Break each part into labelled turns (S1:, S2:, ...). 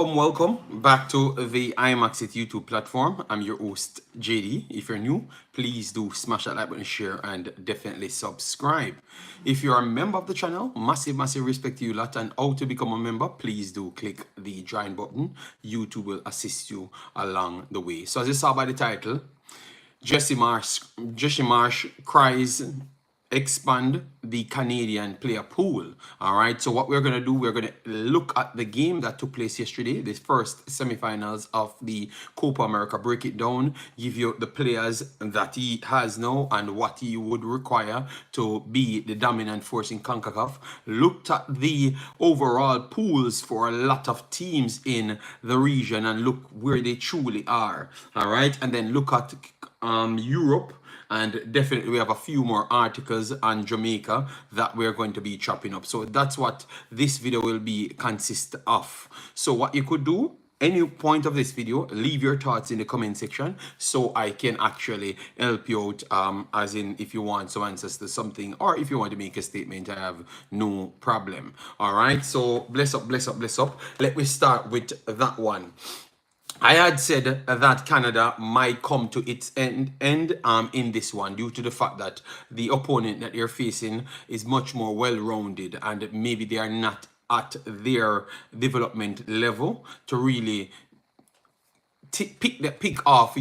S1: Welcome back to the Imaxit YouTube platform. I'm your host, JD. If you're new, please do smash that like button, share, and definitely subscribe. If you're a member of the channel, massive respect to you lot. And how to become a member, please do click the join button. YouTube will assist you along the way. So as you saw by the title, Jesse Marsch cries expand the Canadian player pool. All right, so what we're going to do, we're going to look at the game that took place yesterday, the first semifinals of the Copa America, break it down, give you the players that he has now and what he would require to be the dominant force in Concacaf. Looked at the overall pools for a lot of teams in the region and look where they truly are. All right, and then look at Europe, and definitely we have a few more articles on Jamaica that we're going to be chopping up. So that's what this video will be consist of. So what you could do, any point of this video, leave your thoughts in the comment section so I can actually help you out, as in if you want some answers to something or if you want to make a statement, I have no problem. All right, so bless up. Let me start with that one. I had said that Canada might come to its end in this one due to the fact that the opponent that they're facing is much more well-rounded and maybe they are not at their development level to really pick off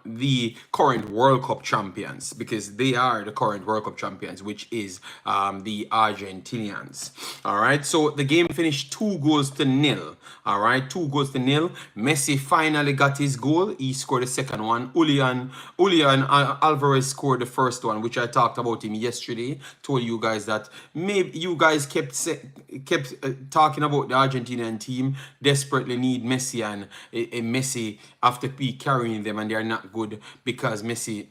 S1: the current World Cup champions, because they are the current World Cup champions, which is the Argentinians. All right, so the game finished 2-0. All right, 2-0. Messi finally got his goal. He scored the second one. Julian Alvarez scored the first one, which I talked about him yesterday. Told you guys that maybe you guys kept talking about the Argentinian team desperately need Messi, and Messi after be carrying them, and they are not good because Messi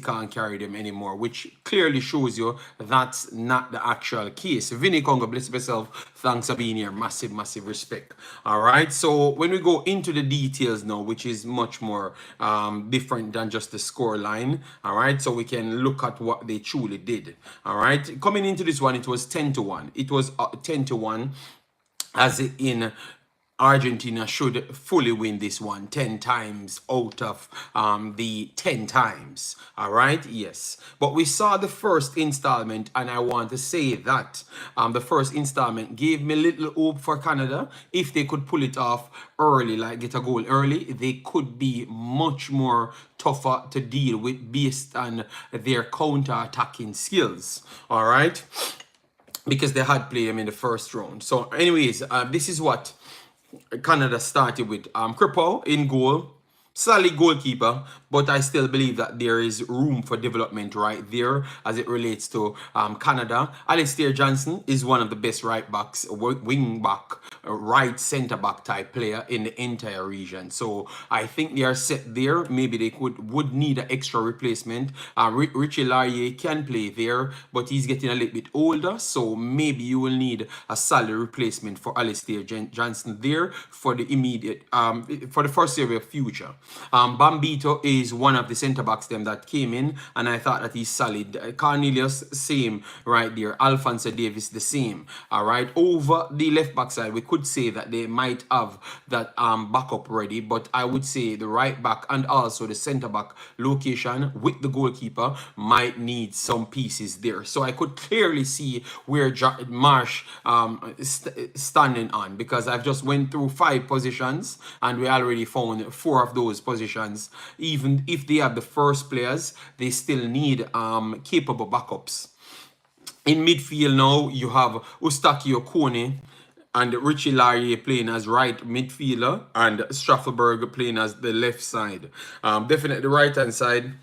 S1: can't carry them anymore, which clearly shows you that's not the actual case. Vinny Congo, bless yourself, thanks for being here, massive respect. All right, so when we go into the details now, which is much more different than just the score line, all right, so we can look at what they truly did. All right, coming into this one, it was 10-1. It was 10-1, as in Argentina should fully win this one 10 times out of the 10 times. All right, yes. But we saw the first installment, and I want to say that the first installment gave me little hope for Canada. If they could pull it off early, like get a goal early, they could be much more tougher to deal with based on their counter-attacking skills. All right, because they had played them in the first round. So anyways, this is what Canada started with. Kripo in goal, solid goalkeeper, but I still believe that there is room for development right there as it relates to Canada. Alistair Johnson is one of the best right backs, wing back, right centre back type player in the entire region. So I think they are set there. Maybe they would need an extra replacement. Richie Laryea can play there, but he's getting a little bit older, so maybe you will need a solid replacement for Alistair Johnson there for the immediate, for the foreseeable future. Bambito is one of the centre backs them that came in, and I thought that he's solid. Cornelius, same right there. Alphonso Davis, the same. All right, over the left back side, we could say that they might have that backup ready, but I would say the right back and also the centre back location with the goalkeeper might need some pieces there. So I could clearly see where Marsch standing on, because I've just went through 5 positions and we already found 4 of those positions. Even if they have the first players, they still need capable backups. In midfield now, you have Ustaki Okone and Richie Laryea playing as right midfielder and Straffelberg playing as the left side. Definitely the right hand side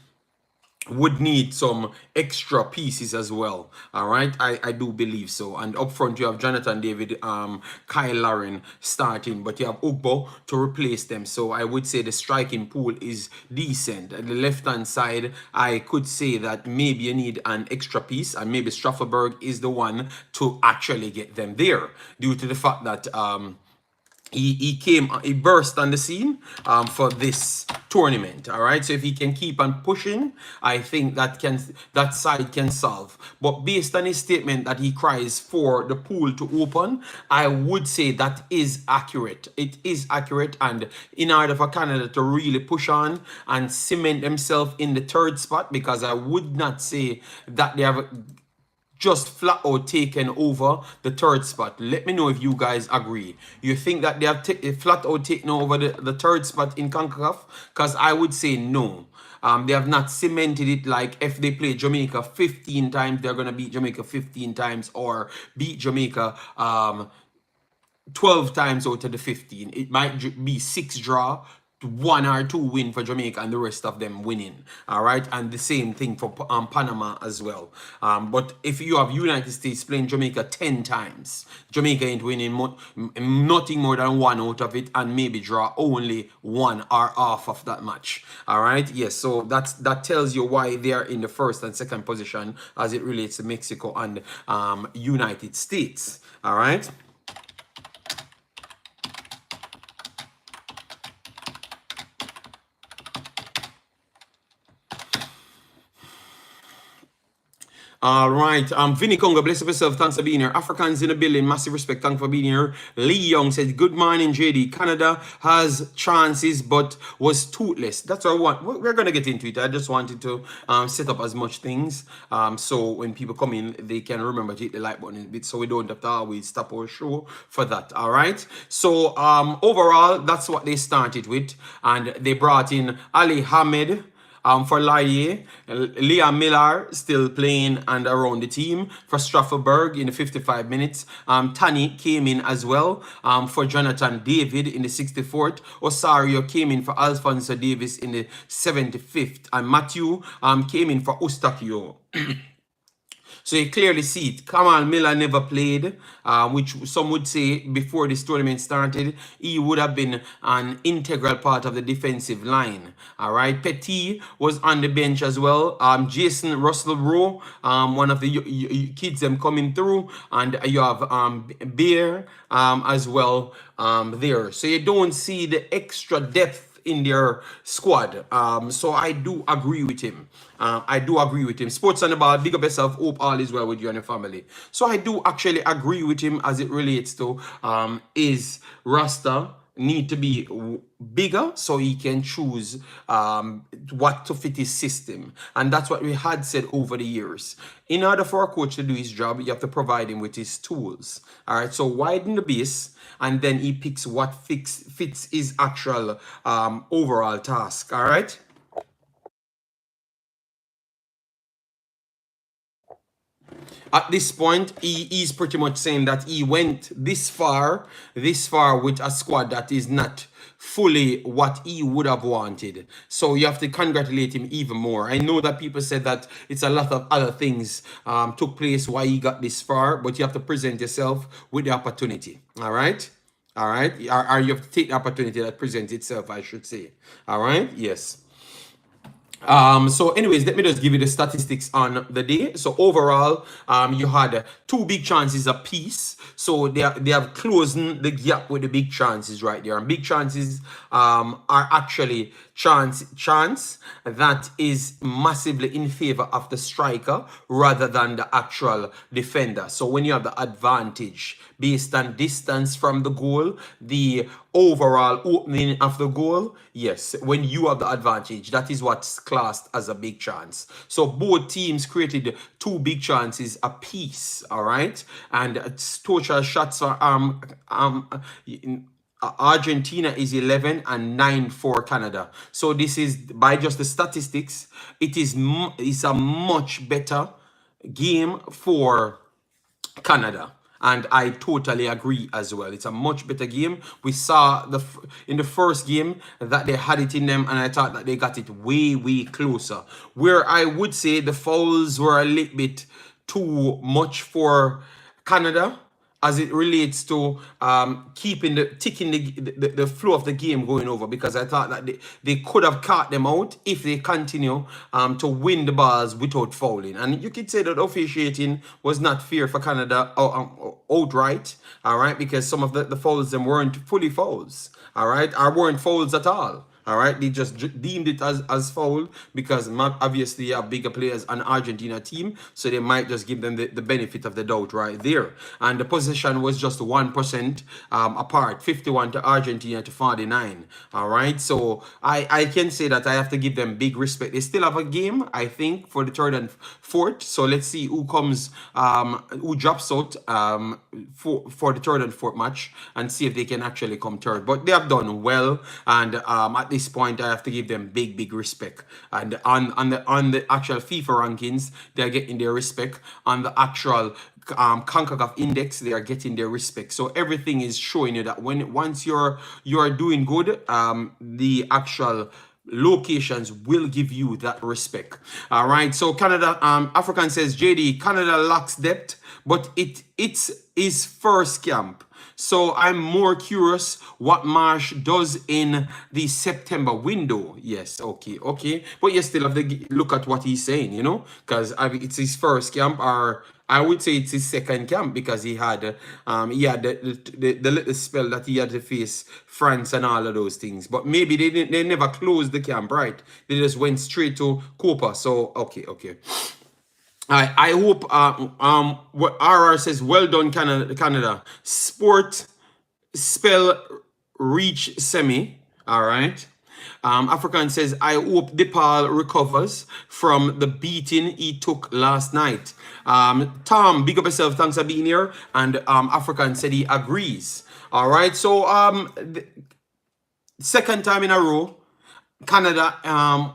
S1: would need some extra pieces as well. All right, I do believe so. And up front you have Jonathan David, Kyle Lauren starting, but you have Ugbo to replace them. So I would say the striking pool is decent. At the left hand side, I could say that maybe you need an extra piece, and maybe Straffelberg is the one to actually get them there, due to the fact that he burst on the scene for this tournament. All right, so if he can keep on pushing, I think that side can solve. But based on his statement that he cries for the pool to open, I would say that is accurate. It is accurate, and in order for Canada to really push on and cement themselves in the third spot, because I would not say that they have just flat out taken over the third spot. Let me know if you guys agree. You think that they have flat out taken over the third spot in CONCACAF? Because I would say no. They have not cemented it like if they play Jamaica 15 times, they're going to beat Jamaica 15 times, or beat Jamaica 12 times out of the 15. It might be 6 draw, 1 or 2 win for Jamaica, and the rest of them winning. All right, and the same thing for Panama as well. But if you have United States playing Jamaica 10 times, Jamaica ain't winning nothing more than 1 out of it, and maybe draw only 1 or half of that match. All right, yes. So that tells you why they are in the first and second position as it relates to Mexico and United States. All right. All right. Vinny Congo, bless up yourself. Thanks for being here. Africans in the building, massive respect. Thanks for being here. Lee Young said, good morning, JD. Canada has chances, but was toothless. That's what I want. We're going to get into it. I just wanted to set up as much things so when people come in, they can remember to hit the like button a bit, so we don't have to always stop our show for that. All right. So overall, that's what they started with. And they brought in Ali Hamed for Laie, Liam Miller still playing and around the team for Strasbourg in the 55 minutes. Tani came in as well for Jonathan David in the 64th. Osario came in for Alfonso Davis in the 75th. And Matthew came in for Ustakio. So you clearly see it. Kamal Miller never played, which some would say before this tournament started, he would have been an integral part of the defensive line. All right. Petit was on the bench as well. Jason Russell Rowe, one of the kids them coming through, and you have Bear as well there. So you don't see the extra depth in their squad. So I do agree with him. Sports on the ball, big up yourself. Hope all is well with you and your family. So I do actually agree with him as it relates to is Rasta need to be bigger so he can choose what to fit his system. And that's what we had said over the years. In order for a coach to do his job, you have to provide him with his tools. All right, so widen the base, and then he picks what fits his actual overall task. All right. At this point, he's pretty much saying that he went this far with a squad that is not fully what he would have wanted. So you have to congratulate him even more. I know that people said that it's a lot of other things took place why he got this far, but you have to present yourself with the opportunity. All right. All right. Or you have to take the opportunity that presents itself, I should say. All right. Yes. So anyways, let me just give you the statistics on the day. So overall, you had 2 big chances apiece. So they have closing the gap with the big chances right there. And big chances are actually chance that is massively in favor of the striker rather than the actual defender. So when you have the advantage based on distance from the goal, the overall opening of the goal, yes, when you have the advantage, that is what's classed as a big chance. So both teams created 2 big chances apiece, all right? And total shots for Argentina is 11 and 9 for Canada. So this is, by just the statistics, it's a much better game for Canada. And I totally agree as well. It's a much better game. We saw in the first game that they had it in them, and I thought that they got it way closer. Where I would say the fouls were a little bit too much for Canada as it relates to ticking the flow of the game going over, because I thought that they could have caught them out if they continue to win the balls without fouling. And you could say that officiating was not fair for Canada outright, all right, because some of the fouls them weren't fully fouls, all right, or weren't fouls at all All right, they just deemed it as foul because obviously you have bigger players on Argentina team, so they might just give them the benefit of the doubt right there. And the possession was just 1% apart, 51 to Argentina to 49. All right, so I can say that I have to give them big respect. They still have a game, I think, for the third and fourth. So let's see who comes, who drops out for the third and fourth match, and see if they can actually come third. But they have done well, and at this point, I have to give them big respect. And on the actual FIFA rankings, they are getting their respect. On the actual Concacaf index, they are getting their respect. So everything is showing you that once you're doing good, the actual locations will give you that respect. All right, so Canada, African says, JD, Canada lacks depth, but it's his first camp. So I'm more curious what Marsch does in the September window. Yes, okay. But you still have to look at what he's saying, you know, because it's his first camp, or I would say it's his second camp, because he had the little spell that he had to face France and all of those things. But maybe they never closed the camp, right? They just went straight to Copa. So okay. I hope what RR says, well done, Canada. Sport spell reach semi. All right. African says, I hope DePaul recovers from the beating he took last night. Tom, big up yourself. Thanks for being here. And African said he agrees. All right. So second time in a row, Canada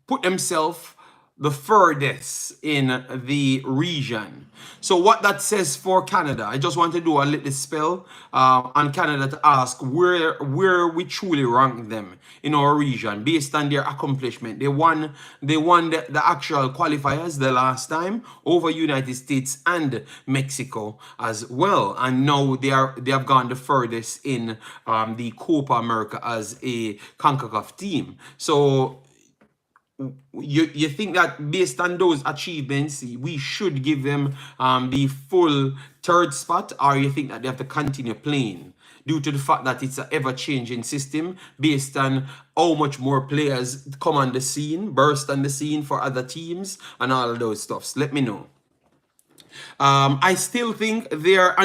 S1: put themselves the furthest in the region. So what that says for Canada, I just want to do a little spell on Canada to ask where we truly rank them in our region based on their accomplishment. They won the actual qualifiers the last time over United States and Mexico as well, and now they have gone the furthest in the Copa America as a CONCACAF team. So you think that based on those achievements, we should give them the full third spot, or you think that they have to continue playing due to the fact that it's an ever-changing system based on how much more players come on the scene, burst on the scene for other teams, and all of those stuffs? Let me know. I still think they are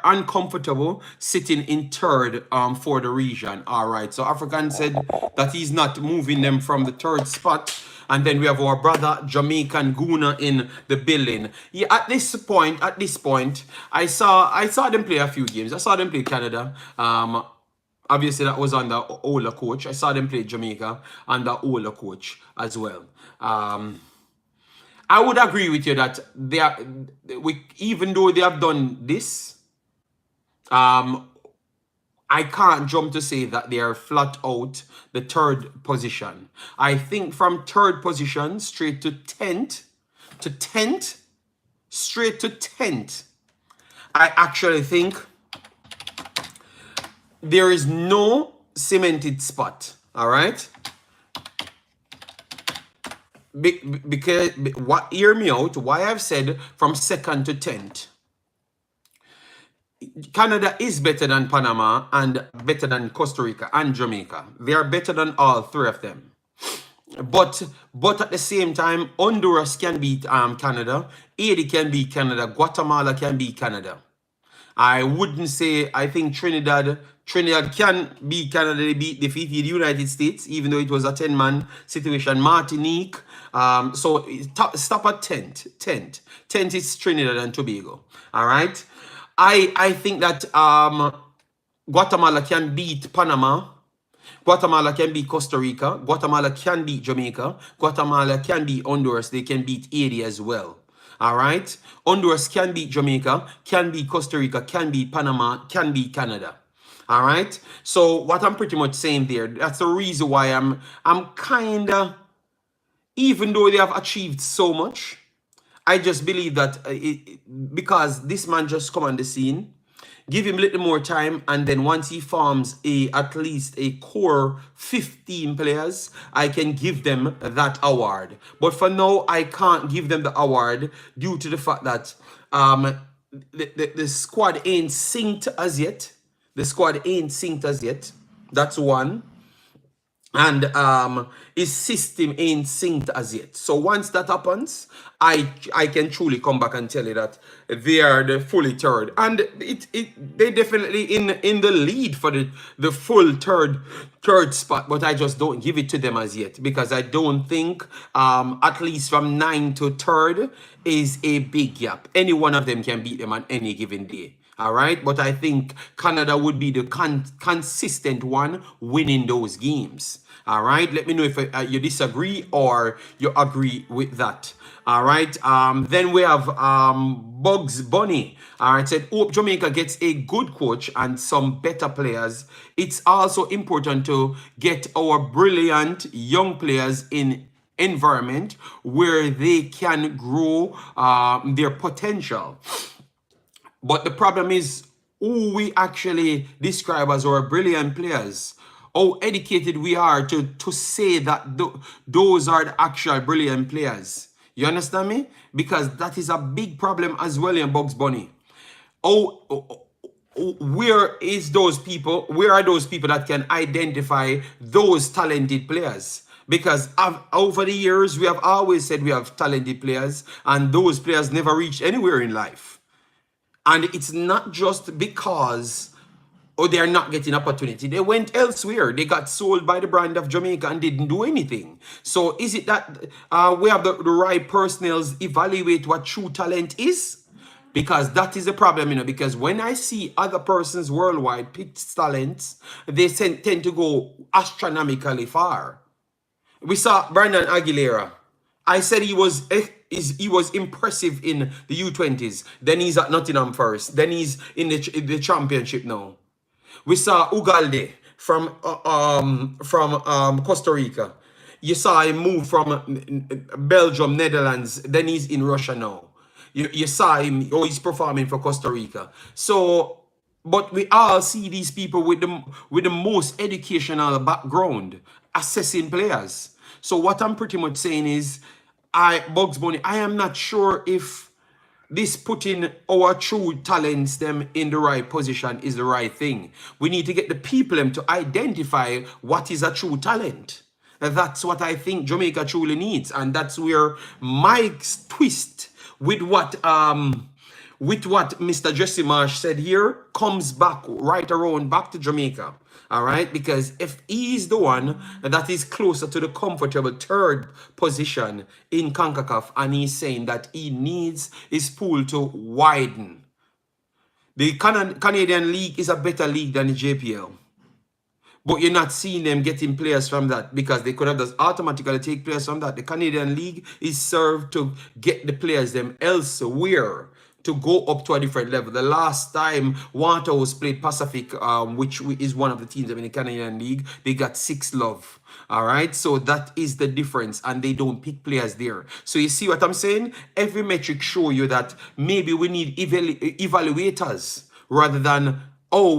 S1: uncomfortable sitting in third for the region. All right, so African said that he's not moving them from the third spot. And then we have our brother Jamaican Guna in the building. Yeah, at this point, I saw them play a few games. I saw them play Canada. Obviously that was under older coach. I saw them play Jamaica under older coach as well. I would agree with you that even though they have done this, I can't jump to say that they are flat out the third position. I think from third position straight to 10th, straight to 10th, I actually think there is no cemented spot. All right. Because hear me out, why I've said from 2nd to 10th. Canada is better than Panama and better than Costa Rica and Jamaica. They are better than all three of them. But at the same time, Honduras can beat Canada, Haiti can beat Canada, Guatemala can beat Canada. I wouldn't say, I think Trinidad can beat Canada. They defeated the United States, even though it was a 10-man situation. Martinique. So stop at 10th. 10th is Trinidad and Tobago. All right. I think that Guatemala can beat Panama. Guatemala can beat Costa Rica. Guatemala can beat Jamaica. Guatemala can beat Honduras. They can beat Haiti as well. All right. Honduras can beat Jamaica, can beat Costa Rica, can beat Panama, can beat Canada. All right. So what I'm pretty much saying there, that's the reason why I'm kind of, even though they have achieved so much, I just believe that because this man just come on the scene, give him a little more time, and then once he forms at least a core 15 players, I can give them that award. But for now, I can't give them the award due to the fact that the squad ain't synced as yet. The squad ain't synced as yet. That's one. And his system ain't synced as yet. So once that happens, I can truly come back and tell you that they are the fully third, and they definitely in the lead for the full third spot. But I just don't give it to them as yet, because I don't think at least from 9 to third is a big gap. Any one of them can beat them on any given day. All right, but I think Canada would be the consistent one winning those games. All right, let me know if you disagree or you agree with that. All right, then we have Bugs Bunny. All right, said, hope Jamaica gets a good coach and some better players. It's also important to get our brilliant young players in environment where they can grow their potential. But the problem is who we actually describe as our brilliant players. How educated we are to say that those are the actual brilliant players. You understand me? Because that is a big problem as well in Bugs Bunny. Where is those people? Where are those people that can identify those talented players? Because over the years, we have always said we have talented players, and those players never reached anywhere in life. And it's not just because they're not getting opportunity. They went elsewhere. They got sold by the brand of Jamaica and didn't do anything. So is it that we have the right personnel evaluate what true talent is? Because that is the problem, because when I see other persons worldwide pick talents, they tend to go astronomically far. We saw Brandon Aguilera. I said he was impressive in the U20s. Then he's at Nottingham Forest. Then he's in the championship now. We saw Ugalde from Costa Rica. You saw him move from Belgium, Netherlands. Then he's in Russia now. You saw him. He's performing for Costa Rica. So, but we all see these people with the most educational background assessing players. So what I'm pretty much saying is, Bugs Bunny, I am not sure if this putting our true talents them in the right position is the right thing. We need to get the people them to identify what is a true talent. And that's what I think Jamaica truly needs. And that's where Mike's twist with what Mr. Jesse Marsch said here comes back right around back to Jamaica. All right, because if he's the one that is closer to the comfortable third position in CONCACAF, and he's saying that he needs his pool to widen. The Canadian League is a better league than the JPL. But you're not seeing them getting players from that, because they could have just automatically take players from that. The Canadian League is served to get the players them elsewhere, to go up to a different level. The last time Waterhouse played Pacific, which is one of the teams in the Canadian League, they got 6-love. All right, so that is the difference, and they don't pick players there. So you see what I'm saying? Every metric show you that maybe we need evaluators rather than, oh,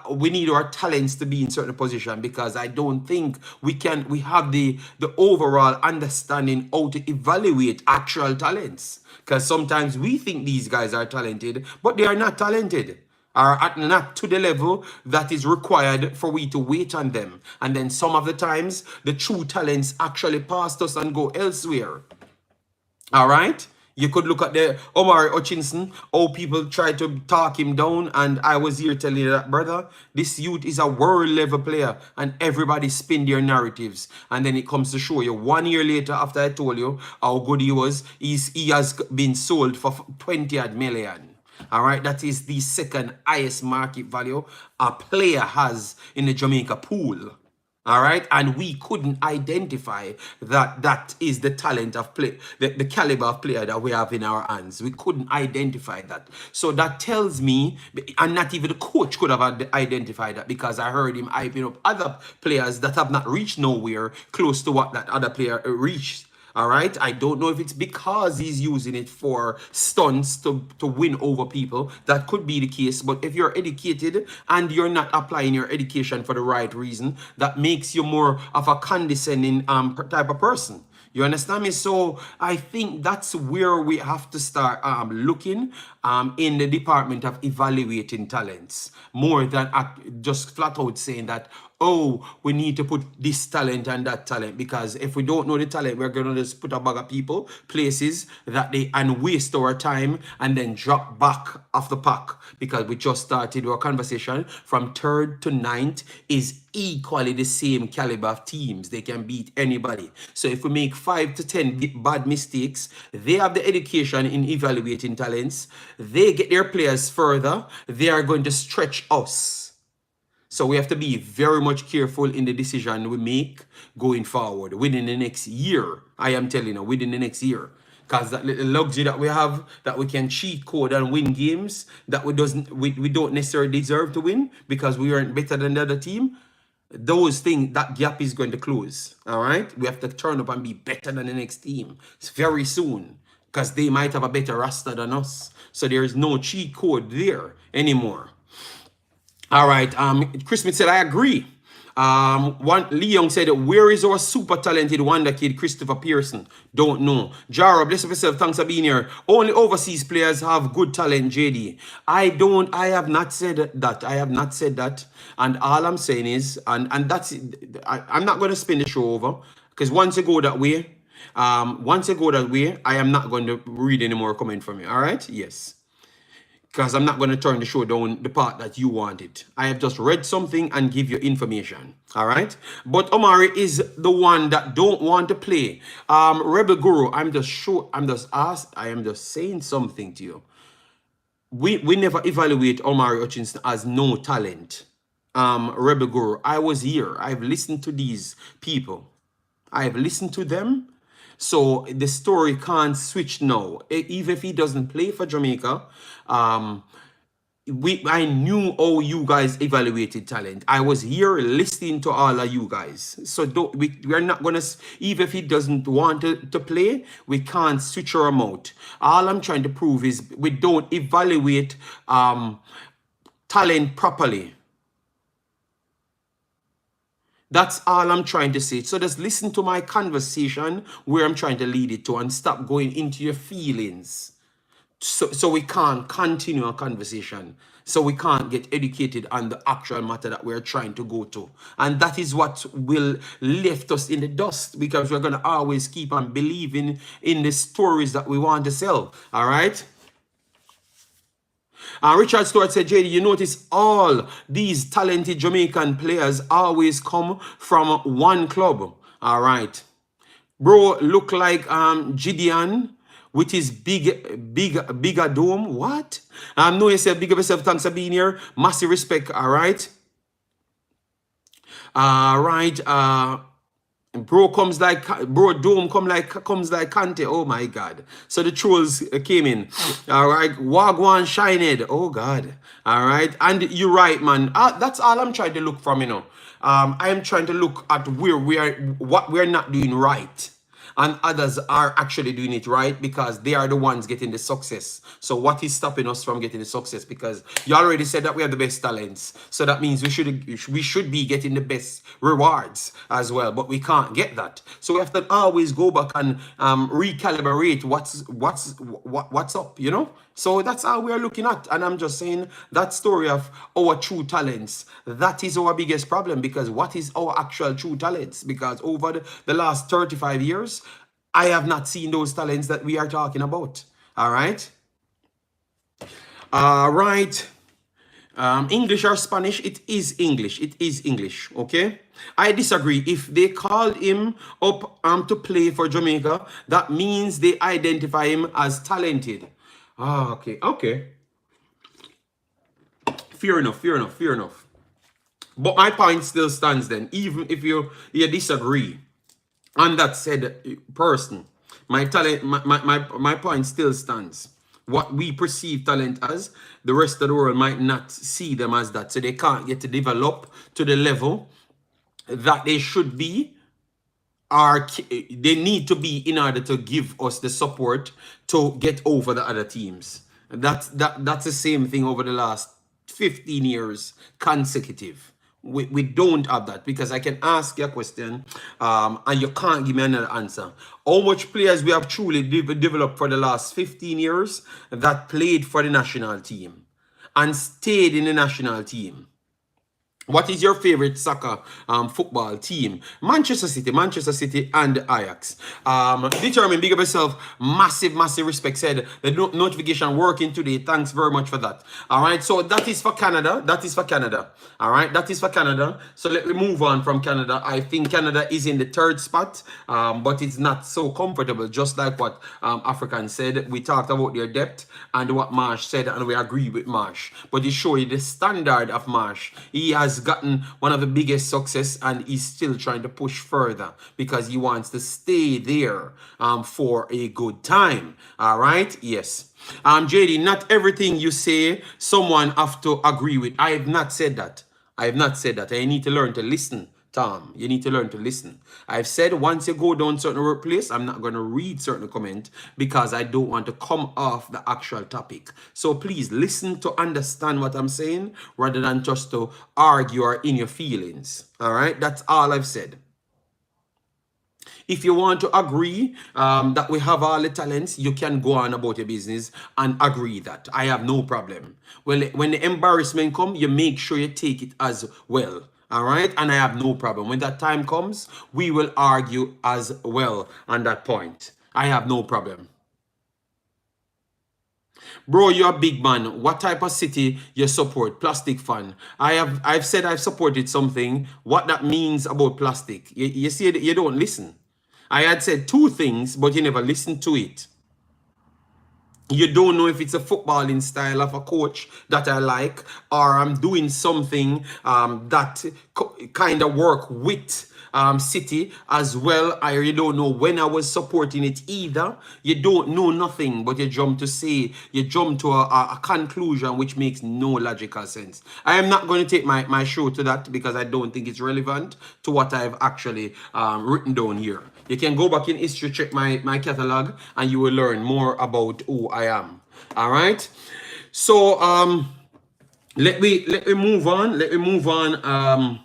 S1: we need our talents to be in certain position, because I don't think we have the overall understanding how to evaluate actual talents. Because sometimes we think these guys are talented, but they are not talented, or not to the level that is required for we to wait on them. And then some of the times, the true talents actually pass us and go elsewhere. All right? You could look at the Omar Hutchinson, how people try to talk him down, and I was here telling you that, brother, this youth is a world-level player, and everybody spin their narratives. And then it comes to show you 1 year later, after I told you how good he was, he has been sold for 20 million. All right, that is the second highest market value a player has in the Jamaica pool. All right, and we couldn't identify that is the talent of play, the caliber of player that we have in our hands. We couldn't identify that. So that tells me, and not even the coach could have identified that, because I heard him hyping up other players that have not reached nowhere close to what that other player reached. All right, I don't know if it's because he's using it for stunts to win over people. That could be the case. But if you're educated and you're not applying your education for the right reason, that makes you more of a condescending type of person. You understand me? So I think that's where we have to start looking in the department of evaluating talents, more than just flat out saying that, oh, we need to put this talent and that talent, because if we don't know the talent, we're going to just put a bag of people, places that they, and waste our time and then drop back off the pack, because we just started our conversation. From third to ninth is equally the same caliber of teams. They can beat anybody. So if we make 5 to 10 bad mistakes, they have the education in evaluating talents. They get their players further. They are going to stretch us. So we have to be very much careful in the decision we make going forward within the next year. I am telling you, within the next year. Because that little luxury that we have, that we can cheat code and win games that we don't necessarily deserve to win because we aren't better than the other team, those things, that gap is going to close. All right? We have to turn up and be better than the next team. It's very soon. Because they might have a better roster than us. So there is no cheat code there anymore. All right, Chris Smith said, I agree. Lee Young said, where is our super talented wonder kid, Christopher Pearson? Don't know. Jara, bless yourself, thanks for being here. Only overseas players have good talent, JD. I have not said that. I have not said that. And all I'm saying is, and that's it. I'm not going to spin the show over, because once you go that way, I am not going to read any more comment from you. All right? Yes. Because I'm not going to turn the show down the part that you wanted. I have just read something and give you information. All right. But Omari is the one that don't want to play. Rebel Guru, I am just saying something to you. We never evaluate Omari Hutchinson as no talent. Rebel Guru, I was here. I've listened to these people. I've listened to them. So the story can't switch now. Even if he doesn't play for Jamaica, I knew how you guys evaluated talent. I was here listening to all of you guys. So we're not going to, even if he doesn't want to play, we can't switch him out. All I'm trying to prove is we don't evaluate talent properly. That's all I'm trying to say. So just listen to my conversation where I'm trying to lead it to, and stop going into your feelings. So we can't continue a conversation. So we can't get educated on the actual matter that we're trying to go to. And that is what will lift us in the dust, because we're going to always keep on believing in the stories that we want to sell. All right? Richard Stewart said, JD, you notice all these talented Jamaican players always come from one club. All right. Bro, look like Gideon with his bigger dome. What? No, you said big of yourself. Thanks for being here. Massive respect. All right. Bro comes like Dome comes like Kante. Oh my God! So the trolls came in. All right, Wagwan Shined. Oh God! All right, and you're right, man. That's all I'm trying to look from. I am trying to look at where what we're not doing right, and others are actually doing it right, because they are the ones getting the success. So what is stopping us from getting the success? Because you already said that we have the best talents, so that means we should be getting the best rewards as well, but we can't get that. So we have to always go back and recalibrate what's up, So that's how we're looking at. And I'm just saying, that story of our true talents, that is our biggest problem. Because what is our actual true talents? Because over the last 35 years, I have not seen those talents that we are talking about. All right. English or Spanish? It is English. It is English. Okay. I disagree. If they called him up to play for Jamaica, that means they identify him as talented. Okay. Fair enough. But my point still stands then, even if you disagree on that said person. My point still stands. What we perceive talent as, the rest of the world might not see them as that. So they can't get to develop to the level that they should be, or they need to be, in order to give us the support to get over the other teams. That's the same thing over the last 15 years consecutive. We don't have that, because I can ask you a question and you can't give me another answer. How much players we have truly developed for the last 15 years that played for the national team and stayed in the national team? What is your favorite soccer football team? Manchester City, and Ajax. Determine, big up yourself. Massive, massive respect. Said the notification working today. Thanks very much for that. All right, so that is for Canada. That is for Canada. All right, that is for Canada. So let me move on from Canada. I think Canada is in the third spot, but it's not so comfortable. Just like what African said, we talked about their depth and what Marsch said, and we agree with Marsch. But it shows you the standard of Marsch. He has gotten one of the biggest success, and he's still trying to push further because he wants to stay there for a good time. All right, yes. JD, not everything you say someone have to agree with. I have not said that. I have not said that. I need to learn to listen. Tom, you need to learn to listen. I've said once you go down certain workplace, I'm not going to read certain comment because I don't want to come off the actual topic. So please listen to understand what I'm saying rather than just to argue or in your feelings. All right, that's all I've said. If you want to agree that we have all the talents, you can go on about your business and agree that. I have no problem. Well, when the embarrassment comes, you make sure you take it as well. All right, and I have no problem. When that time comes, we will argue as well on that point. I have no problem. Bro, you're a big man. What type of city you support? Plastic fan. I've said I've supported something. What that means about plastic? You see, you don't listen. I had said two things, but you never listened to it. You don't know if it's a footballing style of a coach that I like, or I'm doing something that kind of work with City as well. You don't know when I was supporting it either. You don't know nothing, but you jump to a conclusion which makes no logical sense. I am not going to take my show to that because I don't think it's relevant to what I've actually written down here. You can go back in history, check my catalog, and you will learn more about who I am. All right. So let me move on. Let me move on.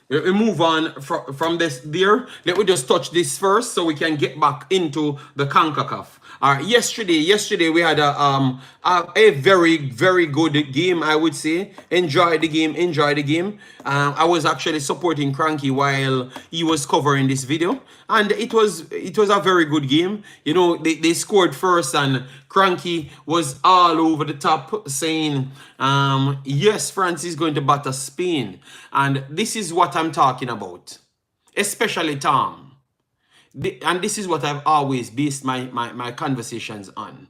S1: Let me move on from this there. Let me just touch this first so we can get back into the Concacaf. Yesterday we had a very, very good game, I would say. Enjoy the game. I was actually supporting Cranky while he was covering this video, and it was a very good game. You know, they scored first, and Cranky was all over the top saying, yes, France is going to batter Spain. And this is what I'm talking about, especially Tom. And this is what I've always based my conversations on.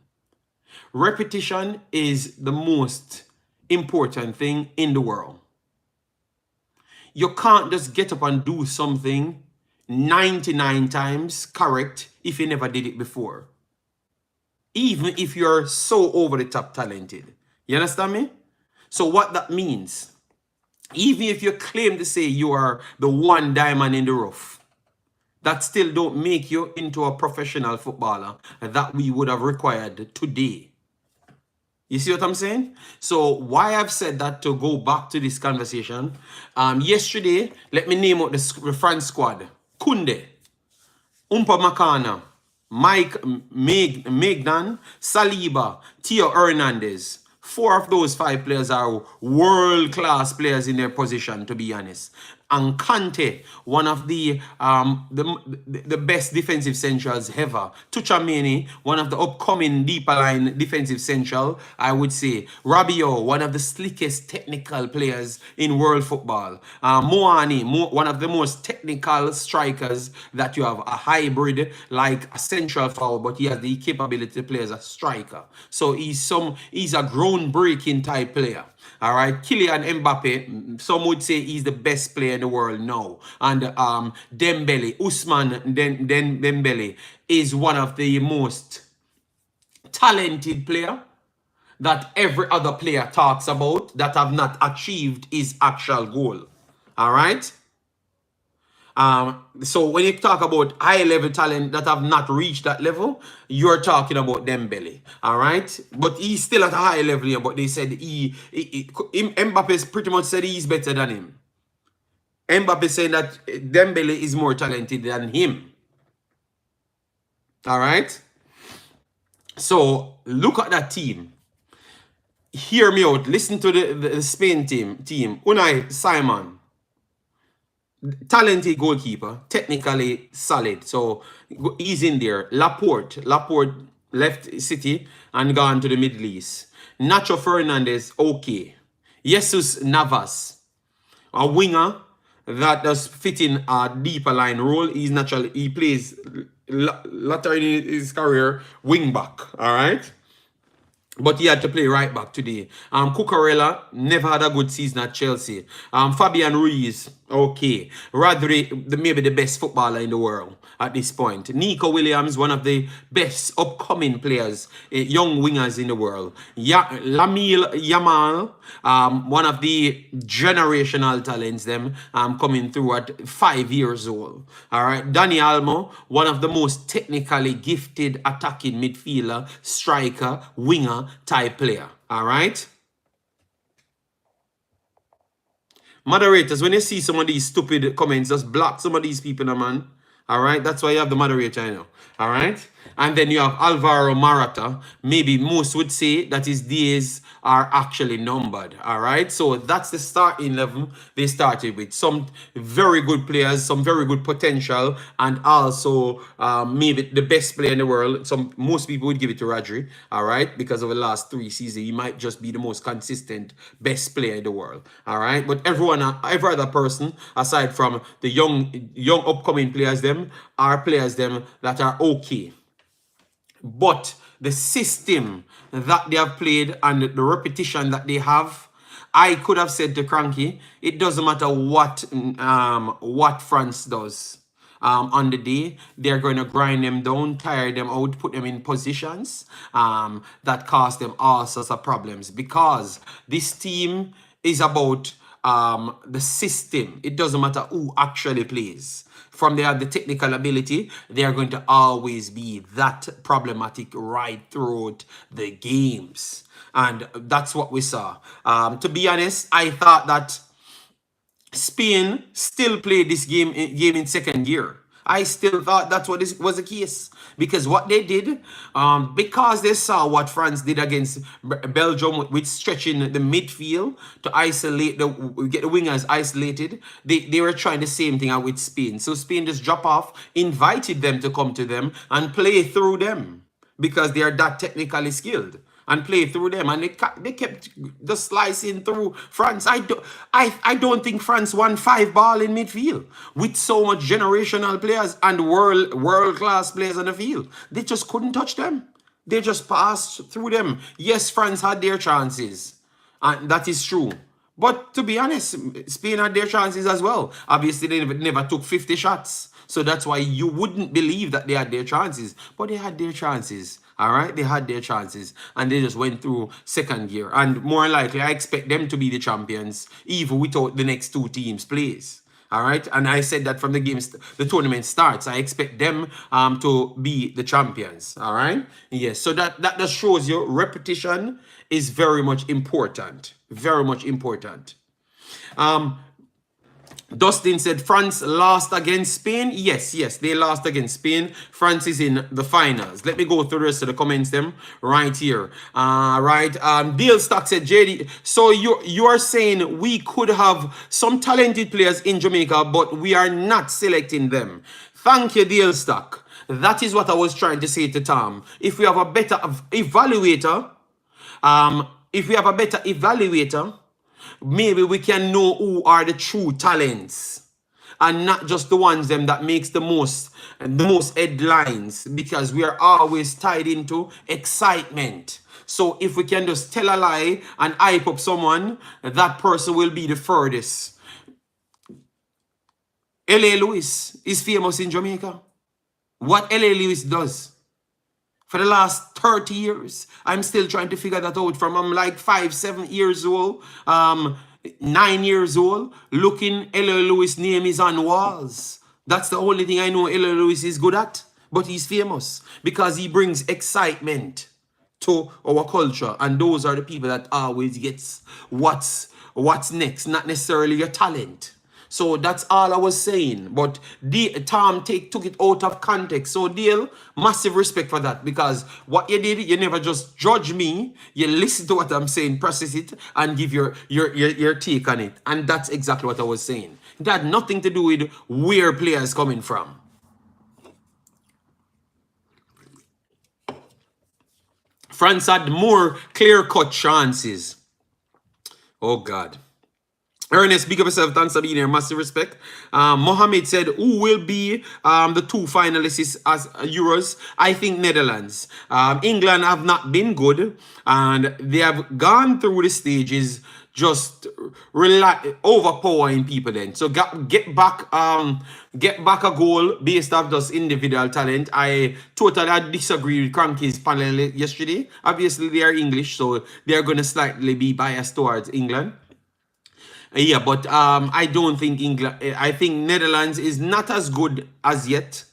S1: Repetition is the most important thing in the world. You can't just get up and do something 99 times correct if you never did it before. Even if you're so over the top talented. You understand me? So what that means, even if you claim to say you are the one diamond in the rough, that still don't make you into a professional footballer that we would have required today. You see what I'm saying? So why I've said that, to go back to this conversation. Yesterday, let me name out the France squad. Kunde, Umpa Makana, Mike Magnan, Saliba, Theo Hernandez. 4 of those 5 players are world-class players in their position, to be honest. And Kante, one of the best defensive centrals ever. Tuchameni, one of the upcoming deeper line defensive central, I would say. Rabiot, one of the slickest technical players in world football. Moani, one of the most technical strikers that you have. A hybrid, like a central forward, but he has the capability to play as a striker. So he's a groundbreaking type player. All right, Kylian Mbappe, some would say he's the best player in the world now. And Dembele, Ousmane Dembele is one of the most talented player that every other player talks about that have not achieved his actual goal. All right? So when you talk about high level talent that have not reached that level, you're talking about Dembele, all right? But he's still at a high level here. But they said Mbappe pretty much said he's better than him. Mbappe saying that Dembele is more talented than him. All right. So look at that team. Hear me out. Listen to the Spain team. Unai Simon, talented goalkeeper, technically solid. So he's in there. Laporte left City and gone to the Middle East. Nacho Fernandez, okay. Jesus Navas, a winger that does fit in a deeper line role. He plays later in his career wing back. All right. But he had to play right back today. Cucurella never had a good season at Chelsea. Fabian Ruiz, okay. Rodri, maybe the best footballer in the world at this point. Nico Williams, one of the best upcoming players, young wingers in the world. Lamil Yamal, one of the generational talents, them coming through at 5 years old. All right. Dani Almo, one of the most technically gifted attacking midfielder, striker, winger type player. All right. Moderators, when you see some of these stupid comments, just block some of these people, man. All right. That's why you have the moderator, I know. All right. And then you have Alvaro Morata. Maybe most would say that his days are actually numbered. All right. So that's the starting level they started with. Some very good players, some very good potential, and also maybe the best player in the world. Most people would give it to Rodri. All right. Because of the last 3 seasons, he might just be the most consistent best player in the world. All right. But every other person, aside from the young upcoming players, them are players them that are okay. But the system that they have played and the repetition that they have, I could have said to Cranky, it doesn't matter what France does. On the day, they're going to grind them down, tire them out, put them in positions that cause them all sorts of problems. Because this team is about the system. It doesn't matter who actually plays. From there, the technical ability, they are going to always be that problematic right throughout the games. And that's what we saw. To be honest, I thought that Spain still played this game in second gear. I still thought that's what this was the case. Because what they did, because they saw what France did against Belgium with stretching the midfield to isolate, get the wingers isolated, they were trying the same thing out with Spain. So Spain just dropped off, invited them to come to them and play through them because they are that technically skilled. And play through them, and they kept just slicing through France. I don't think France won 5 ball in midfield with so much generational players and world class players on the field. They just couldn't touch them. They just passed through them. Yes, France had their chances, and that is true. But to be honest, Spain had their chances as well. Obviously, they never took 50 shots. So that's why you wouldn't believe that they had their chances. But they had their chances. All right? They had their chances. And they just went through second gear. And more likely, I expect them to be the champions, even without the next 2 teams plays. All right? And I said that from the tournament starts. I expect them to be the champions. All right? Yes. So that just shows you repetition is very much important. Very much important. Dustin said France lost against Spain. Yes, they lost against Spain. France is in the finals. Let me go through the rest of the comments them right here. Deal Stock said, JD, so you are saying we could have some talented players in Jamaica, but we are not selecting them. Thank you, Deal Stock. That is what I was trying to say to Tom. If we have a better evaluator, maybe we can know who are the true talents and not just the ones them that makes the most headlines, because we are always tied into excitement. So if we can just tell a lie and hype up someone, that person will be the furthest. L.A. Lewis is famous in Jamaica. What L.A. Lewis does for the last 30 years, I'm still trying to figure that out. From I'm like 5, 7 years old, 9 years old, looking, L.A. Lewis' name is on walls. That's the only thing I know Ella Lewis is good at. But he's famous because he brings excitement to our culture. And those are the people that always gets what's next, not necessarily your talent. So that's all I was saying. But Tom took it out of context. So Dale, massive respect for that, because what you did, you never just judge me. You listen to what I'm saying, process it, and give your take on it. And that's exactly what I was saying. It had nothing to do with where players coming from. France had more clear-cut chances. Oh, God. Ernest, big up yourself. Thanks for being here. Massive respect. Mohammed said, who will be the two finalists as Euros? I think Netherlands. England have not been good, and they have gone through the stages just overpowering people then. So get back a goal based off just individual talent. I totally disagree with Cranky's panel yesterday. Obviously, they are English, so they're going to slightly be biased towards England. Yeah, but I don't think England. I think Netherlands is not as good as yet,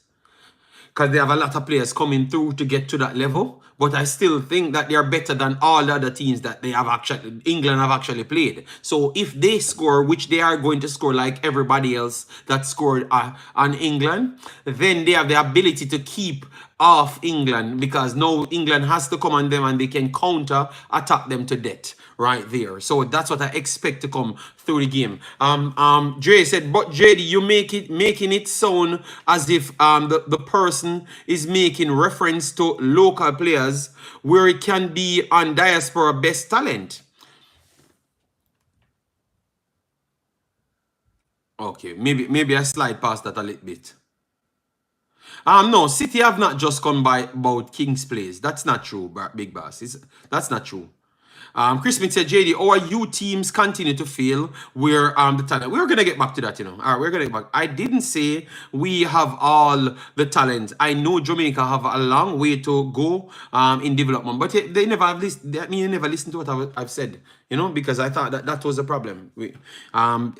S1: because they have a lot of players coming through to get to that level. But I still think that they are better than all the other teams that England have actually played. So if they score, which they are going to score like everybody else that scored on England, then they have the ability to keep off England, because now England has to come on them and they can counter attack them to death right there. So that's what I expect to come through the game. Jay said, but JD, you making it sound as if the person is making reference to local players where it can be on diaspora best talent. Okay, maybe I slide past that a little bit. No, City have not just come by about King's Place. That's not true, Big Boss. That's not true. Chris Smith said, JD, our U teams continue to fail where the talent. We're gonna get back to that, you know. All right, we're gonna get back. I didn't say we have all the talent. I know Jamaica have a long way to go in development, but they never have listened. I mean, they never listened to what I've said, you know, because I thought that was a problem.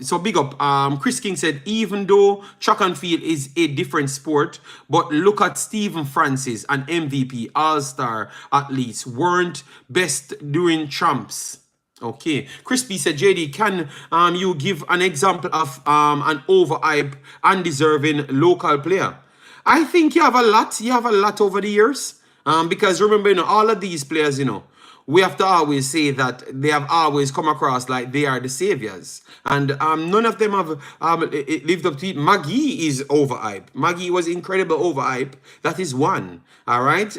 S1: So big up. Chris King said, even though track and field is a different sport, but look at Stephen Francis, an MVP, all-star athletes, weren't best during champs. Okay. Crispy said, JD, can you give an example of an overhyped, undeserving local player? I think you have a lot. You have a lot over the years. Because remember, you know, all of these players, you know, we have to always say that they have always come across like they are the saviors. And none of them have lived up to it. Maggie is overhyped. Maggie was incredible overhype. That is one. All right.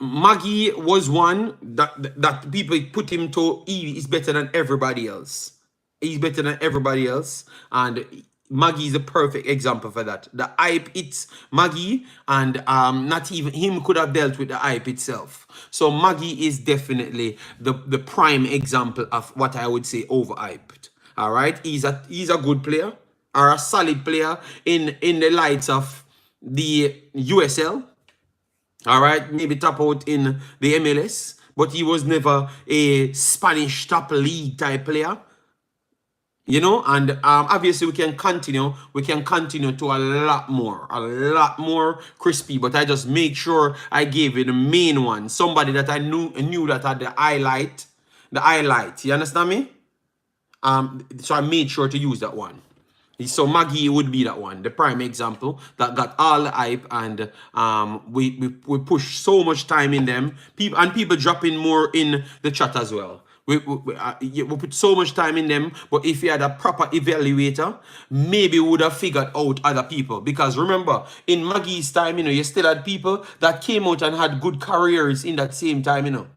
S1: Maggie was one that people put him to. He is better than everybody else. He's better than everybody else. And Maggie is a perfect example for that. The hype, it's Maggie, and not even him could have dealt with the hype itself. So Maggie is definitely the prime example of what I would say overhyped. All right, he's a good player, or a solid player in the lights of the USL. All right, maybe top out in the MLS, but he was never a Spanish top league type player. You know, and obviously we can continue to a lot more crispy, but I just make sure I gave you the main one, somebody that I knew that had the highlight. You understand me? So I made sure to use that one. So Maggie would be that one, the prime example that got all the hype, and we push so much time in them. People dropping more in the chat as well. We put so much time in them, but if you had a proper evaluator, maybe we would have figured out other people. Because remember, in Maggie's time, you know, you still had people that came out and had good careers in that same time, you know.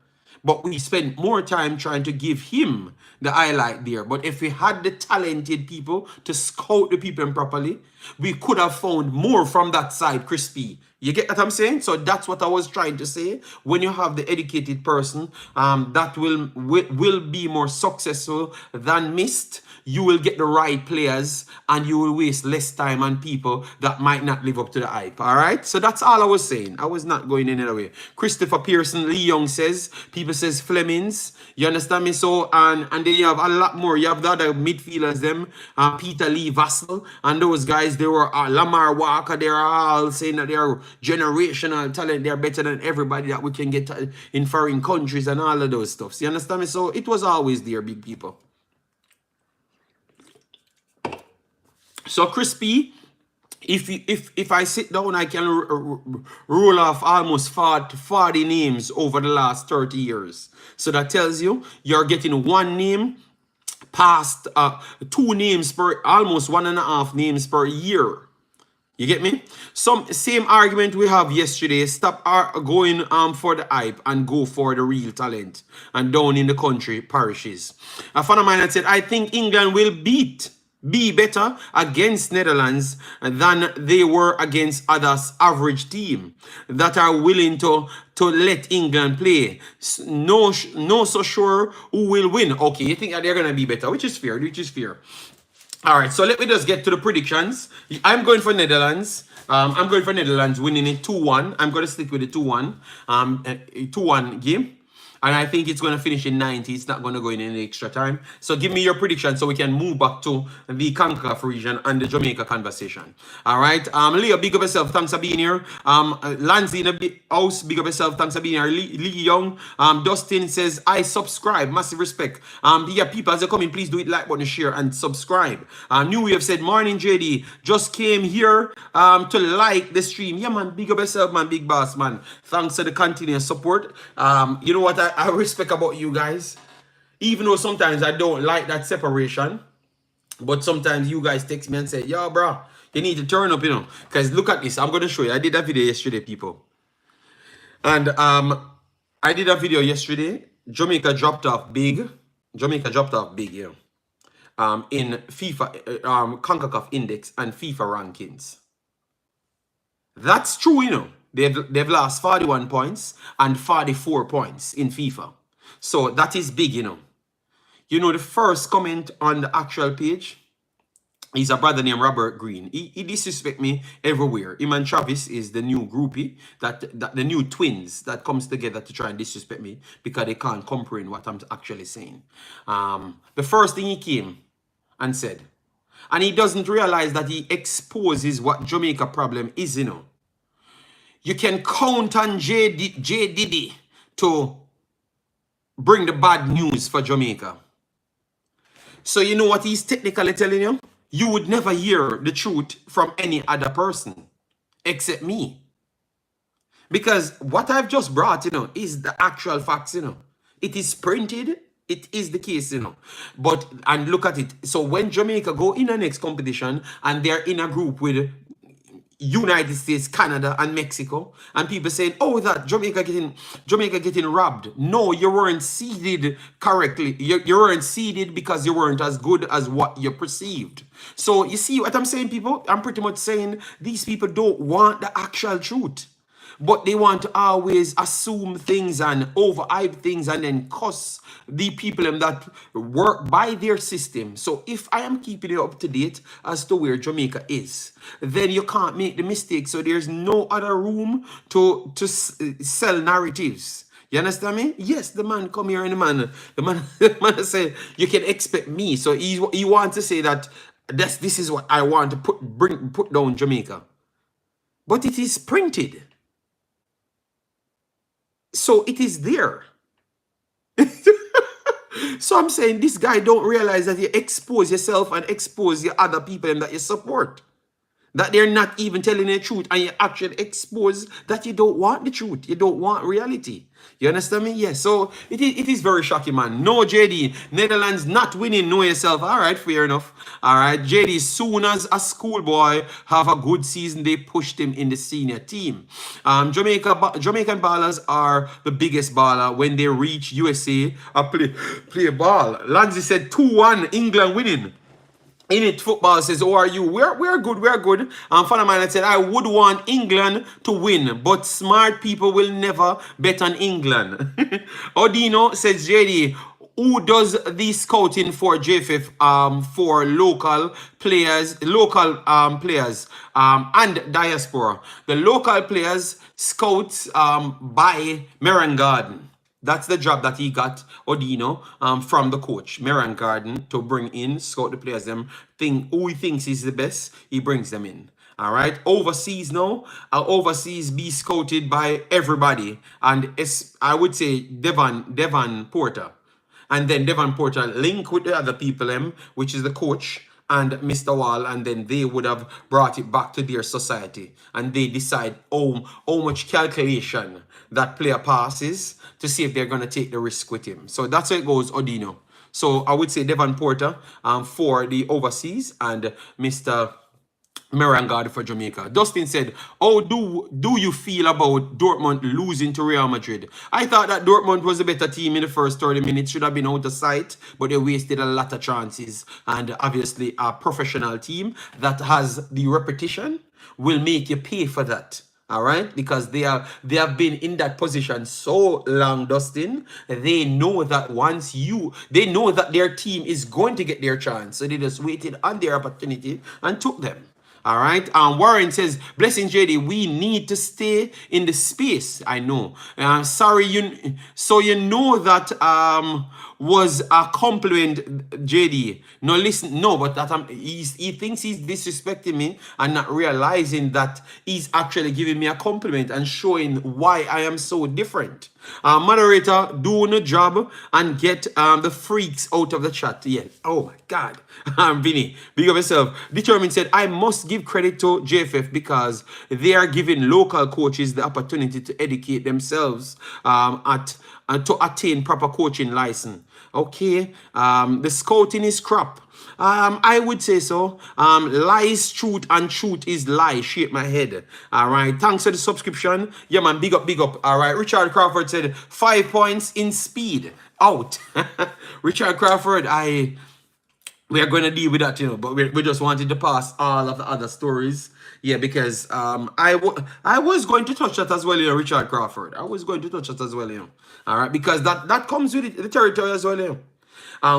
S1: But we spent more time trying to give him the highlight there. But if we had the talented people to scout the people properly, we could have found more from that side, crispy. You get what I'm saying? So that's what I was trying to say. When you have the educated person, that will be more successful than missed. You will get the right players and you will waste less time on people that might not live up to the hype. All right? So that's all I was saying. I was not going any other way. Christopher Pearson, Lee Young says, people says Flemings. You understand me? So, and then you have a lot more. You have the other midfielders, them, Peter Lee Vassell, and those guys, they were Lamar Walker, they're all saying that they're generational talent, they're better than everybody that we can get in foreign countries and all of those stuff. You understand me? So it was always there, big people. So Crispy, if I sit down, I can roll off almost 40 names over the last 30 years. So that tells you you're getting one name past 2 names per, almost 1.5 names per year. You get me? Same argument we have yesterday. Stop going for the hype and go for the real talent. And down in the country parishes. A friend of mine had said, I think England will be better against Netherlands than they were against others' average team that are willing to let England play. No so sure who will win. Okay, you think that they're going to be better, which is fair, All right, so let me just get to the predictions. I'm going for Netherlands. I'm going for Netherlands winning it 2-1. I'm going to stick with the 2-1. 2-1 game. And I think it's going to finish in 90. It's not going to go in any extra time. So give me your prediction so we can move back to the Concacaf region and the Jamaica conversation. All right. Leo, big up yourself. Thanks for being here. Lanzi in the house, big up yourself. Thanks for being here. Lee Young. Dustin says, I subscribe. Massive respect. Yeah, people, as you come in, please do it, like button, share, and subscribe. New Wave said, morning, JD. Just came here to like the stream. Yeah, man. Big up yourself, man. Big boss, man. Thanks for the continuous support. You know what I respect about you guys, even though sometimes I don't like that separation, but sometimes you guys text me and say, yo, bro, you need to turn up, you know, because look at this. I'm going to show you. I did a video yesterday, people. And I did a video yesterday. Jamaica dropped off big. In FIFA, CONCACAF Index and FIFA rankings. That's true, you know. They've lost 41 points and 44 points in FIFA. So that is big, you know. You know, the first comment on the actual page is a brother named Robert Green. He disrespect me everywhere. Him and Travis is the new groupie, that the new twins that comes together to try and disrespect me because they can't comprehend what I'm actually saying. The first thing he came and said, and he doesn't realize that he exposes what Jamaica problem is, you know. You can count on J. Diddy to bring the bad news for Jamaica. So you know what he's technically telling you? You would never hear the truth from any other person except me. Because what I've just brought, you know, is the actual facts, you know. It is printed. It is the case, you know. But, and look at it. So when Jamaica go in the next competition and they're in a group with United States, Canada, and Mexico, and people saying, oh, that Jamaica getting robbed. No, you weren't seeded correctly. You weren't seeded because you weren't as good as what you perceived. So you see what I'm saying, people? I'm pretty much saying these people don't want the actual truth. But they want to always assume things and overhype things and then cuss the people that work by their system. So if I am keeping it up to date as to where Jamaica is, then you can't make the mistake. So there's no other room to sell narratives. You understand me? Yes, the man come here and the man say, you can expect me. So he wants to say that this is what I want to put down Jamaica. But it is printed. So it is there. So I'm saying this guy don't realize that you expose yourself and expose the other people that you support. That they're not even telling the truth, and you actually expose that you don't want the truth. You don't want reality. You understand me? Yes. So it is very shocking, man. No, JD. Netherlands not winning. Know yourself. All right, fair enough. All right, JD. Soon as a schoolboy have a good season, they pushed him in the senior team. Jamaican ballers are the biggest baller when they reach USA. Play ball. Lanzi said 2-1 England winning. In it football says, "How are you? We're good. We're good." And fan of mine said, "I would want England to win, but smart people will never bet on England." Odino says, "JD, who does the scouting for JFF for local players and diaspora? The local players scouts by Garden. That's the job that he got, Odino, from the coach, Meran Garden, to bring in, scout the players, them thing who he thinks is the best, he brings them in. All right, overseas now, overseas be scouted by everybody, and it's, I would say Devon Porter, and then Devon Porter link with the other people, which is the coach and Mr. Wall, and then they would have brought it back to their society, and they decide how much calculation that player passes to see if they're going to take the risk with him. So that's how it goes, Odino. So I would say Devon Porter for the overseas, and Mr. Merangard for Jamaica. Dustin said, "How do you feel about Dortmund losing to Real Madrid? I thought that Dortmund was a better team in the first 30 minutes, should have been out of sight, but they wasted a lot of chances. And obviously, a professional team that has the repetition will make you pay for that." All right, because they have been in that position so long, Dustin. They know that they know that their team is going to get their chance, so they just waited on their opportunity and took them. All right. Warren says, "Blessing JD, we need to stay in the space." I know. Sorry, so you know that was a compliment, JD. No, listen, no, but that he thinks he's disrespecting me and not realizing that he's actually giving me a compliment and showing why I am so different. Moderator, do the job and get the freaks out of the chat. Yeah. Oh my God. Vinny, big up yourself. Determined said, "I must give credit to JFF because they are giving local coaches the opportunity to educate themselves to attain proper coaching license." Okay. The scouting is crap. I would say so. Lies, truth, and truth is lie. Shake my head. All right. Thanks for the subscription. Yeah, man. Big up, big up. All right. Richard Crawford said 5 points in speed. Out. Richard Crawford, we are going to deal with that, but we just wanted to pass all of the other stories. Yeah, because I was going to touch that as well, Richard Crawford. I was going to touch that as well, All right, because that comes with the territory as well,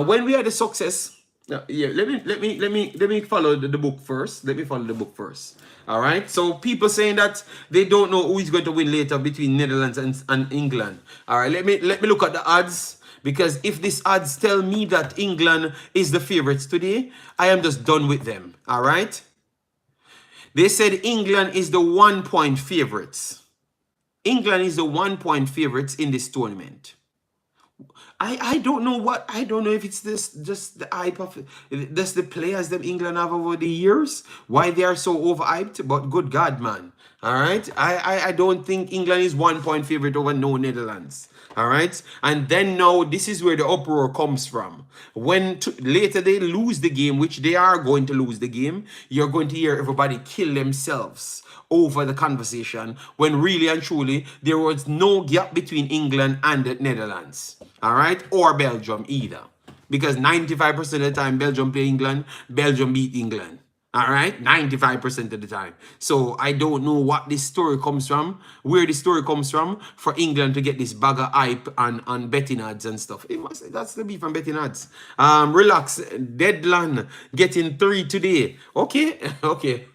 S1: when we had the success. Yeah, let me follow the book first. Let me follow the book first. All right. So people saying that they don't know who is going to win later between Netherlands and England. All right. Let me look at the odds, because if these odds tell me that England is the favorites today, I am just done with them. All right. They said England is the 1 point favorites. England is the 1 point favorites in this tournament. I don't know if it's just the hype of the players that England have over the years, why they are so overhyped, but good God, man. All right. I don't think England is 1 point favorite over no Netherlands. All right. And then now this is where the uproar comes from. When later they lose the game, which they are going to lose the game, you're going to hear everybody kill themselves over the conversation, when really and truly there was no gap between England and the Netherlands. All right. Or Belgium either. Because 95% of the time Belgium play England, Belgium beat England. All right, 95% of the time. So I don't know what this story comes from, where this story comes from for England to get this bag of hype on betting odds and stuff. That's the beef from betting odds. Relax, Deadland getting 3 today. Okay, okay.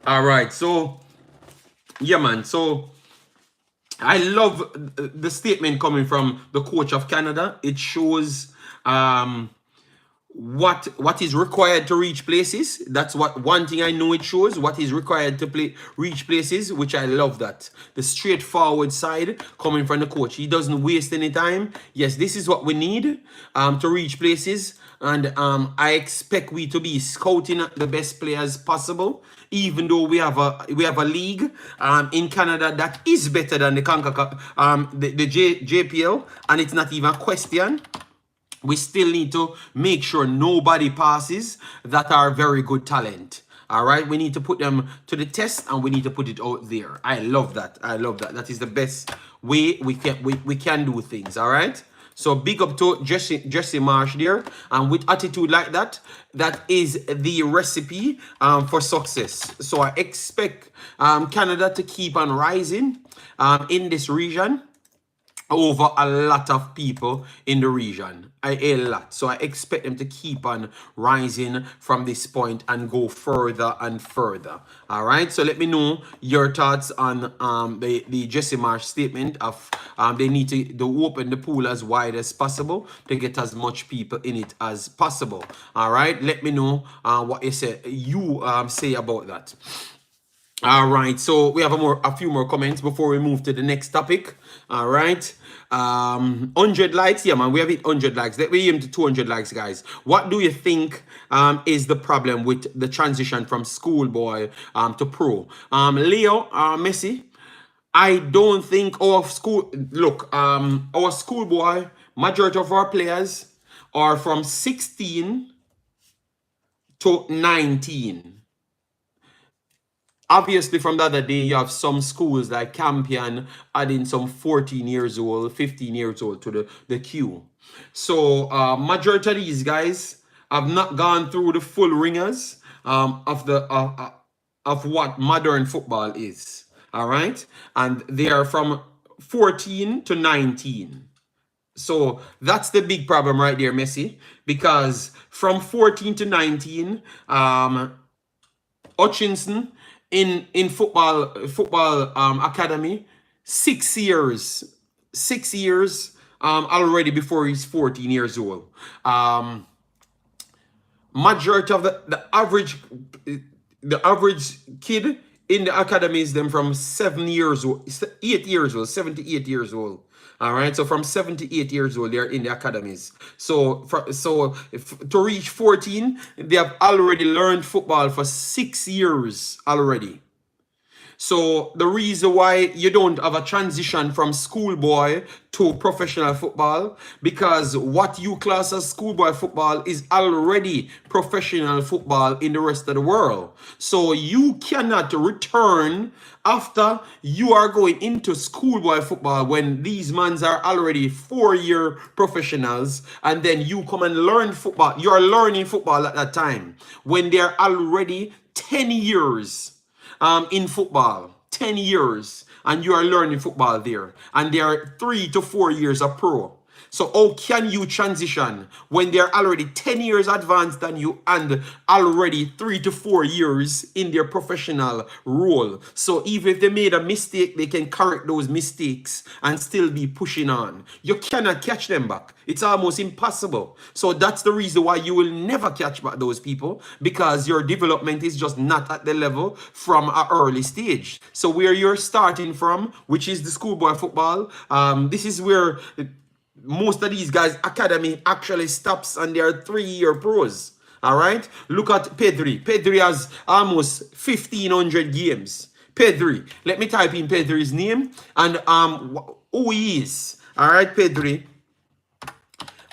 S1: All right, so yeah, man. So I love the statement coming from the coach of Canada. It shows what is required to reach places. That's what one thing I know it shows, what is required to reach places, which I love that. The straightforward side coming from the coach. He doesn't waste any time. Yes, this is what we need to reach places. And I expect we to be scouting the best players possible, even though we have a league in Canada that is better than the Concacaf, the JPL, and it's not even a question. We still need to make sure nobody passes that are very good talent. All right, we need to put them to the test, and we need to put it out there. I love that. I love that. That is the best way we can do things. All right. So big up to Jesse Marsch there. And with attitude like that, that is the recipe for success. So I expect Canada to keep on rising in this region over a lot of people in the region, a lot. So I expect them to keep on rising from this point and go further and further. All right, so let me know your thoughts on the Jesse Marsch statement of they need to open the pool as wide as possible to get as much people in it as possible. All right, let me know what you say about that. All right, so we have a few more comments before we move to the next topic. All right, 100 likes, yeah, man, we have hit 100 likes. Let me aim to 200 likes, guys. What do you think is the problem with the transition from schoolboy to pro? Leo, Messi, I don't think our schoolboy, majority of our players are from 16 to 19. Obviously, from the other day, you have some schools like Campion adding some 14 years old, 15 years old to the queue. So, majority of these guys have not gone through the full ringers of what modern football is. All right? And they are from 14 to 19. So that's the big problem right there, Messi, because from 14 to 19, Hutchinson in football academy, 6 years already before he's 14 years old. Majority of the average kid in the academy is them from 7 years old, 8 years old, 7 to 8 years old. All right, so from 7 to 8 years old, they're in the academies. So to reach 14, they have already learned football for 6 years already. So the reason why you don't have a transition from schoolboy to professional football, because what you class as schoolboy football is already professional football in the rest of the world. So you cannot return after you are going into schoolboy football when these mans are already 4-year professionals, and then you come and learn football. You're learning football at that time when they're already 10 years in football, 10 years, and you are learning football there, and they are 3 to 4 years a pro. So how can you transition when they're already 10 years advanced than you and already 3 to 4 years in their professional role? So even if they made a mistake, they can correct those mistakes and still be pushing on. You cannot catch them back. It's almost impossible. So that's the reason why you will never catch back those people, because your development is just not at the level from an early stage. So where you're starting from, which is the schoolboy football, this is where most of these guys' academy actually stops, and they are 3-year pros. All right, look at Pedri. Pedri has almost 1,500 games. Pedri. Let me type in Pedri's name and who he is. All right, Pedri.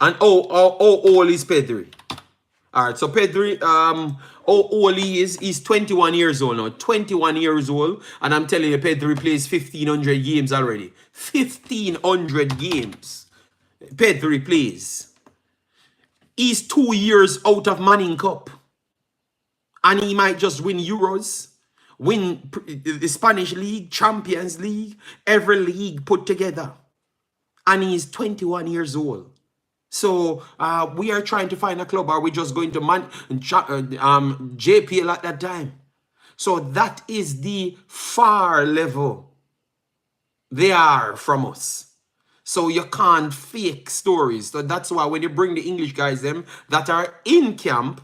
S1: And how old is Pedri? All right, so Pedri, how old he is? He's 21 years old now. 21 years old, and I'm telling you, Pedri plays 1,500 games already. 1,500 games. Pedri plays. He's 2 years out of Manning Cup, and he might just win Euros, win the Spanish League, Champions League, every league put together, and he's 21 years old. So we are trying to find a club. Are we just going to JPL at that time? So that is the far level they are from us. So you can't fake stories. So that's why when you bring the English guys, them that are in camp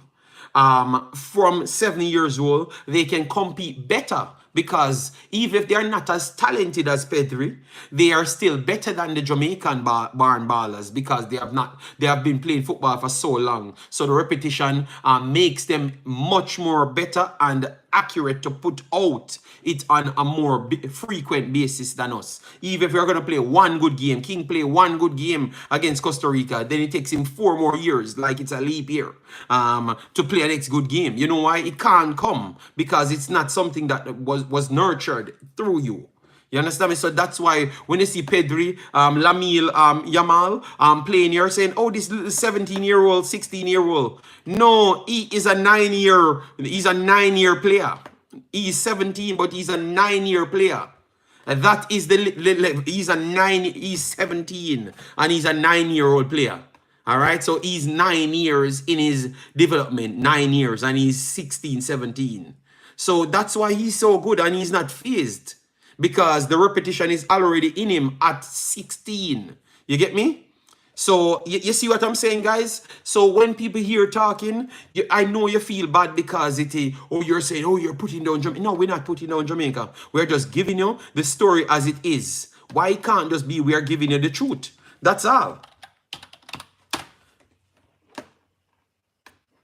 S1: from 7 years old, they can compete better. Because even if they are not as talented as Pedri, they are still better than the Jamaican barn ballers, because they have been playing football for so long. So the repetition makes them much more better and accurate to put out it on a more frequent basis than us. Even if you're going to play one good game, King play one good game against Costa Rica, then it takes him 4 more years, like it's a leap year, to play a next good game. You know why? It can't come, because it's not something that was nurtured through you. You understand me? So that's why when you see Pedri, Lamil, Yamal playing, you're saying, oh, this little 17-year-old, 16-year-old. No, he's a 9-year player. He's 17, but he's a 9-year player. And that is he's 17 and he's a 9-year-old player. All right, so he's 9 years in his development, 9 years, and he's 16, 17. So that's why he's so good and he's not phased because the repetition is already in him at 16. You get me? So you see what I'm saying, guys? So when people hear talking, I know you feel bad because you're saying, oh, you're putting down Jamaica. No, we're not putting down Jamaica. We're just giving you the story as it is. Why it can't just be we are giving you the truth? That's all.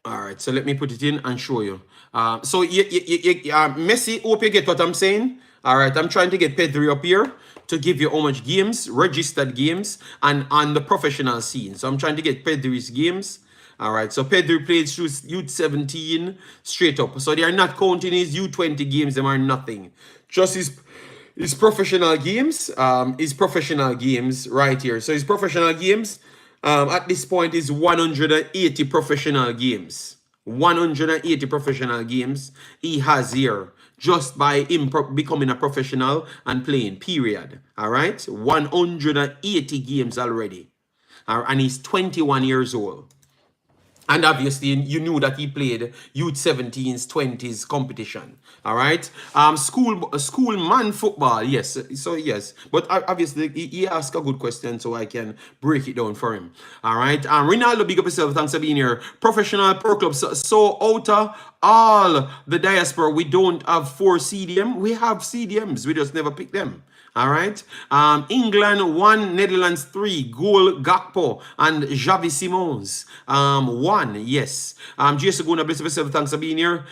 S1: All right, so let me put it in and show you. Messi, hope you get what I'm saying. All right, I'm trying to get Pedri up here to give you how much games, registered games, and on the professional scene. So I'm trying to get Pedri's games. All right, so Pedri played through U17 straight up. So they are not counting his U20 games. Them are nothing. Just his professional games. His professional games right here. So his professional games at this point is 180 professional games. 180 professional games he has here just by him becoming a professional and playing, period. All right, 180 games already. And he's 21 years old. And obviously, you knew that he played youth 17s, 20s competition. All right. School man football. Yes. So yes. But obviously, he asked a good question, so I can break it down for him. All right. Ronaldo, big up yourself. Thanks for being here. Professional pro clubs. So out of all the diaspora, we don't have 4 CDM. We have CDMs. We just never pick them. All right. England 1, Netherlands 3, goal Gakpo and Javi Simons 1. Yes. Jason Guna, bless yourself. Thanks for being here.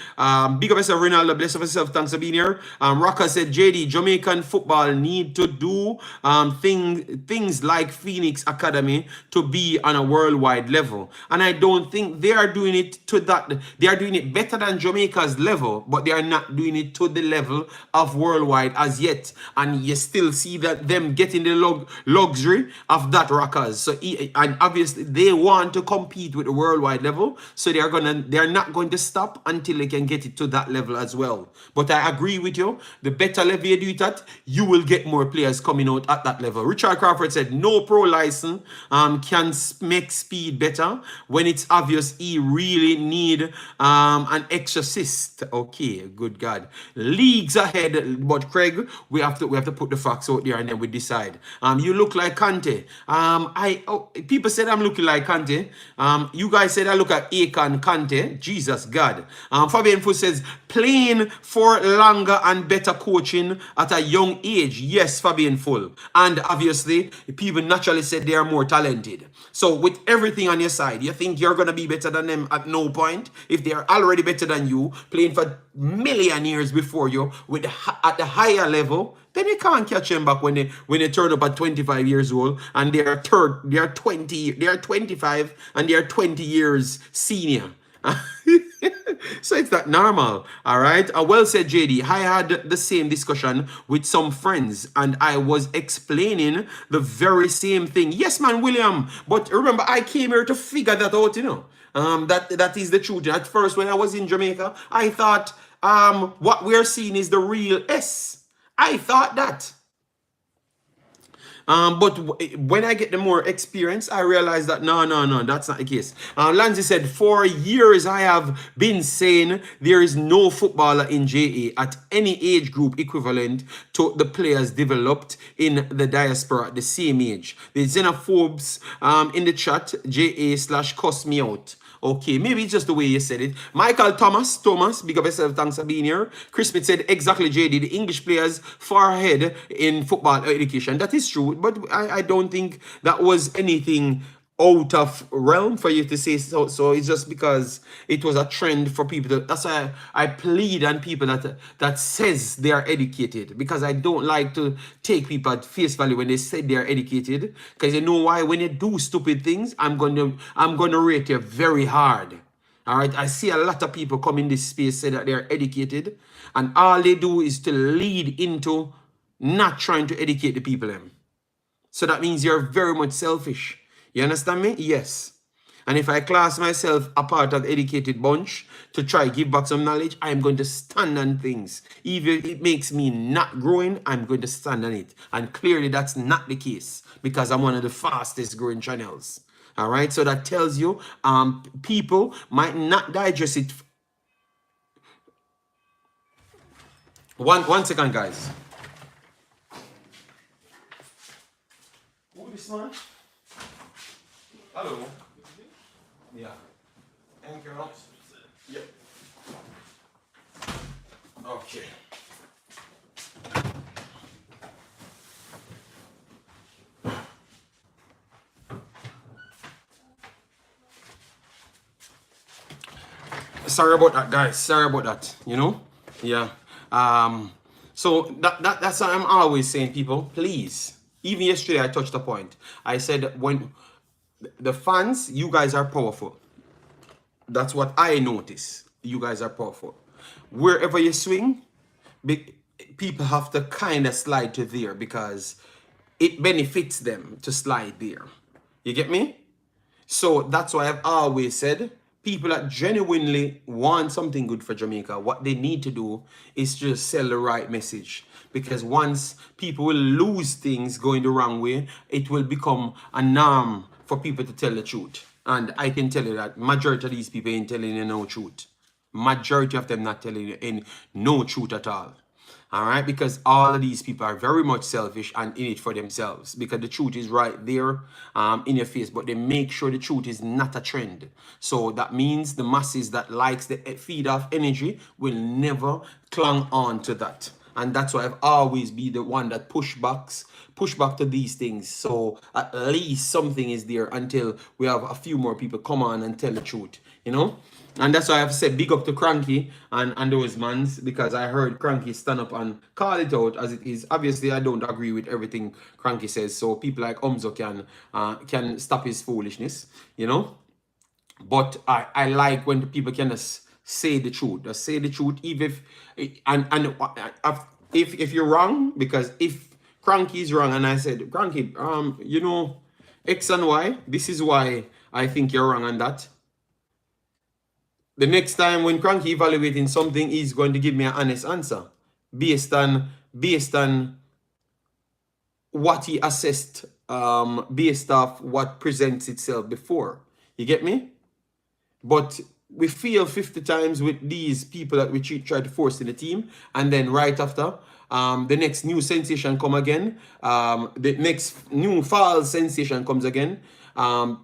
S1: Big up yourself, Ronaldo. Bless yourself. Thanks for being here. Rocka said, JD, Jamaican football need to do things like Phoenix Academy to be on a worldwide level. And I don't think they are doing it to that. They are doing it better than Jamaica's level, but they are not doing it to the level of worldwide as yet. And yes, still see that them getting the luxury of that Rockers. So and obviously they want to compete with the worldwide level. So they're not going to stop until they can get it to that level as well. But I agree with you. The better level you do it at, you will get more players coming out at that level. Richard Crawford said no pro license can make speed better when it's obvious he really need an exorcist. Okay, good God. Leagues ahead, but Craig, we have to put the facts out there and then we decide. You look like Kante. People said I'm looking like Kante. You guys said I look at Akon Kante. Jesus God. Fabian Fu says playing for longer and better coaching at a young age. Yes, Fabian Full. And obviously, people naturally said they are more talented. So with everything on your side, you think you're gonna be better than them at no point? If they are already better than you, playing for million years before you at the higher level, then you can't catch them back when they turn up at 25 years old and they are 25 and they are 20 years senior. So it's not normal. All right. Well said, JD. I had the same discussion with some friends and I was explaining the very same thing. Yes, man, William. But remember, I came here to figure that out, you know. That is the truth. At first, when I was in Jamaica, I thought what we're seeing is the real S. I thought that. But when I get the more experience, I realize that no, that's not the case. Lanzi said, for years I have been saying there is no footballer in JA at any age group equivalent to the players developed in the diaspora at the same age. The xenophobes in the chat, JA/cuss me out. Okay, maybe it's just the way you said it. Michael Thomas, big up yourself, thanks for being here. Chris Smith said, exactly, JD, the English players far ahead in football education. That is true, but I don't think that was anything out of realm for you to say so. So it's just because it was a trend for people to, that's why I plead on people that says they are educated, because I don't like to take people at face value when they say they are educated, because you know why? When you do stupid things, I'm gonna rate you very hard. All right, I see a lot of people come in this space say that they're educated and all they do is to lead into not trying to educate the people them. So that means you're very much selfish. You understand me? Yes. And if I class myself a part of the educated bunch to try give back some knowledge, I'm going to stand on things. Even if it makes me not growing, I'm going to stand on it. And clearly that's not the case because I'm one of the fastest growing channels. All right. So that tells you people might not digest it. One second, guys. Who is this man? Hello. Yeah. Thank you. Yep. Okay. Sorry about that, guys. Sorry about that. You know? Yeah. So that's what I'm always saying, people. Please. Even yesterday, I touched a point. I said when the fans, you guys are powerful. That's what I notice. You guys are powerful. Wherever you swing, people have to kind of slide to there because it benefits them to slide there. You get me? So that's why I've always said people that genuinely want something good for Jamaica, what they need to do is just sell the right message. Because once people will lose things going the wrong way, it will become a norm for people to tell the truth. And I can tell you that majority of these people ain't telling you no truth. Majority of them not telling you no truth at all. All right, because all of these people are very much selfish and in it for themselves because the truth is right there in your face, but they make sure the truth is not a trend. So that means the masses that likes the feed off energy will never cling on to that. And that's why I've always been the one that push back to these things. So at least something is there until we have a few more people come on and tell the truth, you know? And that's why I have said big up to Cranky and those mans, because I heard Cranky stand up and call it out as it is. Obviously, I don't agree with everything Cranky says, so people like Umzo can stop his foolishness, you know. But I like when the people can just say the truth. Just say the truth, even if you're wrong, because if Cranky is wrong and I said, Cranky, you know, X and Y, this is why I think you're wrong on that. The next time when Cranky evaluating something, he's going to give me an honest answer based on what he assessed, based off what presents itself before. You get me? But we fail 50 times with these people that we try to force in the team, and then right after, the next new sensation come again, the next new false sensation comes again,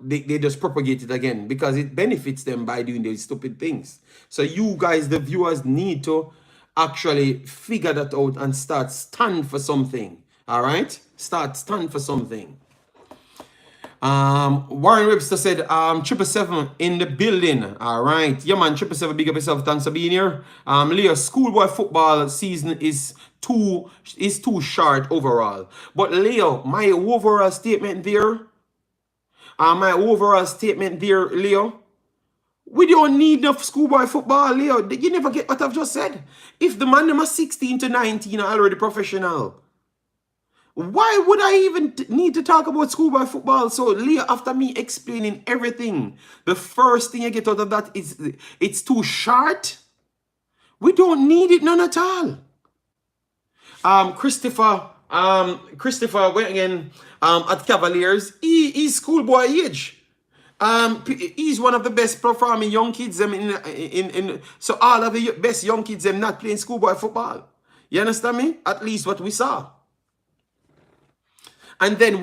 S1: they just propagate it again because it benefits them by doing these stupid things. So you guys, the viewers, need to actually figure that out and start stand for something. All right? Start stand for something. Warren Webster said, 777 in the building. All right. Yeah, man, 777, big up yourself. Thanks for being here. Leo, schoolboy football season is too short overall. But Leo, my overall statement there, Leo, we don't need enough schoolboy football, Leo. You never get what I've just said. If the man them are 16 to 19 are already professional, why would I even need to talk about schoolboy football? So, Leo, after me explaining everything, the first thing I get out of that is it's too short. We don't need it none at all. Christopher went again at Cavaliers. He's schoolboy age. He's one of the best performing young kids so all of the best young kids them not playing schoolboy football. You understand me? At least what we saw. And then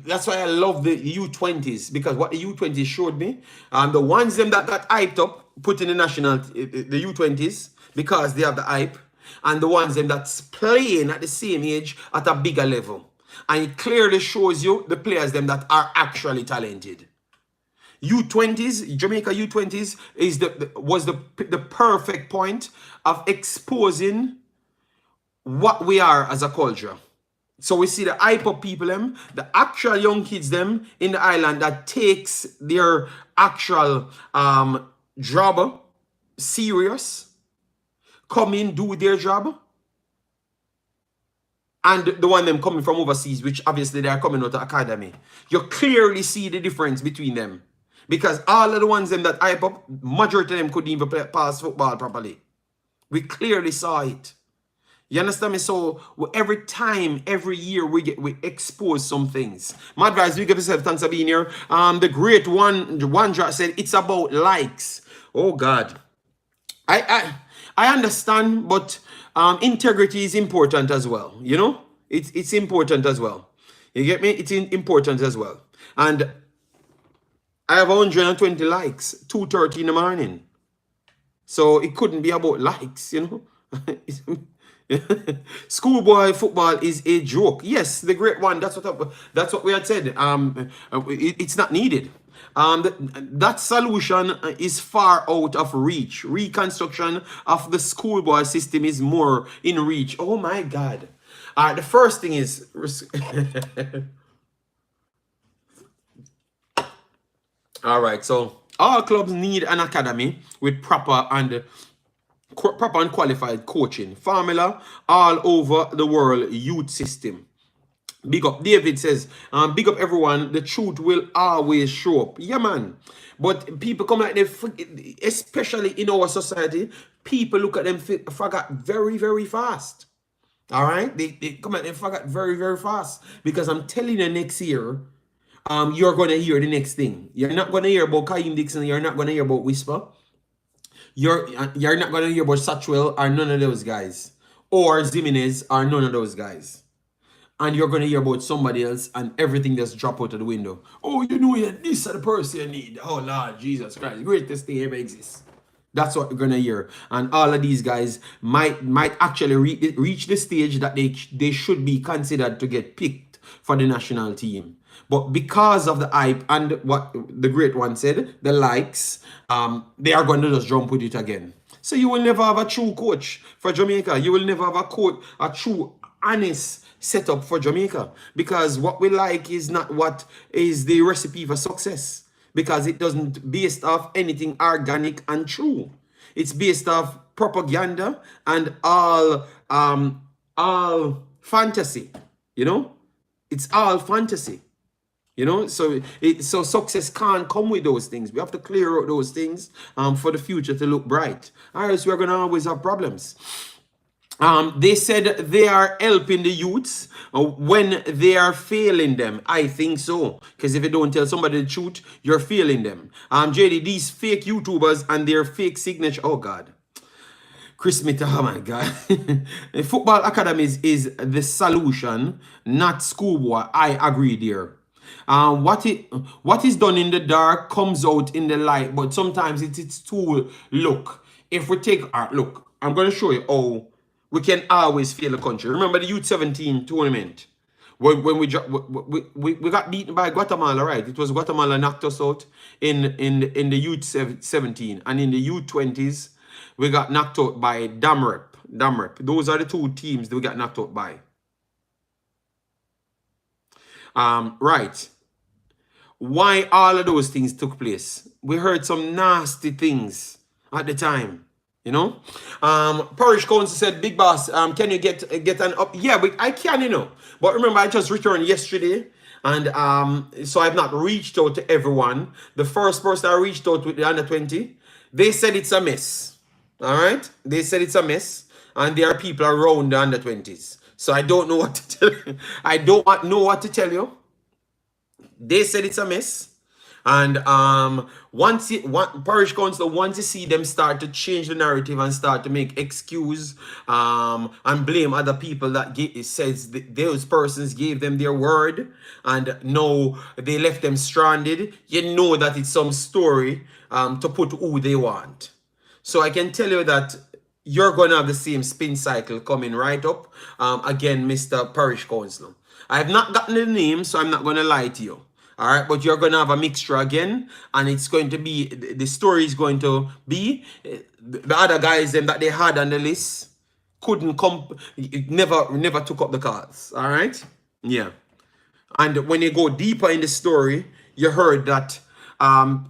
S1: that's why I love the U20s, because what the U20s showed me, the ones them that got hyped up, put in the national, the U20s, because they have the hype, and the ones them that's playing at the same age at a bigger level. And it clearly shows you the players them that are actually talented. U20s, Jamaica U20s was the perfect point of exposing what we are as a culture. So we see the hype up people them, the actual young kids them in the island that takes their actual job serious, come in, do their job. and the one them coming from overseas, which obviously they are coming out of academy. You clearly see the difference between them. Because all of the ones them that hype up, majority of them couldn't even pass football properly. We clearly saw it. You understand me? So every time, every year, we expose some things. My advice, we give yourself thanks for being here. The great one, Wandra said it's about likes. Oh God, I understand, but integrity is important as well. You know, it's important as well. You get me? It's important as well. And I have 120 likes, 2:30 in the morning. So it couldn't be about likes, you know. Schoolboy football is a joke. Yes, the great one. That's what we had said. It's not needed. That solution is far out of reach. Reconstruction of the schoolboy system is more in reach. Oh my God. The first thing is all right. So all clubs need an academy with proper and qualified coaching formula all over the world youth system. Big up. David says, big up everyone. The truth will always show up. Yeah, man. But people come like they, especially in our society, people look at them forgot very, very fast. All right? They come at them forgot very, very fast. Because I'm telling you next year, you're going to hear the next thing. You're not going to hear about Kaim Dixon. You're not going to hear about Whisper. You're not going to hear about Satchwell or none of those guys. Or Zimenez or none of those guys. And you're going to hear about somebody else and everything just drop out of the window. Oh, you know, this is the person you need. Oh, Lord Jesus Christ. Greatest thing ever exists. That's what you're going to hear. And all of these guys might actually reach the stage that they should be considered to get picked for the national team. But because of the hype and what the great one said, the likes, they are going to just jump with it again. So you will never have a true coach for Jamaica. You will never have a true, honest setup for Jamaica. Because what we like is not what is the recipe for success. Because it doesn't based off anything organic and true. It's based off propaganda and all fantasy. You know? It's all fantasy. You know, so success can't come with those things. We have to clear out those things for the future to look bright. Or else we're going to always have problems. They said they are helping the youths when they are failing them. I think so. Because if you don't tell somebody the truth, you're failing them. JD, these fake YouTubers and their fake signature. Oh, God. Chris Smith, oh my God. Football academies is the solution, not schoolboy. I agree there. What is done in the dark comes out in the light, but sometimes it's too. Look, if we take look, I'm going to show you how we can always fail a country. Remember the Youth 17 tournament when we got beaten by Guatemala, right? It was Guatemala knocked us out in the Youth 17, and in the Youth 20s we got knocked out by Damrep. Those are the two teams that we got knocked out by. Right. Why all of those things took place? We heard some nasty things at the time, you know. Parish Council said, "Big boss, can you get an up?" Yeah, I can, you know. But remember, I just returned yesterday, and so I've not reached out to everyone. The first person I reached out with the under 20, they said it's a mess. All right, they said it's a mess, and there are people around the under 20s. So I don't know what to tell you. I don't know what to tell you. They said it's a mess. And Parish Council, once you see them start to change the narrative and start to make excuse and blame other people that it says those persons gave them their word and no, they left them stranded, you know that it's some story to put who they want. So I can tell you that you're going to have the same spin cycle coming right up again, Mr. Parish Council. I have not gotten the name, so I'm not going to lie to you. All right, but you're going to have a mixture again, and it's going to be, the story is going to be, the other guys them that they had on the list couldn't come, never took up the cards. All right? Yeah. And when you go deeper in the story, you heard that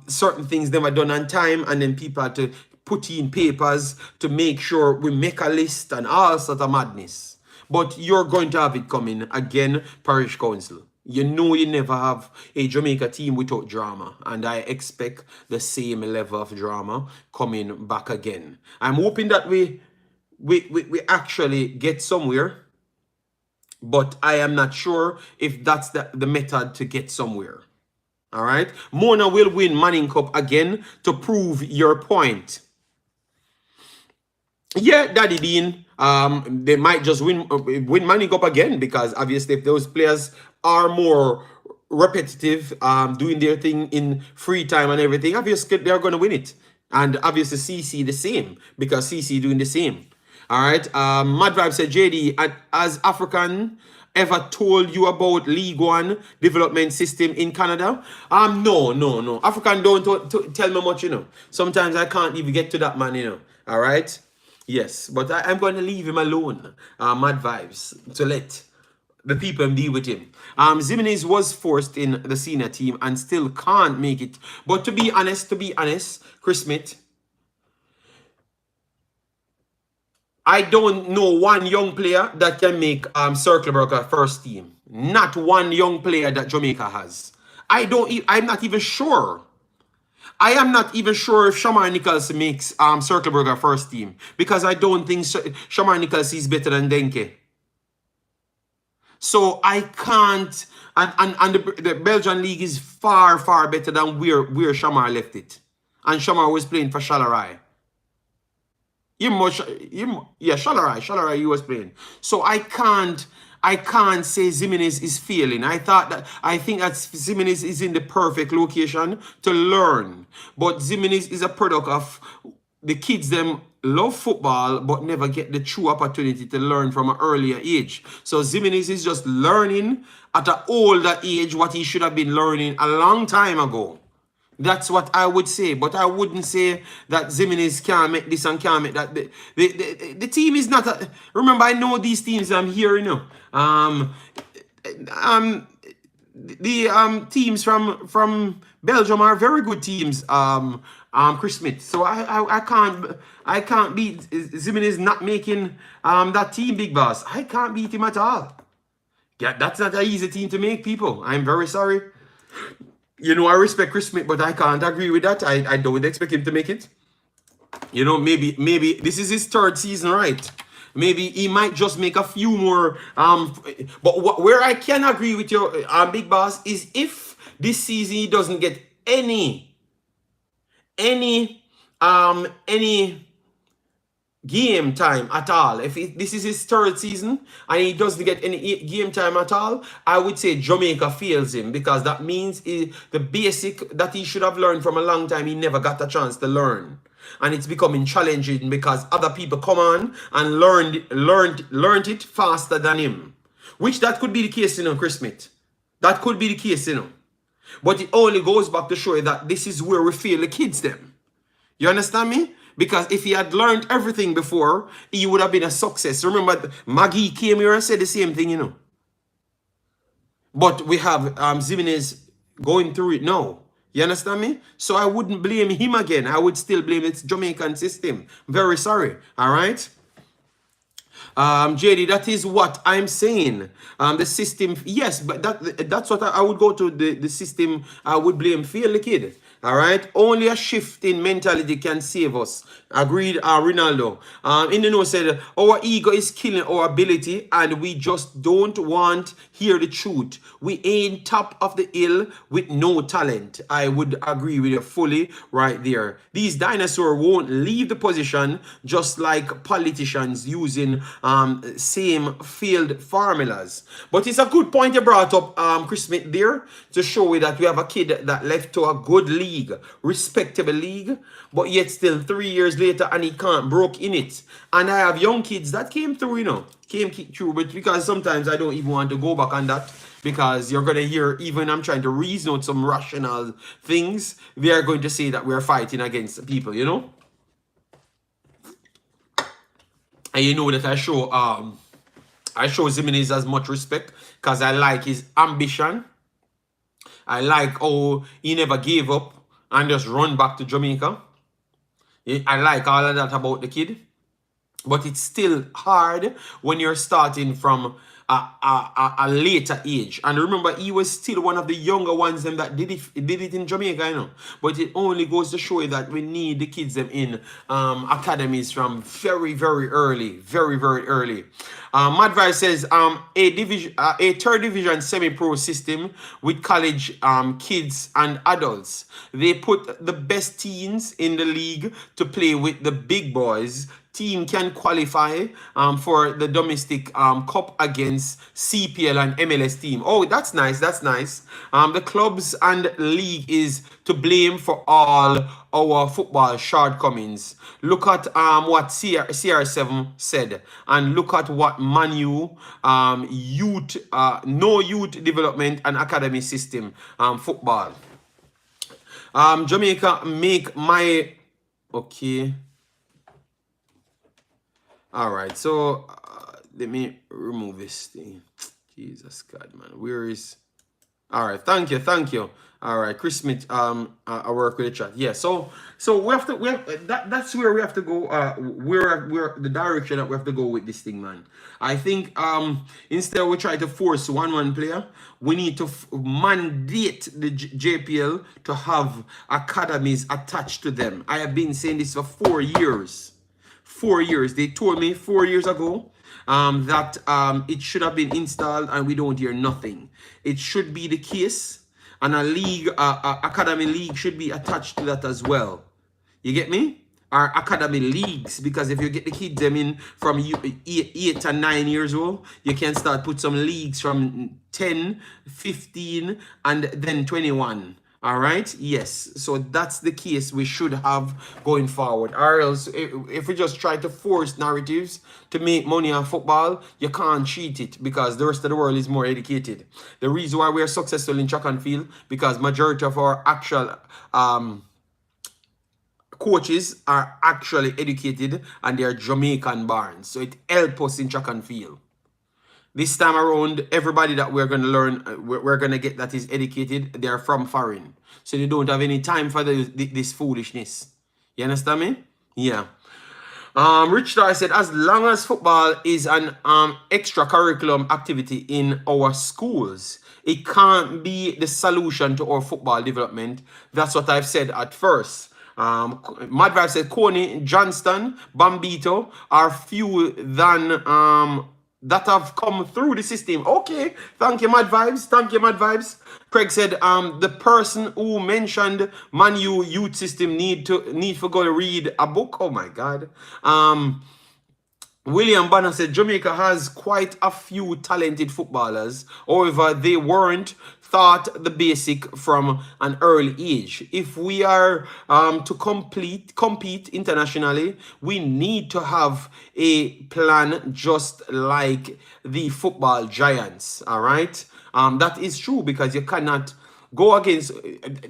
S1: certain things never done on time, and then people had to put in papers to make sure we make a list and all sort of madness. But you're going to have it coming again, Parish Council. You know you never have a Jamaica team without drama. And I expect the same level of drama coming back again. I'm hoping that we actually get somewhere. But I am not sure if that's the method to get somewhere. All right. Mona will win Manning Cup again to prove your point. Yeah, Daddy Dean. They might just win Manning Cup again because obviously if those players are more repetitive, doing their thing in free time and everything, obviously they're going to win it. And obviously CC the same because CC doing the same. All right. Mad Vibe said, JD, as African ever told you about League One development system in Canada? No. African don't tell me much, you know. Sometimes I can't even get to that man, you know. All right. Yes, but I'm going to leave him alone. Mad Vibes to let the people deal with him. Zimenez was forced in the senior team and still can't make it. But to be honest, Chris Smith, I don't know one young player that can make Circle Burger first team. Not one young player that Jamaica has. I'm not even sure. I am not even sure if Shamar Nichols makes Circle Burger first team. Because I don't think Shamar Nichols is better than Denke. So I can't, and the Belgian league is far, far better than where Shamar left it. And Shamar was playing for Shalarai. Shalarai he was playing. So I can't say Zimenez is failing. I think that Zimenez is in the perfect location to learn. But Zimenez is a product of the kids them love football but never get the true opportunity to learn from an earlier age. So Zimenez is just learning at an older age what he should have been learning a long time ago. That's what I would say, but I wouldn't say that Zimenez can't make this and can't make that. The team is not. Remember, I know these teams I'm here, you know. The teams from Belgium are very good teams. Chris Smith. So I can't beat Zimenez not making that team, Big Boss. I can't beat him at all. Yeah, that's not an easy team to make, people. I'm very sorry. You know, I respect Chris Smith, but I can't agree with that. I don't expect him to make it. You know, maybe this is his third season, right? Maybe he might just make a few more. But where I can agree with your Big Boss is if this season he doesn't get any game time at all. If this is his third season and he doesn't get any game time at all, I would say Jamaica fails him because that means the basic that he should have learned from a long time, he never got a chance to learn. And it's becoming challenging because other people come on and learned it faster than him. Which that could be the case, you know, Chris Smith. That could be the case, you know. But it only goes back to show you that this is where we fail the kids them. You understand me? Because if he had learned everything before, he would have been a success. Remember, Maggie came here and said the same thing, you know. But we have Zimenez going through it now. You understand me? So I wouldn't blame him again. I would still blame its Jamaican system. Very sorry. All right? JD, that is what I'm saying. The system, yes, but that's what I would go to. The system, I would blame fail the kid. All right, only a shift in mentality can save us. Agreed, Ronaldo. In the note said, our ego is killing our ability and we just don't want to hear the truth. We ain't top of the hill with no talent. I would agree with you fully right there. These dinosaurs won't leave the position just like politicians using same failed formulas. But it's a good point you brought up, Chris Smith, there to show you that we have a kid that left to a good league. Respectable league, but yet still 3 years later and he can't broke in it. And I have young kids that came through, you know, came through, but because sometimes I don't even want to go back on that because you're going to hear, even I'm trying to reason out some rational things, they are going to say that we're fighting against people, you know. And you know that I show Zimenez as much respect because I like his ambition. I like how he never gave up and just run back to Jamaica. I like all of that about the kid. but it's still hard when you're starting from a later age. And remember, he was still one of the younger ones them that did it in Jamaica, you know. But it only goes to show you that we need the kids them in academies from very, very early, very, very early. Madvice says a third division semi-pro system with college kids and adults. They put the best teens in the league to play with the big boys. Team can qualify for the domestic cup against CPL and MLS team. Oh, that's nice. That's nice. The clubs and league is to blame for all our football shortcomings. Look at what CR7 said, and look at what Manu youth, no youth development and academy system football. Jamaica make my okay. All right, so let me remove this thing. Jesus God, man, where is? All right, thank you. All right, Chris Smith, I work with the chat. Yeah, so we have that's where we have to go. Where the direction that we have to go with this thing, man. I think instead we try to force one player, we need to mandate the JPL to have academies attached to them. I have been saying this for 4 years. 4 years. They told me 4 years ago that it should have been installed, and we don't hear nothing. It should be the case, and a league, academy league should be attached to that as well. You get me? Our academy leagues, because if you get the kids them in from 8 and 9 years old, you can start put some leagues from 10, 15, and then 21. All right, yes, so that's the case we should have going forward. Or else, if we just try to force narratives to make money on football, you can't cheat it, because the rest of the world is more educated. The reason why we are successful in track and field, because majority of our actual coaches are actually educated, and they are Jamaican born, so it helps us in track and field. This time around, everybody that we're going to learn, we're going to get that is educated, they're from foreign. So they don't have any time for this foolishness. You understand me? Yeah. Rich Star said, as long as football is an extra curriculum activity in our schools, it can't be the solution to our football development. That's what I've said at first. Madvibe said, Coney, Johnston, Bambito are few than that have come through the system. Okay, thank you, Mad Vibes. Thank you, Mad Vibes. Craig said, the person who mentioned Manu youth system need for go to read a book. Oh my God. William Banner said, Jamaica has quite a few talented footballers. However, they weren't taught the basic from an early age. If we are to compete internationally, we need to have a plan just like the football giants. All right, that is true, because you cannot go against.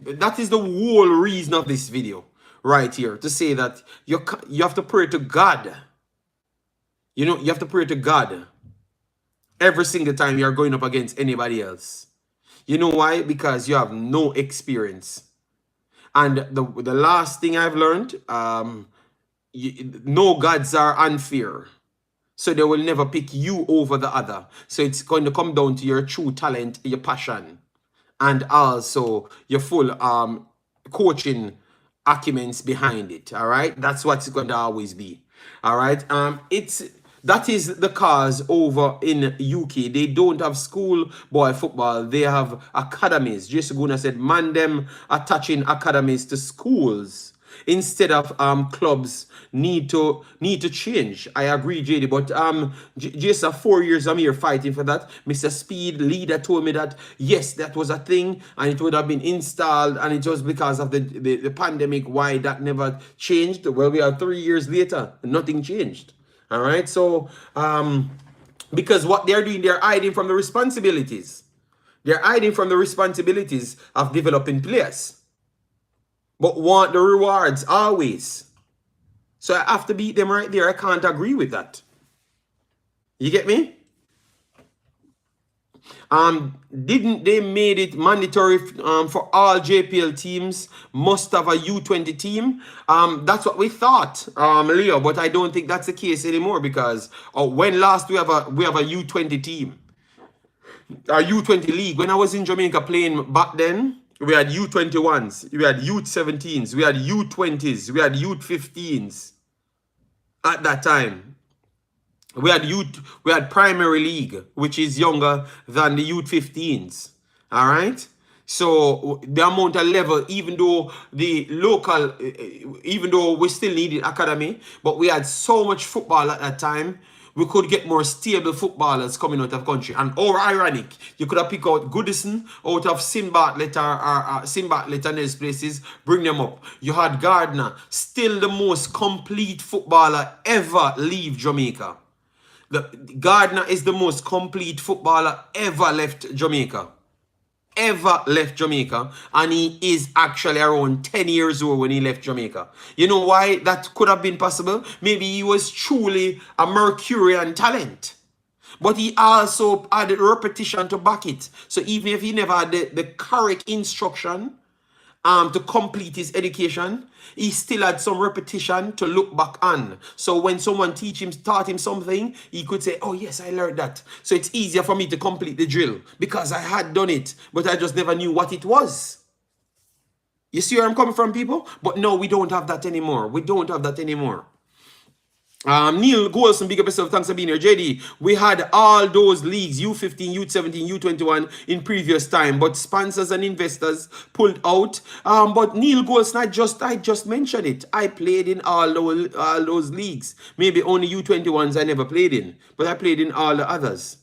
S1: That is the whole reason of this video right here, to say that you have to pray to God. You know, you have to pray to God every single time you're going up against anybody else. You know why? Because you have no experience. And the last thing I've learned, no gods are unfair. So they will never pick you over the other. So it's going to come down to your true talent, your passion, and also your full coaching acumens behind it. All right? That's what it's going to always be. All right? That is the cause over in UK. They don't have school boy football. They have academies. Jason Guna said, man, them attaching academies to schools instead of clubs need to change. I agree, JD. But Jason, 4 years I'm here fighting for that. Mr. Speed leader told me that yes, that was a thing, and it would have been installed, and it was because of the pandemic why that never changed. Well, we are 3 years later, and nothing changed. All right, so because what they're doing, they're hiding from the responsibilities. They're hiding from the responsibilities of developing players, but want the rewards always. So I have to beat them right there. I can't agree with that. You get me? Didn't they made it mandatory for all JPL teams must have a U20 team? That's what we thought, Leo, but I don't think that's the case anymore because when last we have a U20 team, a U20 league. When I was in Jamaica playing back then, we had U21s, we had U17s, we had U20s, we had U15s at that time. We had primary league, which is younger than the youth 15s. All right. So the amount of level, even though the local, even though we still needed academy, but we had so much football at that time, we could get more stable footballers coming out of country. And ironic, you could have picked out Goodison out of Simbartlet or Simbartlet and those places, bring them up. You had Gardner, still the most complete footballer ever leave Jamaica. Gardner is the most complete footballer ever left Jamaica. Ever left Jamaica. And he is actually around 10 years old when he left Jamaica. You know why that could have been possible? Maybe he was truly a Mercurian talent. But he also had the repetition to back it. So even if he never had the correct instruction to complete his education, he still had some repetition to look back on. So when someone taught him something, he could say, oh yes, I learned that. So it's easier for me to complete the drill because I had done it, but I just never knew what it was. You see where I'm coming from, people? But no, we don't have that anymore. We don't have that anymore. Neil Golson, big up yourself. Thanks for being here. JD, we had all those leagues, U15, U17, U21 in previous time, but sponsors and investors pulled out. But Neil Golson, I just mentioned it. I played in all those leagues. Maybe only U21s I never played in, but I played in all the others.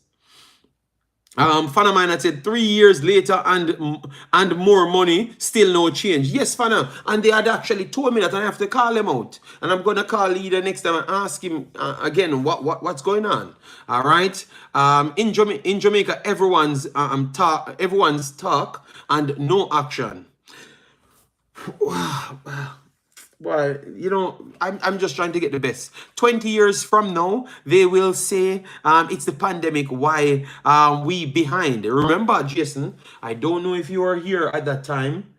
S1: Fana Man had said 3 years later and more money, still no change. Yes, Fana, and they had actually told me that, and I have to call them out. And I'm gonna call leader next time and ask him again what's going on. All right. In Jamaica, everyone's talk and no action. Well, you know, I'm just trying to get the best. 20 years from now, they will say it's the pandemic, why we behind. Remember, Jason, I don't know if you were here at that time,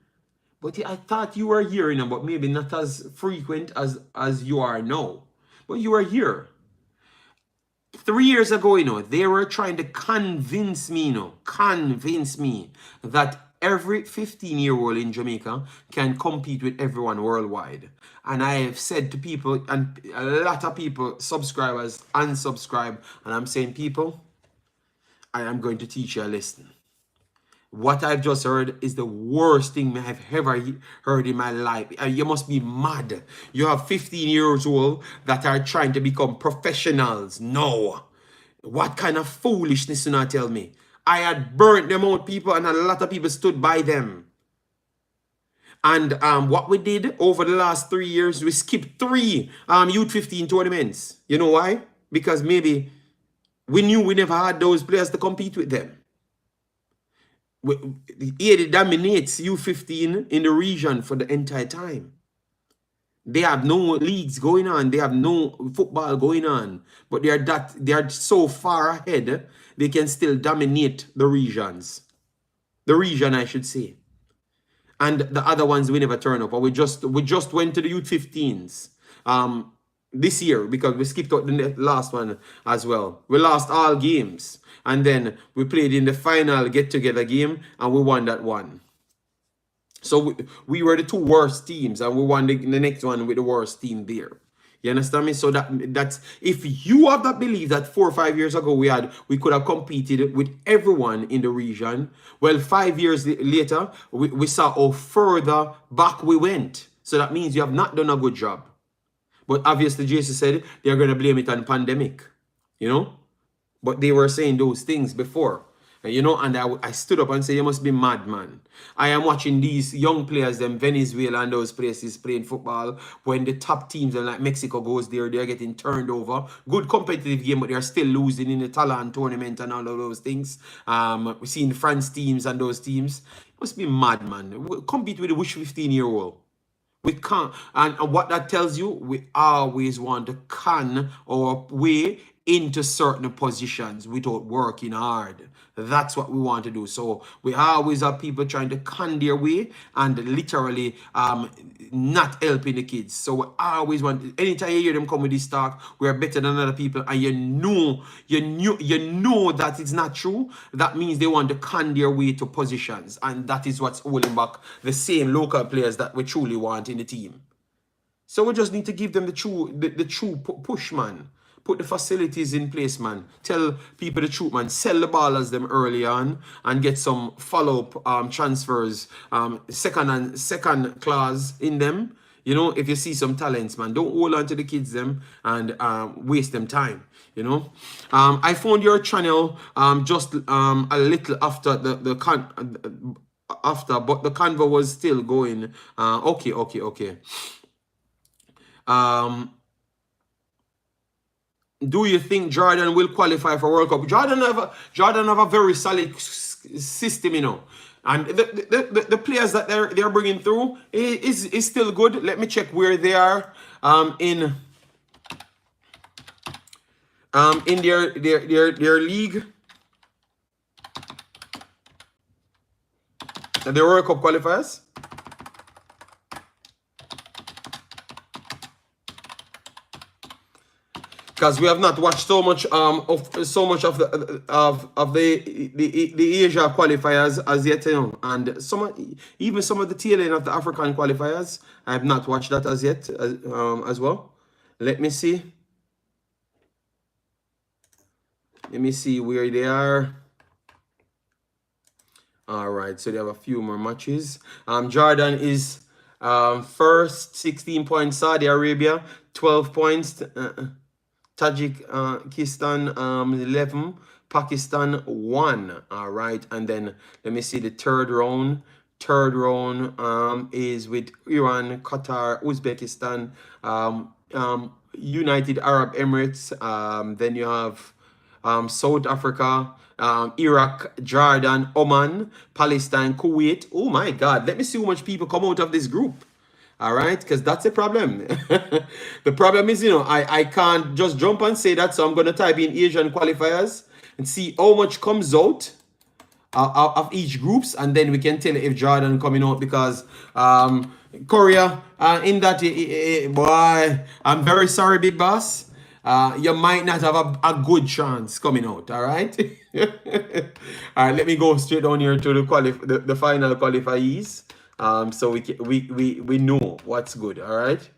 S1: but I thought you were here, you know, but maybe not as frequent as you are now. But you were here. 3 years ago, you know, they were trying to convince me that every 15-year-old in Jamaica can compete with everyone worldwide. And I have said to people, and a lot of people, subscribers, unsubscribe, and I'm saying, people, I am going to teach you a lesson. What I've just heard is the worst thing I've ever heard in my life. You must be mad. You have 15-year-olds that are trying to become professionals. No. What kind of foolishness do not tell me? I had burnt them out, people, and a lot of people stood by them. And what we did over the last 3 years, we skipped 3 Youth 15 tournaments. You know why? Because maybe we knew we never had those players to compete with them. It dominates U15 in the region for the entire time. They have no leagues going on. They have no football going on. But they are so far ahead, they can still dominate the regions. The region, I should say. And the other ones we never turn up. But we just went to the U15s this year because we skipped out the last one as well. We lost all games. And then we played in the final get-together game and we won that one. So we were the 2 worst teams and we won the next one with the worst team there. You understand me? So that's, if you have that belief that 4 or 5 years ago we could have competed with everyone in the region, well, 5 years later, we saw how further back we went. So that means you have not done a good job. But obviously, Jason said they're going to blame it on the pandemic, you know? But they were saying those things before. You know, and I stood up and said, you must be mad, man. I am watching these young players, them Venezuela and those places playing football. When the top teams, like Mexico goes there, they're getting turned over. Good competitive game, but they're still losing in the Talent tournament and all of those things. We've seen France teams and those teams. You must be mad, man. We compete with a wish 15-year-old. We can't. And what that tells you, we always want to con our way into certain positions without working hard. That's what we want to do. So we always have people trying to con their way and literally not helping the kids. So we always want, anytime you hear them come with this talk, we're better than other people, and you know that it's not true, that means they want to con their way to positions, and that is what's holding back the same local players that we truly want in the team. So we just need to give them the true push, man. Put the facilities in place, man. Tell people the truth, man. Sell the ballers them early on and get some follow-up transfers, second class in them. You know, if you see some talents, man, don't hold on to the kids them and waste them time. You know, I found your channel just a little after but the convo was still going. Okay. Do you think Jordan will qualify for World Cup? Jordan have a very solid system, you know, and the players that they're bringing through is still good. Let me check where they are in their league, the World Cup qualifiers. Because we have not watched so much of the Asia qualifiers as yet, you know, and even some of the tail end of the African qualifiers, I have not watched that as yet as well. Let me see where they are. All right, so they have a few more matches. Jordan is first, 16 points. Saudi Arabia, 12 points. Tajikistan 11, Pakistan 1. All right, and then let me see the third round. Is with Iran, Qatar, Uzbekistan, United Arab Emirates. Then you have South Africa, Iraq, Jordan, Oman, Palestine, Kuwait. Oh my God, let me see how much people come out of this group. All right, because that's the problem. The problem is, you know, I can't just jump and say that, so I'm going to type in Asian qualifiers and see how much comes out of each groups, and then we can tell if Jordan coming out, because Korea, in that, boy, I'm very sorry, big boss. You might not have a good chance coming out, all right? All right, let me go straight down here to the final qualifiers. So we know what's good, all right?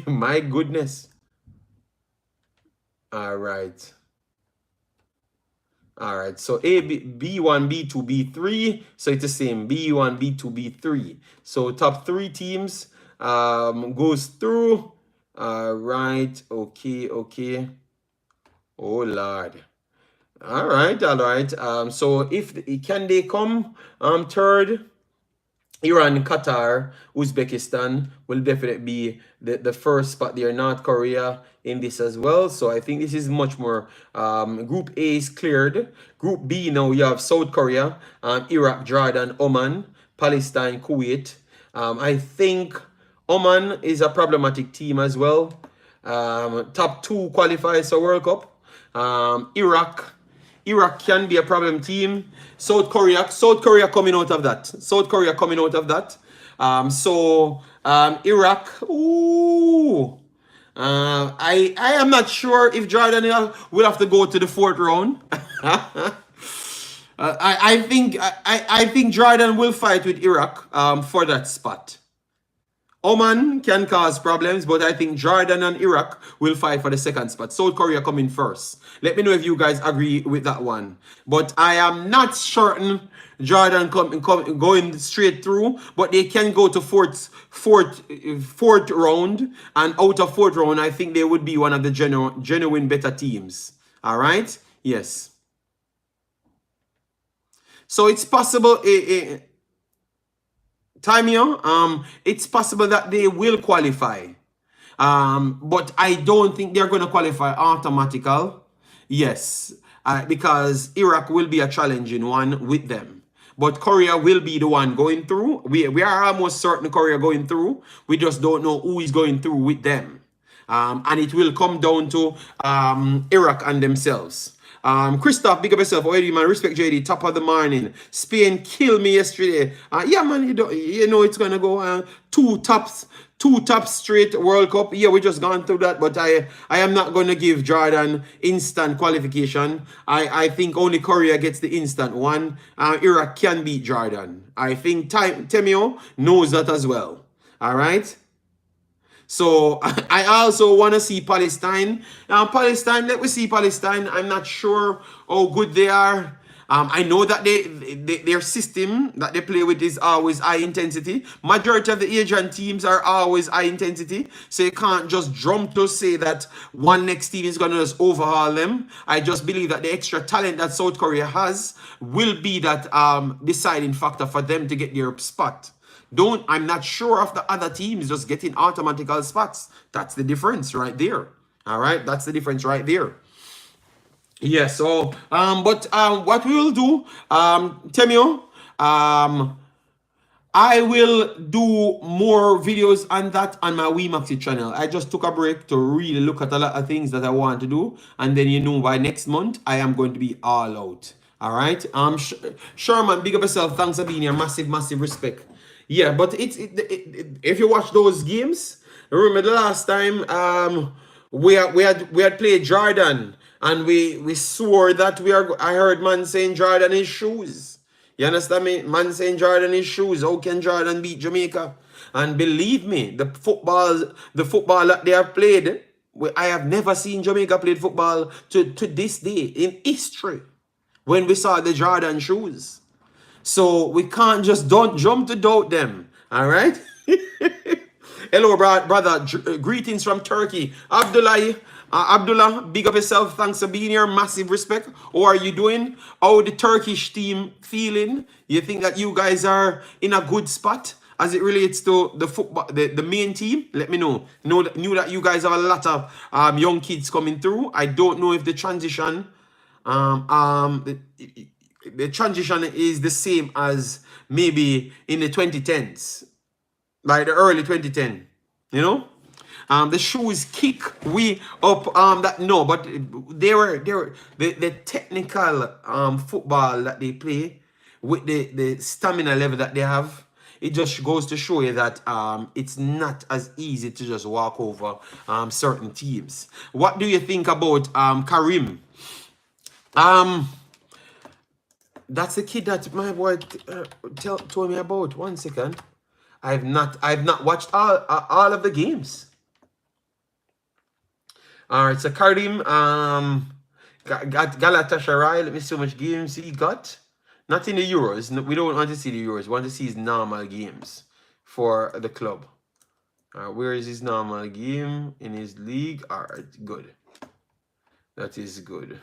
S1: My goodness. All right. So B1, B2, B3. So it's the same, B1, B2, B3. So top 3 teams goes through. All right. Okay. Oh Lord. All right. So can they come third? Iran, Qatar, Uzbekistan will definitely be the first spot there. North Korea in this as well. So I think this is much more. Group A is cleared. Group B, now you have South Korea, Iraq, Jordan, Oman, Palestine, Kuwait. I think Oman is a problematic team as well. Top 2 qualifies for World Cup. Iraq can be a problem team. South Korea coming out of that. Iraq. Ooh. I am not sure if Jordan will have to go to the 4th round. I think Jordan will fight with Iraq for that spot. Oman can cause problems, but I think Jordan and Iraq will fight for the 2nd spot. South Korea coming first. Let me know if you guys agree with that one. But I am not certain Jordan going straight through, but they can go to fourth round, and out of 4th round, I think they would be one of the genuine better teams. All right? Yes. So it's possible. It's possible that they will qualify, but I don't think they're going to qualify automatically. Yes, because Iraq will be a challenging one with them, but Korea will be the one going through. We are almost certain Korea going through. We just don't know who is going through with them. And it will come down to Iraq and themselves. Christoph, big up yourself. How are you, man? Respect JD. Top of the morning. Spain killed me yesterday. Yeah, man. You know it's gonna go two tops straight World Cup. Yeah, we just gone through that, but I am not gonna give Jordan instant qualification. I think only Korea gets the instant one. Iraq can beat Jordan. I think Temio knows that as well. All right. So I also want to see Palestine. Palestine, let me see Palestine. I'm not sure how good they are. I know that their system that they play with is always high intensity. Majority of the Asian teams are always high intensity. So you can't just jump to say that one next team is going to just overhaul them. I just believe that the extra talent that South Korea has will be that deciding factor for them to get their spot. I'm not sure of the other teams just getting automatical spots. That's the difference right there. All right, that's the difference right there. Yeah, so what we will do, Temio, I will do more videos on that on my Wemaxit channel. I just took a break to really look at a lot of things that I want to do, and then by next month I am going to be all out. All right, Sherman, big up yourself. Thanks for being here. Massive respect. Yeah, but if you watch those games, remember the last time we had played Jordan, and we swore that I heard man saying Jordan is shoes. You understand me? Man saying Jordan is shoes. How can Jordan beat Jamaica? And believe me, the football that they have played, I have never seen Jamaica play football to this day in history when we saw the Jordan shoes. So we can't just jump to doubt them. All right. Hello, brother. Greetings from Turkey. Abdullah, big up yourself. Thanks for being here. Massive respect. How are you doing? How the Turkish team feeling? You think that you guys are in a good spot as it relates to the football, the main team? Let me know. Knew that you guys have a lot of young kids coming through. I don't know if the transition the transition is the same as maybe in the 2010s, like the early 2010, you know. The shoes kick we up that no, but they were the technical football that they play with the stamina level that they have. It just goes to show you that it's not as easy to just walk over certain teams. What do you think about Karim? That's the kid that my boy told me about. 1 second. I've not watched all of the games. All right, so Karim got Galatasaray. Let me see how much games he got. Not in the Euros. No, we don't want to see the Euros. We want to see his normal games for the club. Where is his normal game in his league? All right, good. That is good.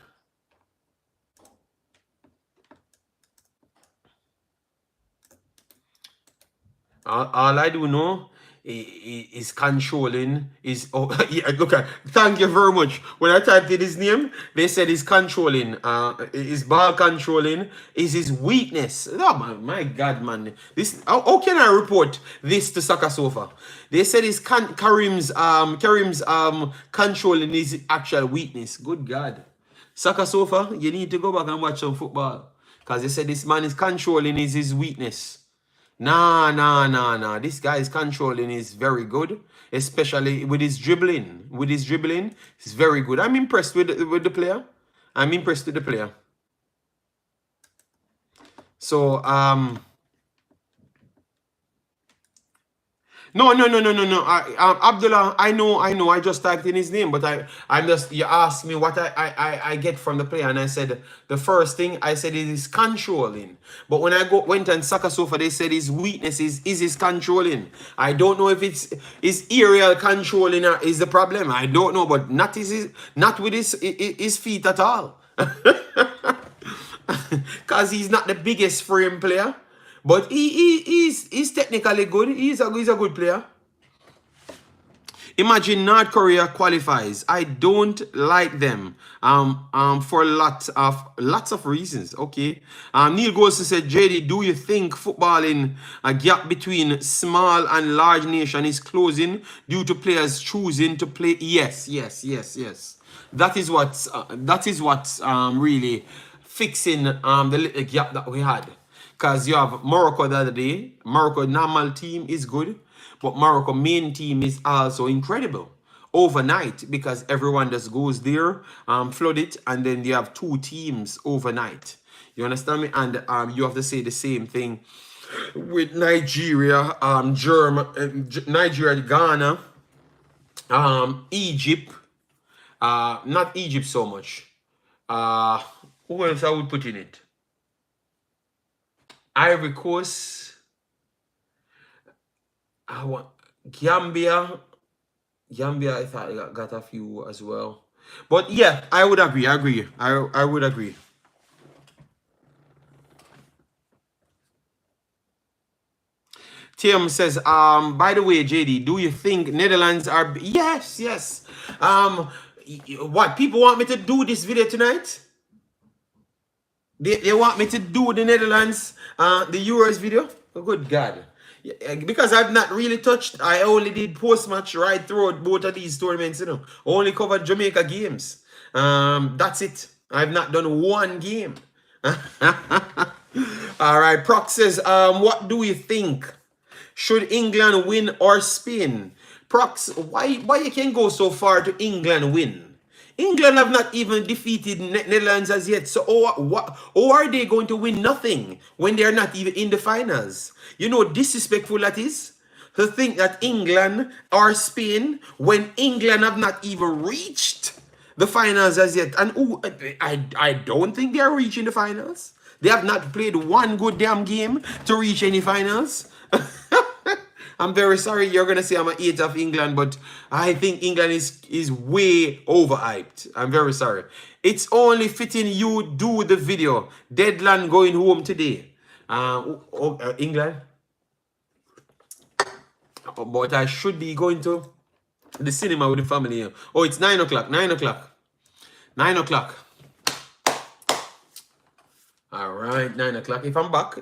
S1: All I do know is controlling is yeah, look at, thank you very much. When I typed in his name, they said he's controlling, his ball controlling is his weakness. Oh my God, man, this how can I report this to Soccer Sofa? They said his Karim's controlling is his actual weakness. Good God, Soccer Sofa, you need to go back and watch some football, because they said this man is controlling is his weakness. Nah. This guy's controlling is very good, especially with his dribbling. With his dribbling, it's very good. I'm impressed with the player. I'm impressed with the player. So No. Abdullah, I know. I just typed in his name, but I'm just, you asked me what I get from the player, and I said the first thing I said is controlling. But when I went and Soccer Sofa, they said his weakness is his controlling. I don't know if it's his aerial controlling is the problem. I don't know, but not with his feet at all. Because he's not the biggest frame player. But he's technically good. He's a good player. Imagine North Korea qualifies. I don't like them. For lots of reasons. Okay. Neil Golson said, JD, do you think footballing a gap between small and large nation is closing due to players choosing to play? Yes, yes, yes, yes. That is what's really fixing the little gap that we had. Because you have Morocco the other day. Morocco normal team is good, but Morocco main team is also incredible overnight because everyone just goes there, flood it, and then you have two teams overnight. You understand me? And you have to say the same thing with Nigeria, Nigeria, Ghana, Egypt. Not Egypt so much. Who else I would put in it? Ivory Coast. I want Gambia. Gambia, I thought I got a few as well. But yeah, I would agree. I would agree. Tim says, by the way, JD, do you think Netherlands are... Yes, yes. What, people want me to do this video tonight? They want me to do the Netherlands, the Euros video? Oh, good God. Yeah, because I've not really touched, I only did post-match right throughout both of these tournaments, you know. Only covered Jamaica games. That's it. I've not done one game. All right, Proc says, what do you think? Should England win or Spain? Prox, why you can go so far to England win? England have not even defeated Netherlands as yet. So how are they going to win nothing when they are not even in the finals? You know how disrespectful that is? To think that England or Spain, when England have not even reached the finals as yet. And I don't think they are reaching the finals. They have not played one good damn game to reach any finals. I'm very sorry you're going to say I'm an hate of England, but I think England is way overhyped. I'm very sorry. It's only fitting you do the video. Deadland going home today. England. But I should be going to the cinema with the family. Oh, it's 9 o'clock. 9 o'clock. 9 o'clock. All right, 9 o'clock. If I'm back,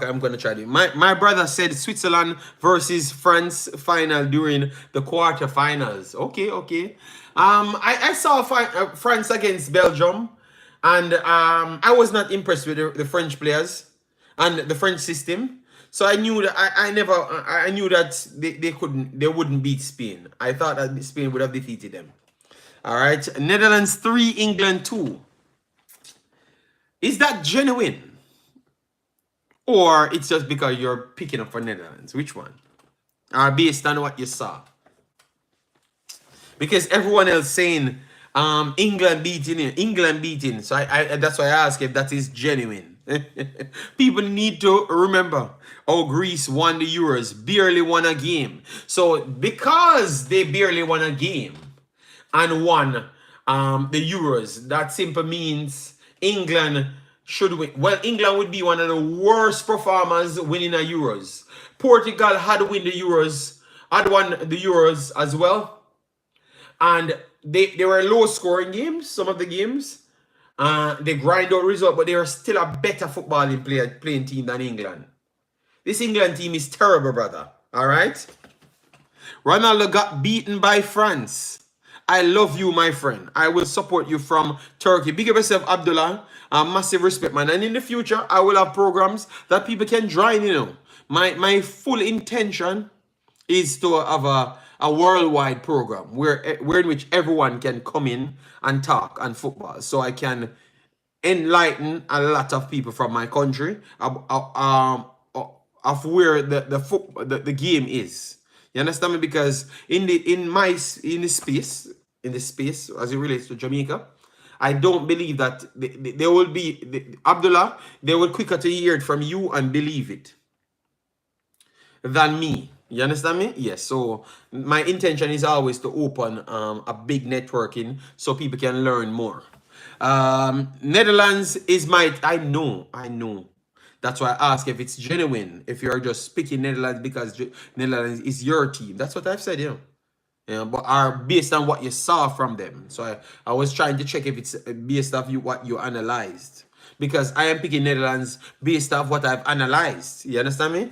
S1: I'm gonna try it. My brother said Switzerland versus France final during the quarterfinals. Okay. I saw France against Belgium, and I was not impressed with the French players and the French system. So I knew that I knew that they wouldn't beat Spain. I thought that Spain would have defeated them. All right, Netherlands 3, England 2. Is that genuine? Or it's just because you're picking up for Netherlands? Which one? Or based on what you saw? Because everyone else saying England beating. So I that's why I ask if that is genuine. People need to remember how Greece won the Euros, barely won a game. So because they barely won a game and won the Euros, that simply means England should win. Well, England would be one of the worst performers winning a Euros. Portugal had won the Euros as well. And they were low scoring games, some of the games. They grind out result, but they are still a better footballing playing team than England. This England team is terrible, brother. All right? Ronaldo got beaten by France. I love you, my friend. I will support you from Turkey. Big up yourself, Abdullah. Massive respect, man. And in the future, I will have programs that people can join, you know. My full intention is to have a worldwide program where in which everyone can come in and talk on football. So I can enlighten a lot of people from my country of where the game is. You understand me? Because in the space as it relates to Jamaica, I don't believe that there will be Abdullah. They will quicker to hear it from you and believe it than me. You understand me? Yes. So my intention is always to open a big networking so people can learn more. Netherlands is I know. That's why I ask if it's genuine. If you're just speaking Netherlands because Netherlands is your team. That's what I've said, you know. but are based on what you saw from them. So I was trying to check if it's based off what you analyzed. Because I am picking Netherlands based off what I've analyzed. You understand me?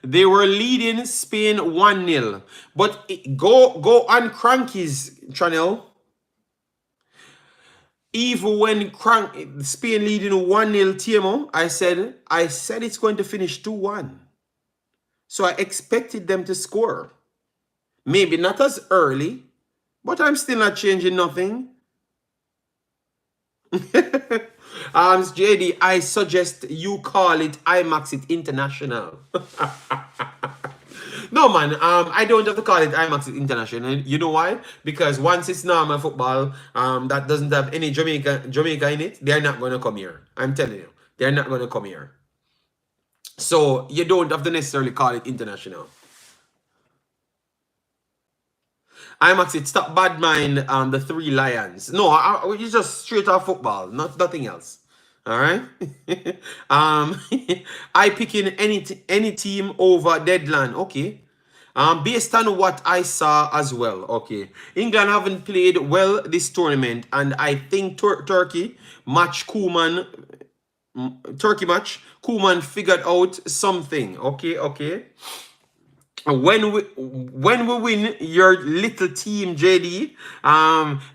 S1: They were leading Spain 1-0. But go on Cranky's channel. Even when Spain leading 1-0 TMO, I said it's going to finish 2-1. So I expected them to score. Maybe not as early, but I'm still not changing nothing. JD, I suggest you call it Imaxit International. No, man, I don't have to call it Imaxit International. You know why? Because once it's normal football, that doesn't have any Jamaica in it, they're not going to come here. I'm telling you, they're not going to come here. So you don't have to necessarily call it international. Imaxit, stop bad mind the Three Lions. No, it's just straight off football, nothing else. All right. I picking any team over Deadland. Okay. Based on what I saw as well. Okay. England haven't played well this tournament, and I think Turkey match Koeman. Turkey match Koeman figured out something. Okay. When we win your little team, JD,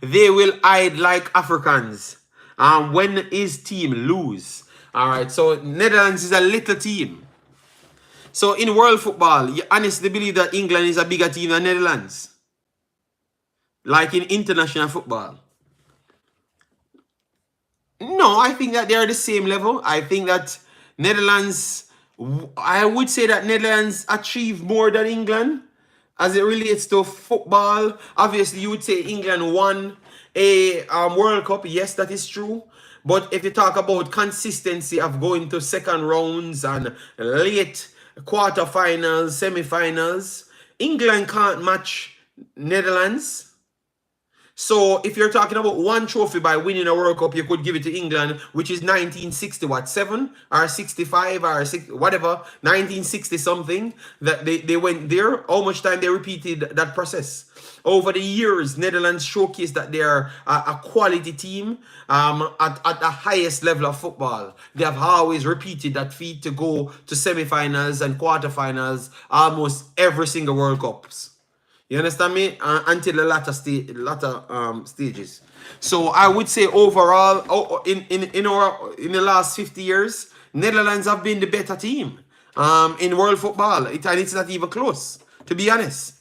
S1: they will hide like Africans. When his team lose. All right, so Netherlands is a little team. So in world football, you honestly believe that England is a bigger team than Netherlands? Like in international football? No, I think that they're the same level. I think that Netherlands, I would say that Netherlands achieve more than England as it relates to football. Obviously, you would say England won a World Cup. Yes, that is true. But if you talk about consistency of going to second rounds and late quarterfinals, semifinals, England can't match Netherlands. So if you're talking about one trophy by winning a World Cup, you could give it to England, which is 1960, what, 7 or 65 or 6, whatever, 1960 something, that they went there. How much time they repeated that process? Over the years, Netherlands showcased that they are a quality team at the highest level of football. They have always repeated that feat to go to semifinals and quarterfinals almost every single World Cups. You understand me? Until the latter stages. So I would say overall, in the last 50 years, Netherlands have been the better team in world football. And it's not even close, to be honest.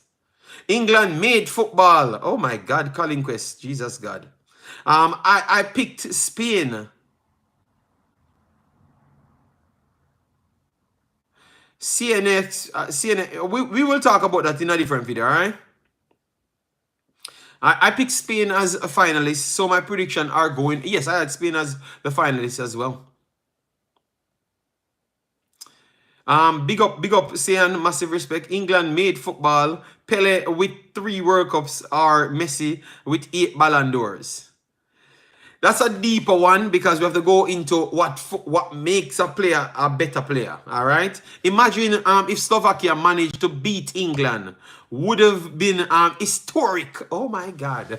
S1: England made football. Oh my God, Colin Quest, Jesus God. I picked Spain. CNN, we will talk about that in a different video, all right? I picked Spain as a finalist, so my prediction are going. Yes, I had Spain as the finalist as well. Big up, Sian, massive respect. England made football. Pele with 3 World Cups, or Messi with 8 Ballon d'Ors. That's a deeper one because we have to go into what makes a player a better player. All right. Imagine if Slovakia managed to beat England, would have been historic. Oh my God.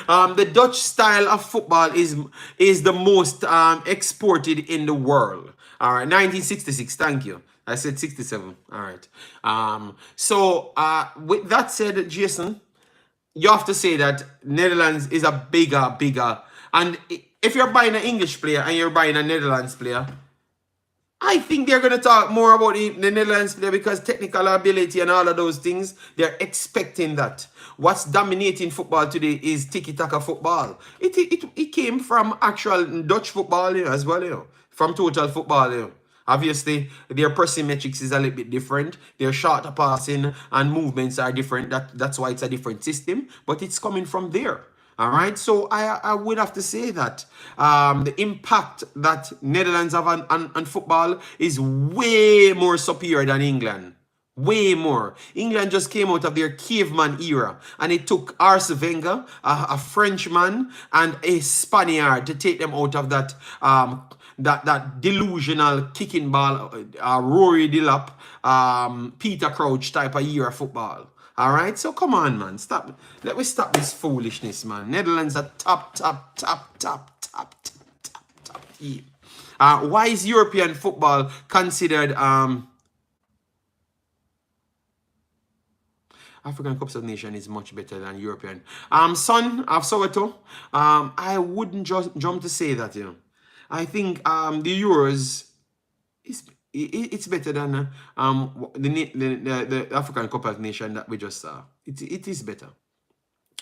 S1: The Dutch style of football is the most exported in the world. All right. 1966. Thank you. I said 67. All right. So with that said, Jason, you have to say that Netherlands is a bigger. And if you're buying an English player and you're buying a Netherlands player, I think they're going to talk more about the Netherlands player because technical ability and all of those things, they're expecting that. What's dominating football today is tiki-taka football. It came from actual Dutch football as well, from total football. Obviously, their pressing metrics is a little bit different. Their shorter passing and movements are different. That's why it's a different system. But it's coming from there. All right. So I would have to say that the impact that Netherlands have on football is way more superior than England. Way more. England just came out of their caveman era, and it took Arsene Wenger, a Frenchman, and a Spaniard to take them out of that that delusional kicking ball, Rory Delap, Peter Crouch type of era football. All right, so come on, man. Stop. Let me stop this foolishness, man. Netherlands are top team. Why is European football considered African Cups of Nations is much better than European? Son of Soweto, I wouldn't just jump to say that, you know. I think the Euros it's better than the African Cup of Nations that we just saw. It is better.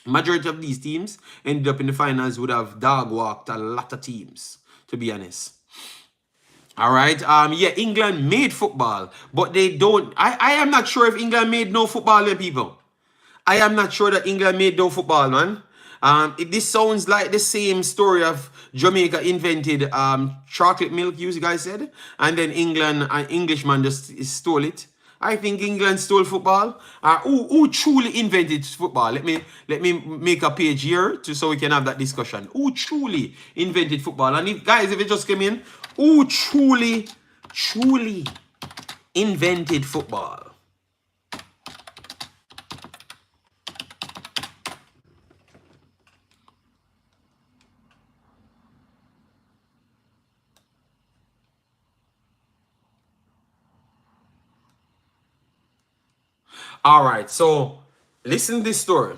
S1: Majority of these teams ended up in the finals would have dog walked a lot of teams, to be honest. All right. Yeah, England made football, but they don't. I am not sure if England made no football, people. I am not sure that England made no football, man. This sounds like the same story of Jamaica invented chocolate milk, you guys said, and then England, an Englishman just stole it. I think England stole football. Who truly invented football? Let me make a page here so we can have that discussion. Who truly invented football? And if you just came in, who truly invented football? All right, so listen to this story.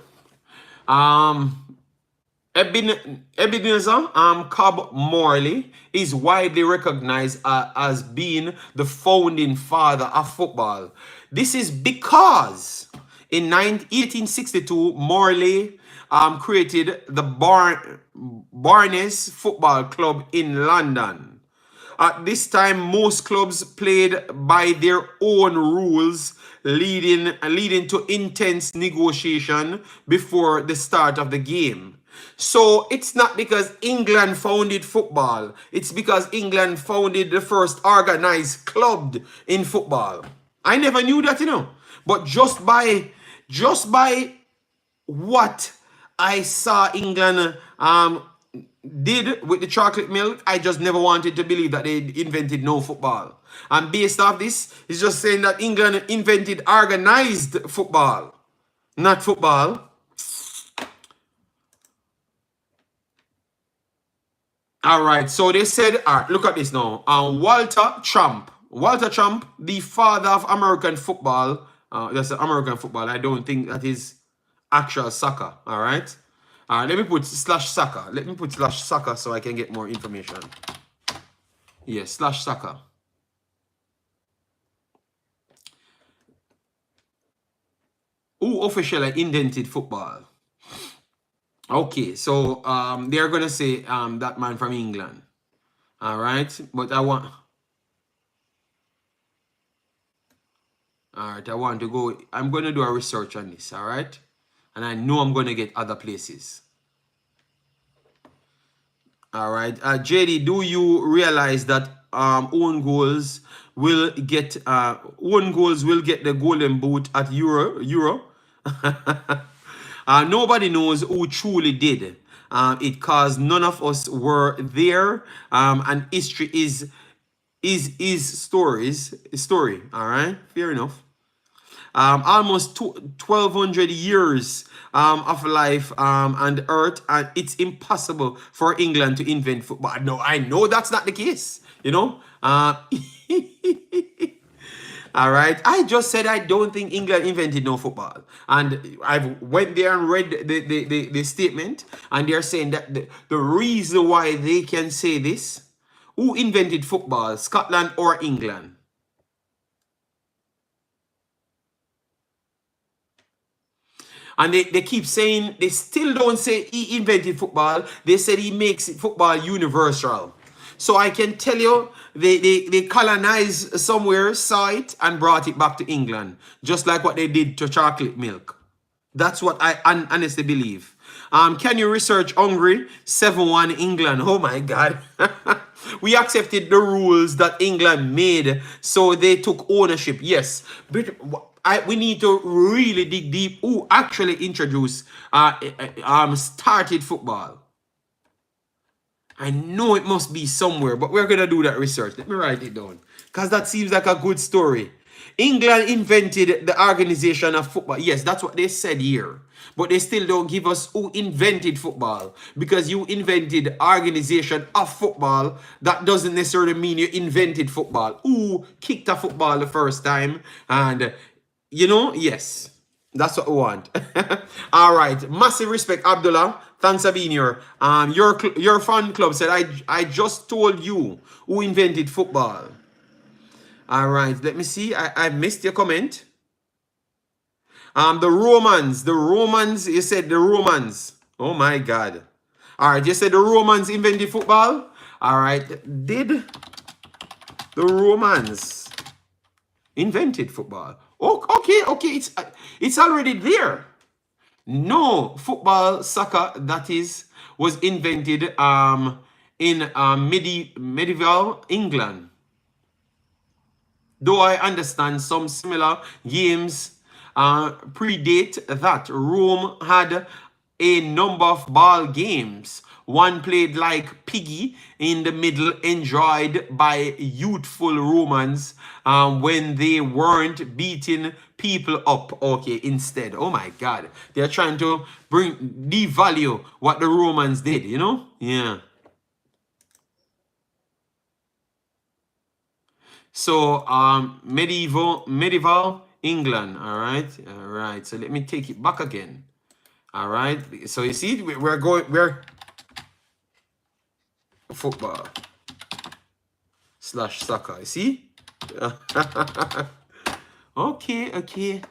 S1: Ebenezer Cobb Morley is widely recognized as being the founding father of football. This is because in 1862, Morley created the Barnes Football Club in London. At this time, most clubs played by their own rules, leading to intense negotiation before the start of the game. So it's not because England founded football. It's because England founded the first organized club in football. I never knew that, you know. But just by what I saw England did with the chocolate milk, I just never wanted to believe that they invented no football. And based off this, it's just saying that England invented organized football, not football. All right, so they said, all right, look at this now. Walter Trump, the father of American football. That's American football. I don't think that is actual soccer. All right. Let me put /soccer. Let me put /soccer so I can get more information. Yes, /soccer. Who officially invented football? Okay, so they're gonna say that man from England. All right, but I want to go. I'm gonna do a research on this. All right, and I know I'm gonna get other places. All right, JD, do you realize that own goals will get the golden boot at Euro? Nobody knows who truly did it, because none of us were there. And history is story. All right, fair enough. Almost 1,200 years of life on Earth, and it's impossible for England to invent football. No, I know that's not the case. You know. All right. I just said I don't think England invented no football. And I went there and read the statement, and they're saying that the reason why they can say this, who invented football, Scotland or England? And they keep saying, they still don't say he invented football. They said he makes football universal. So I can tell you, they colonized somewhere, saw it, and brought it back to England. Just like what they did to chocolate milk. That's what I honestly believe. Can you research Hungary? 7-1 England. Oh my God. We accepted the rules that England made, so they took ownership. Yes. But we need to really dig deep who actually introduced, started football. I know it must be somewhere, but we're going to do that research. Let me write it down, because that seems like a good story. England invented the organization of football. Yes, that's what they said here. But they still don't give us who invented football. Because you invented organization of football, that doesn't necessarily mean you invented football. Who kicked a football the first time? And, you know, yes. That's what we want. All right. Massive respect, Abdullah. Thanks for being here. Your fan club said, I just told you who invented football. All right. Let me see. I missed your comment. The Romans. You said the Romans. Oh, my God. All right. You said the Romans invented football. All right. Did the Romans invented football? Oh, okay. It's already there. No, football, soccer, that is, was invented in medieval England. Though I understand some similar games predate that. Rome had a number of ball games. One played like piggy in the middle, enjoyed by youthful Romans when they weren't beating people up. Okay, instead. Oh my God. They're trying to devalue what the Romans did, you know? Yeah. So, medieval England. All right. So let me take it back again. All right. So you see, we're football / soccer. You see? Okay.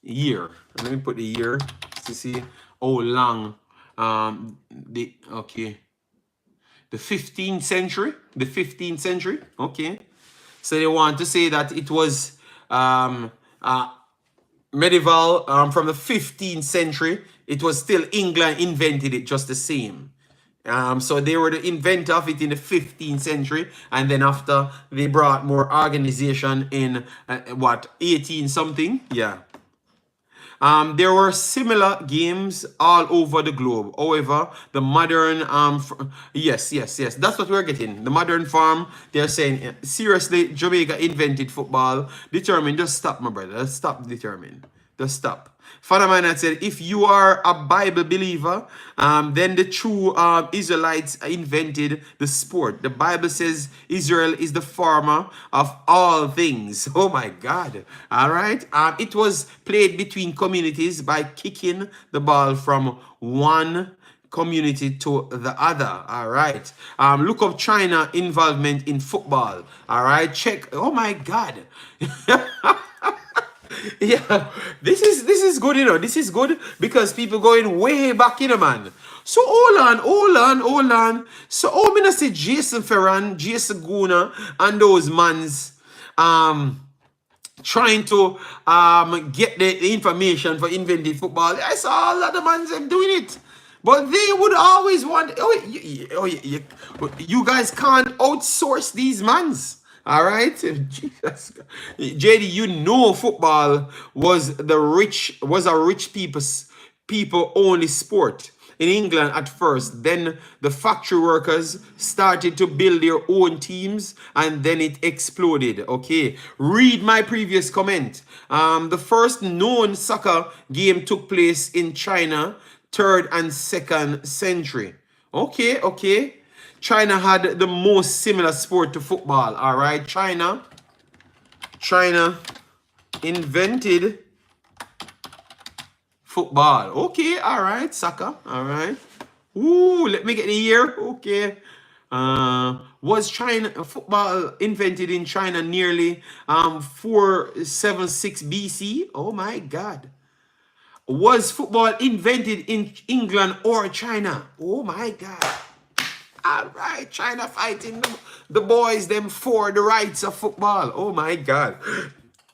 S1: Year. Let me put the year to see how long. The 15th century. The 15th century. Okay. So they want to say that it was medieval from the 15th century. It was still England invented it just the same. So they were the inventor of it in the 15th century, and then after they brought more organization in 18 something. Yeah. There were similar games all over the globe. However, the modern yes, that's what we're getting. The modern form, they're saying, seriously, Jamaica invented football. Determined. Just stop, my brother. Just stop. Determined. Just stop. Father Man said, if you are a Bible believer, then the true Israelites invented the sport. The Bible says Israel is the farmer of all things. Oh my God. All right. It was played between communities by kicking the ball from one community to the other. All right. Look up China involvement in football. All right. Check. Oh my God. Yeah, this is good, you know. This is good because people going way back, you know, man. So hold on. So I'm gonna say Jason Ferran, Jason Guna, and those mans trying to get the information for invented football. I saw a lot of mans doing it. But they would always want, you guys can't outsource these mans. All right, Jesus, JD, you know football was a rich people only sport in England at first. Then the factory workers started to build their own teams, and then it exploded. Okay, read my previous comment. The first known soccer game took place in China, 3rd and 2nd century. Okay. China had the most similar sport to football. All right, China invented football. Okay, all right, soccer. All right. Ooh, let me get the year. Okay. Was China football invented in China nearly 476 BC? Oh my God. Was football invented in England or China? Oh my God. All right, China fighting the boys them for the rights of football. Oh my God.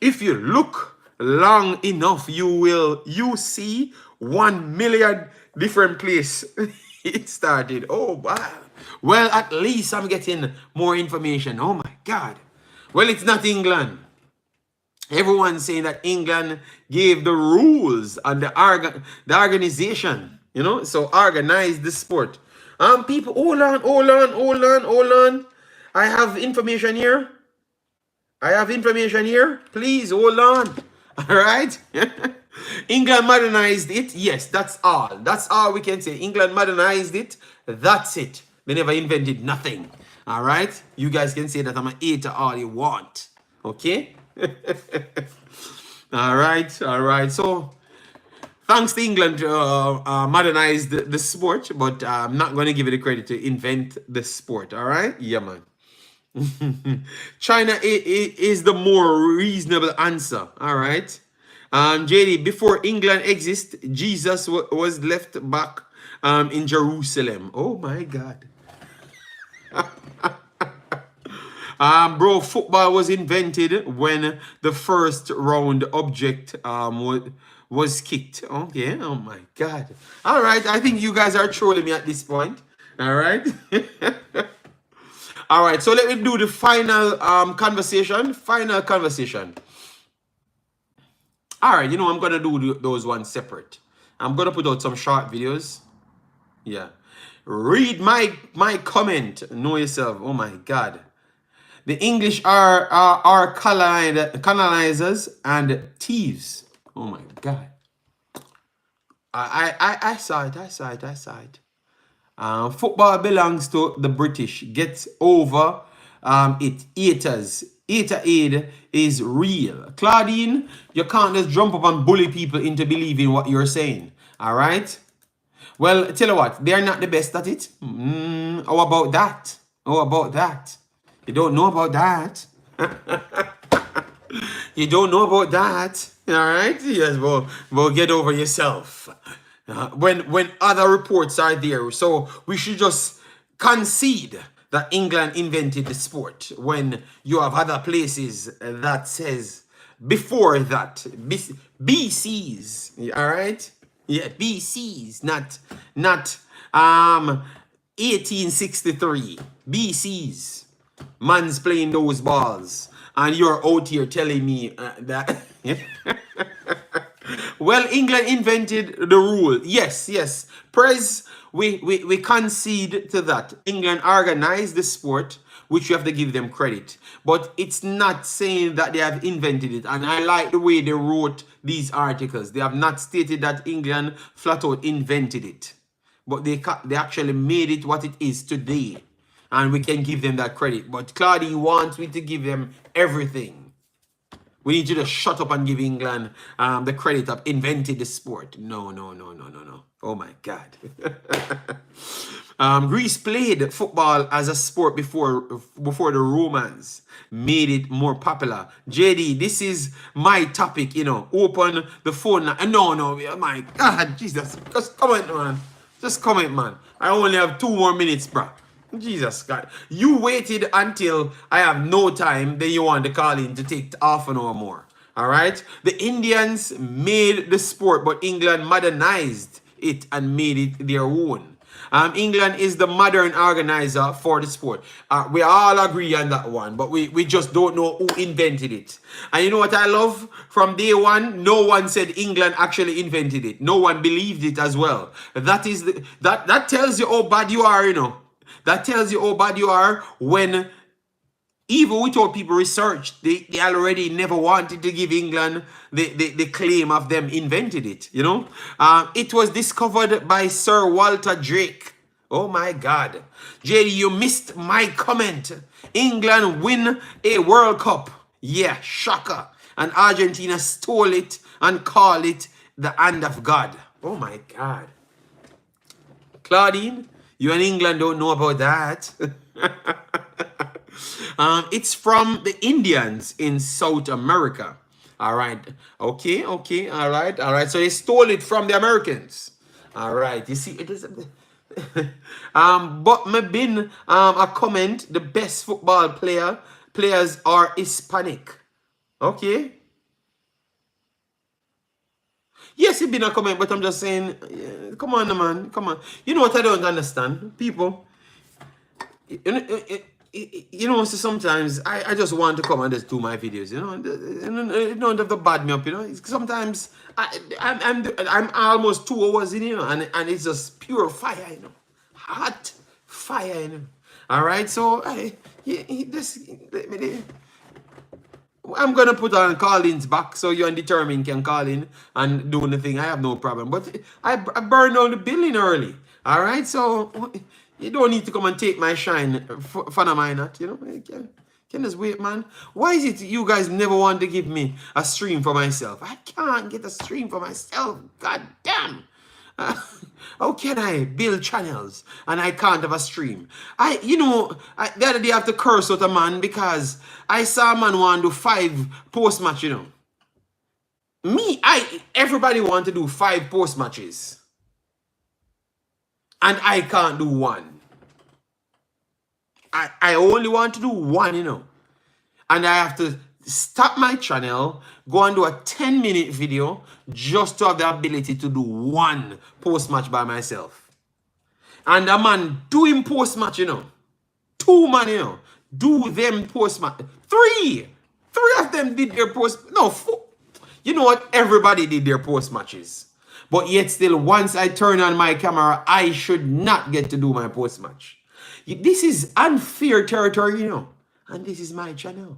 S1: If you look long enough, you see 1 million different places it started. Oh wow. Well, at least I'm getting more information. Oh my God. Well, it's not England. Everyone's saying that England gave the rules and the organization, you know, so organize the sport. People, hold on. I have information here. I have information here. Please hold on. All right. England modernized it. Yes, that's all. That's all we can say. England modernized it. That's it. They never invented nothing. All right. You guys can say that I'm an hater all you want. Okay. All right. All right. So thanks to England modernized the sport, but I'm not going to give it the credit to invent the sport. All right. Yeah, man. China is the more reasonable answer. All right. JD, before England exists, Jesus was left back in Jerusalem. Oh my God. Bro, football was invented when the first round object was kicked. Okay. Oh my God. All right. I think you guys are trolling me at this point. All right. All right, so let me do the final conversation. Final conversation. All right, you know, I'm going to do those ones separate. I'm going to put out some short videos. Yeah. Read my comment. Know yourself. Oh, my God. The English are colonizers and thieves. Oh, my God. I saw it. I saw it. I saw it. Football belongs to the British. Get over it. Haters. Hater aid is real. Claudine, you can't just jump up and bully people into believing what you're saying. All right? Well, tell you what. They're not the best at it. How about that? How about that? You don't know about that. You don't know about that. All right? Yes, well, get over yourself. When other reports are there. So we should just concede that England invented the sport when you have other places that says before that. BCs. All right? Yeah, BCs, not 1863. BCs. Man's playing those balls. And you're out here telling me that... Well, England invented the rule. Yes, yes. Prez, we concede to that. England organized the sport, which you have to give them credit. But it's not saying that they have invented it. And I like the way they wrote these articles. They have not stated that England flat out invented it. But they actually made it what it is today. And we can give them that credit. But Claudie wants me to give them everything. We need you to shut up and give England the credit of invented the sport. No. Oh my God. Greece played football as a sport before the Romans made it more popular. JD, this is my topic, you know. Open the phone now. No, my God, Jesus. Just comment, man. Just comment, man. I only have 2 more minutes, bro. Jesus God. You waited until I have no time, then you want to call in to take half an hour more. All right? The Indians made the sport, but England modernized it and made it their own. England is the modern organizer for the sport. We all agree on that one, but we just don't know who invented it. And you know what I love? From day one, no one said England actually invented it. No one believed it as well. That tells you how bad you are, you know. That tells you how bad you are when, even without people research, they already never wanted to give England the claim of them invented it, you know. It was discovered by Sir Walter Drake. Oh my God. JD, you missed my comment. England win a World Cup. Yeah, shocker. And Argentina stole it and called it the hand of God. Oh my God. Claudine, you and England don't know about that. It's from the Indians in South America. All right. Okay. All right. So they stole it from the Americans. All right. You see, it is... but me been a comment, the best football players are Hispanic. Okay. Yes, it been a comment, but I'm just saying, come on, man, come on. You know what I don't understand? People, you know, so sometimes I just want to come and just do my videos, you know, and you don't have to bad me up, you know. Sometimes I'm almost 2 hours in, you know, and it's just pure fire, you know, hot fire, you know. All right, so I'm gonna put on call-ins back so you and Determined can call in and do the thing. I have no problem. But I burned down the building early. All right, so you don't need to come and take my shine. Fun of mine, not you know. Can just wait, man. Why is it you guys never want to give me a stream for myself? I can't get a stream for myself. God damn. How can I build channels and I can't have a stream? The other day I have to curse out a man because I saw a man want to do 5 post match, you know. Everybody want to do 5 post matches. And I can't do 1. I only want to do 1, you know. And I have to stop my channel, go and do a 10-minute video just to have the ability to do 1 post-match by myself. And a man doing post-match, you know. 2 man, you know. Do them post-match. 3! 3 of them did their post... No, 4. You know what? Everybody did their post-matches. But yet still, once I turn on my camera, I should not get to do my post-match. This is unfair territory, you know. And this is my channel.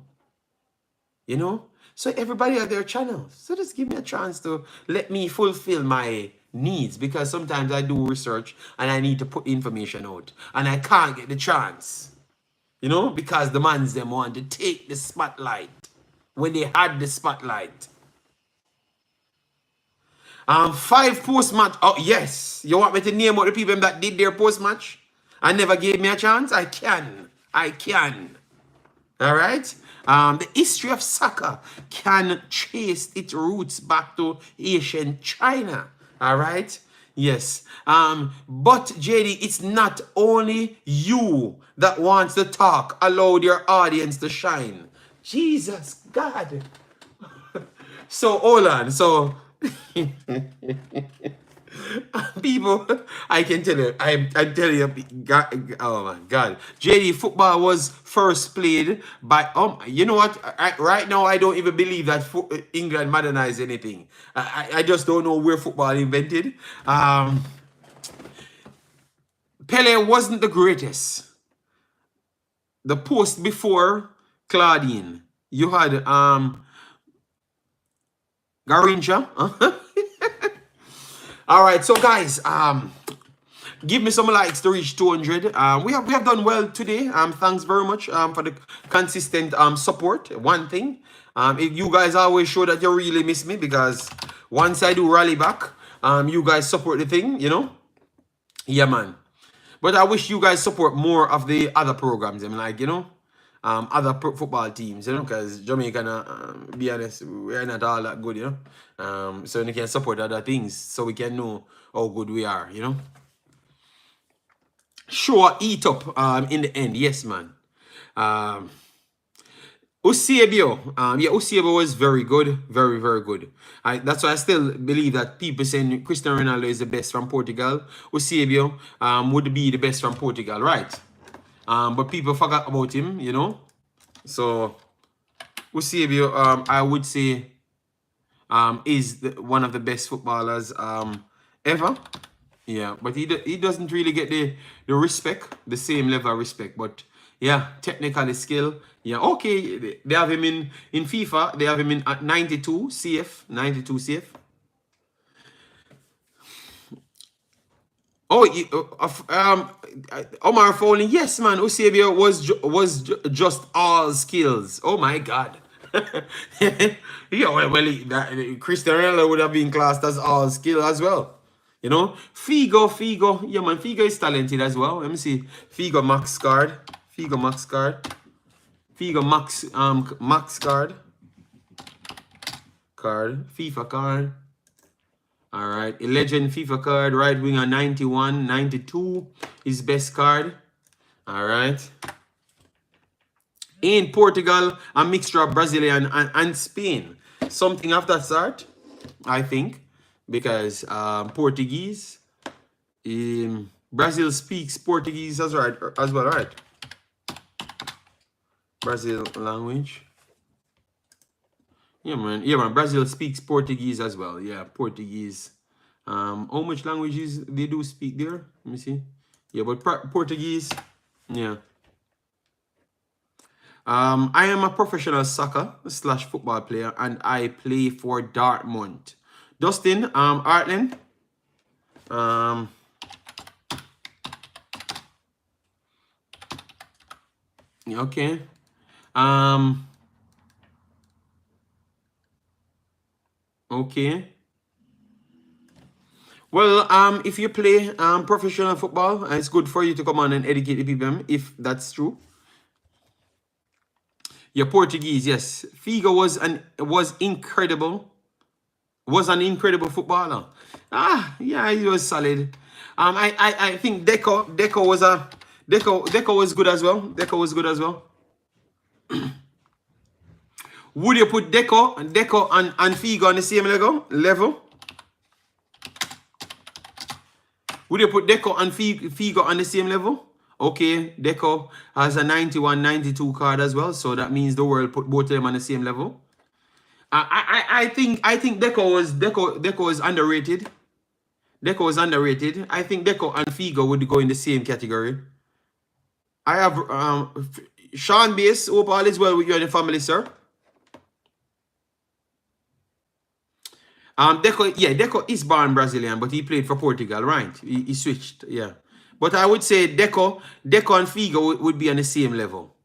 S1: You know? So everybody have their channels. So just give me a chance to let me fulfill my needs. Because sometimes I do research and I need to put information out. And I can't get the chance. You know? Because the mans them want to take the spotlight. When they had the spotlight. 5 post-match. Oh, yes. You want me to name out the people that did their post-match? And never gave me a chance? I can. All right? The history of soccer can trace its roots back to ancient China. All right? Yes. But, JD, it's not only you that wants to talk. Allow your audience to shine. Jesus, God. So, hold on. So... People, I can tell you, I'm telling you, God, oh my God, JD, football was first played by, you know what, right now I don't even believe that England modernized anything. I just don't know where football invented. Pele wasn't the greatest. The post before Claudine, you had Garincha. All right, so guys, give me some likes to reach 200. We have done well today. Thanks very much for the consistent support. One thing, if you guys always show that you really miss me, because once I do rally back, you guys support the thing, you know. Yeah, man. But I wish you guys support more of the other programs. I'm like, you know, other football teams, you know, because Jamaica, be honest, we're not all that good, you know. So we can support other things so we can know how good we are, you know. Sure, eat up in the end. Yes, man. Eusebio. Yeah, Eusebio was very good. Very, very good. That's why I still believe that people saying Cristiano Ronaldo is the best from Portugal. Eusebio would be the best from Portugal, right? But people forgot about him, you know. So Eusebio, I would say, is one of the best footballers ever. Yeah, but he doesn't really get the respect, the same level of respect. But yeah, technically skill. Yeah, okay. They have him in FIFA. They have him in at 92 CF. 92 CF. Oh, Omar Foley. Yes, man. Eusebio was just all skills. Oh my God. Yeah, well, Cristiano Ronaldo would have been classed as all skill as well. You know, Figo. Yeah, man, Figo is talented as well. Let me see. Figo Max card. Figo Max card. FIFA card. All right, a legend FIFA card, right winger 91, 92, his best card. All right. In Portugal, a mixture of Brazilian and Spain. Something of that sort, I think, because Portuguese, Brazil speaks Portuguese as well, right? Brazil language. Yeah, man. Brazil speaks Portuguese as well. Yeah, Portuguese. How much languages they do speak there? Let me see. Yeah, but Portuguese. Yeah. I am a professional soccer slash football player, and I play for Dortmund. Dustin, Artland. Um, okay. Okay. Well, if you play professional football, it's good for you to come on and educate the people, if that's true. You're Portuguese, yes. Figo was incredible. Was an incredible footballer. Yeah, he was solid. I think Deco was a Deco was good as well. Deco was good as well. Would you put Deco and Figo on the same level? Would you put Deco and Figo on the same level? Okay, Deco has a 91, 92 card as well, so that means the world put both of them on the same level. I think Deco was underrated. Deco was underrated. I think Deco and Figo would go in the same category. I have Sean Bass. Hope all is well with you and the family, sir. Deco is born Brazilian, but he played for Portugal, right? He switched, yeah. But I would say Deco and Figo would be on the same level.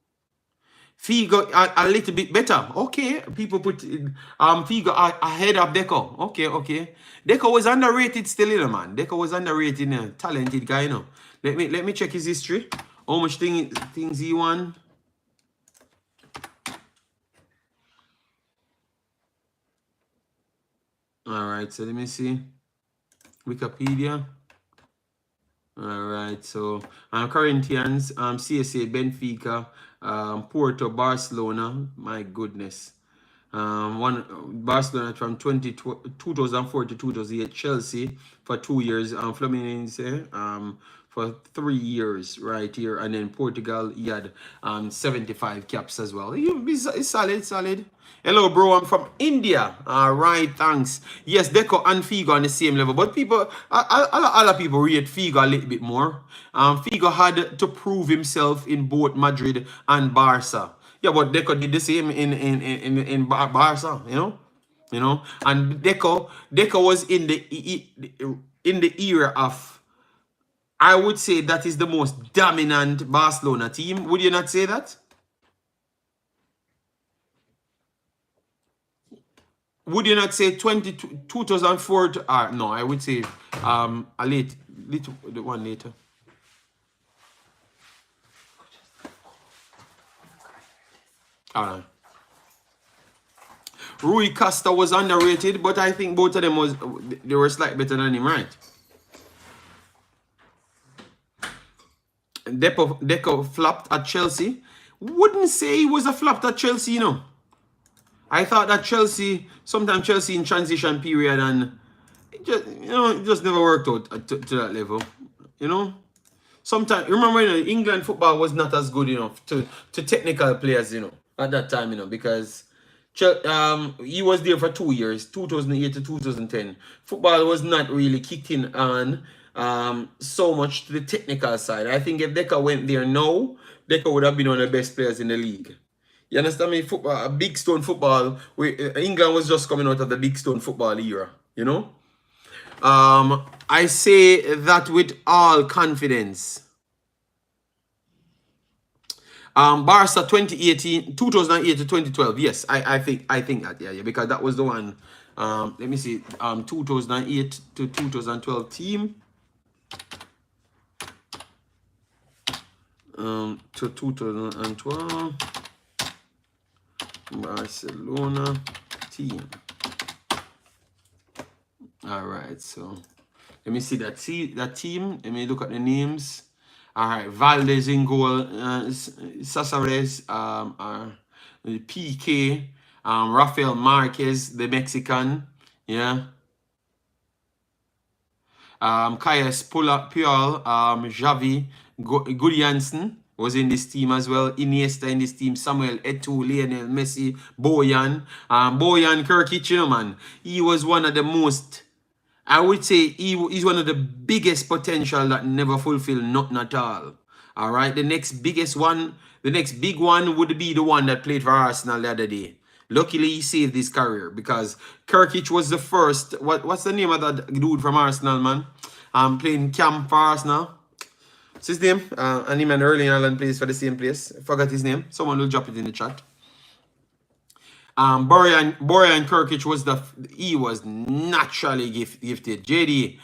S1: Figo a little bit better. Okay, people put Figo ahead of Deco. Okay. Deco was underrated still, you know, man. Deco was underrated, talented guy, you know. Let me check his history. How much things he won. All right, so let me see. Wikipedia. All right, so Corinthians, CSA, Benfica, Porto, Barcelona. My goodness. One Barcelona from 2004 to 2008, Chelsea for 2 years, Fluminense for 3 years right here, and then Portugal he had 75 caps as well. He's solid. Hello, bro. I'm from India. All right, thanks. Yes, Deco and Figo on the same level, but people, a lot of people rate Figo a little bit more. Figo had to prove himself in both Madrid and Barca. Yeah, but Deco did the same in Barca, you know. And Deco was in the era of, I would say that is the most dominant Barcelona team. Would you not say that? Would you not say 2004 to, no, I would say a little one later. Rui Costa was underrated, but I think both of them they were slightly better than him, right? Deco flopped at Chelsea. Wouldn't say he was a flop at Chelsea, you know. I thought that sometimes Chelsea in transition period, and it just never worked out to that level, you know. Sometimes, remember, England football was not as good enough to technical players, at that time, because he was there for 2 years, 2008 to 2010. Football was not really kicking on so much to the technical side. I think if Deca went there now, Deca would have been one of the best players in the league. You understand me? Football, big stone football. England was just coming out of the big stone football era, I say that with all confidence. Barca 2008 to 2012. Yes, I think that, yeah, because that was the one. Let me see. 2008 to 2012 team. To 2012 Barcelona team. All right, so let me see that team. Let me look at the names. All right, Valdez in goal, Casares, PK, Rafael Marquez, the Mexican, yeah. Caius Puyol, Xavi, Gudjansen was in this team as well. Iniesta in this team, Samuel Eto'o, Lionel Messi, Bojan. Bojan Kirkic, man. He was one of the most, I would say he's one of the biggest potential that never fulfilled nothing at all. All right, the next biggest one, the next big one would be the one that played for Arsenal the other day. Luckily, he saved his career because Kirkic was the first. What's the name of that dude from Arsenal, man? Playing camp for Arsenal. What's his name? And him and Erling Haaland plays for the same place. I forgot his name. Someone will drop it in the chat. Bojan Kirkic was he was naturally gifted. JD.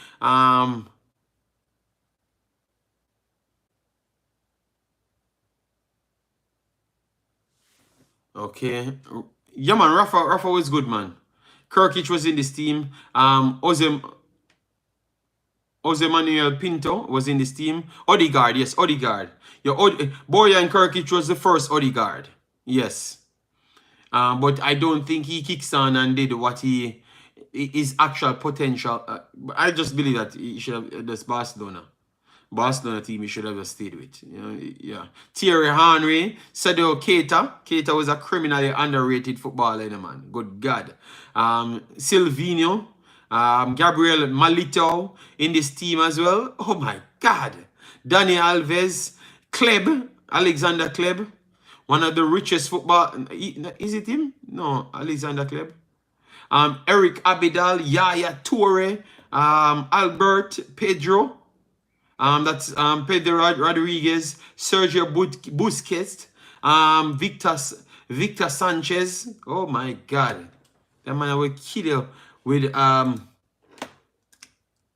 S1: Okay. Yeah, man. Rafa was good, man. Kirkic was in this team. Jose Manuel Pinto was in this team. Odegaard, yes, Odegaard. Bojan Kirkic was the first Odegaard. Yes. But I don't think he kicks on and did what his actual potential. I just believe that he should have this Barcelona team he should have just stayed with. You know, yeah. Thierry Henry, Sadio Keita. Keita was a criminally underrated footballer, man. Good God. Silvinho, Gabriel Malito in this team as well. Oh my God. Dani Alves, Alexander Kleb. One of the richest football. Is it him? No, Alexander Kleb. Eric Abidal, Yaya Toure, Albert Pedro. That's Pedro Rodriguez, Sergio Busquets, Victor Sanchez. Oh my God, that man will kill you with hold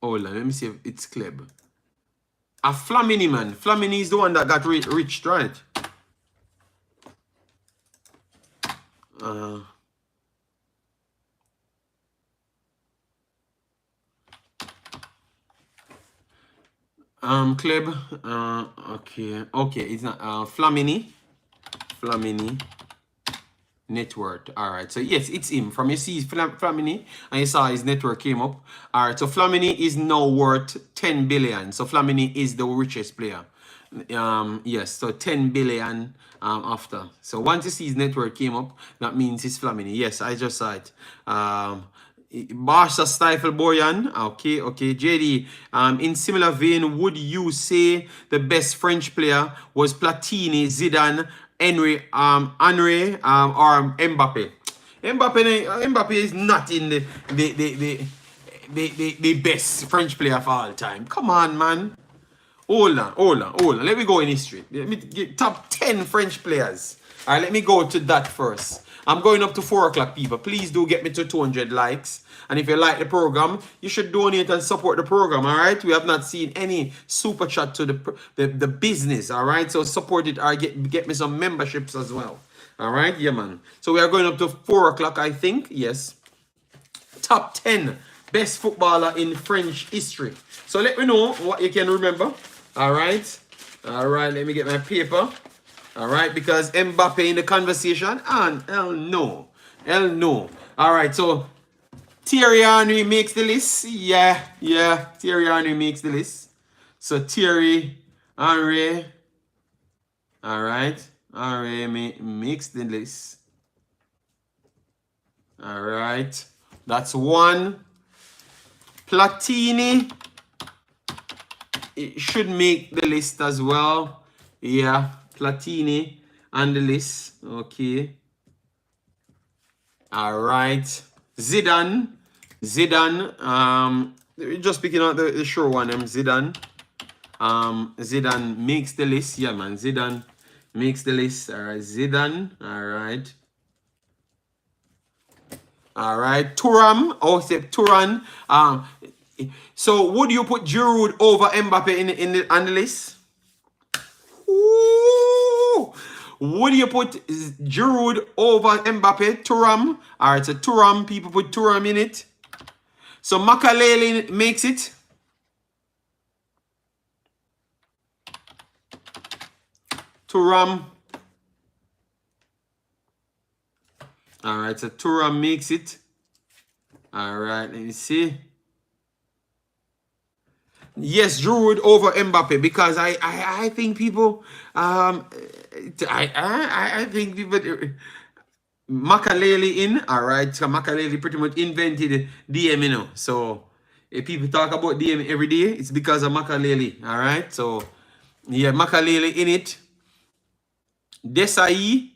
S1: on, let me see if it's Kleb. Flamini, man. Flamini is the one that got rich, right? Kleb. Okay, it's not Flamini net worth. All right, so yes, it's him. From you see Flamini and you saw his net worth came up. All right, so Flamini is now worth 10 billion. So Flamini is the richest player. Yes, so 10 billion after. So once you see his net worth came up, that means it's Flamini. Yes, I just saw it. Barca stifle Bojan. Okay. JD, in similar vein, would you say the best French player was Platini, Zidane, Henry, or Mbappe? Mbappe is not in the best French player of all time. Come on, man. Hold on. Let me go in history. Let me get top 10 French players. All right, let me go to that first. I'm going up to 4 o'clock, people. Please do get me to 200 likes. And if you like the program, you should donate and support the program, all right? We have not seen any super chat to the business, all right? So support it or get me some memberships as well, all right? Yeah, man. So we are going up to 4 o'clock, I think. Yes. Top 10 best footballer in French history. So let me know what you can remember, all right? All right, let me get my paper. All right, because Mbappe in the conversation, and hell no. All right, so Thierry Henry makes the list. Yeah, Thierry Henry makes the list. So Thierry Henry, all right, Henry makes the list. All right, that's one. Platini, it should make the list as well. Yeah. Platini on the list. Okay. All right. Zidane. Just picking out the sure one. Zidane. Zidane makes the list. Yeah, man. Zidane makes the list. All right. Zidane. All right. Thuram. Oh, Thuram. So would you put Giroud over Mbappe on the list? Ooh. Would you put Giroud over Mbappe? Thuram. All right, so Thuram, people put Thuram in it. So Makaleli makes it. Thuram. All right, so Thuram makes it. All right, let me see. Yes, Giroud over Mbappe because I think people I think people Makaleli in, all right. So Makaleli pretty much invented DM, you know. So if people talk about DM every day, it's because of Makaleli, all right. So Yeah, Makalele in it. Desai.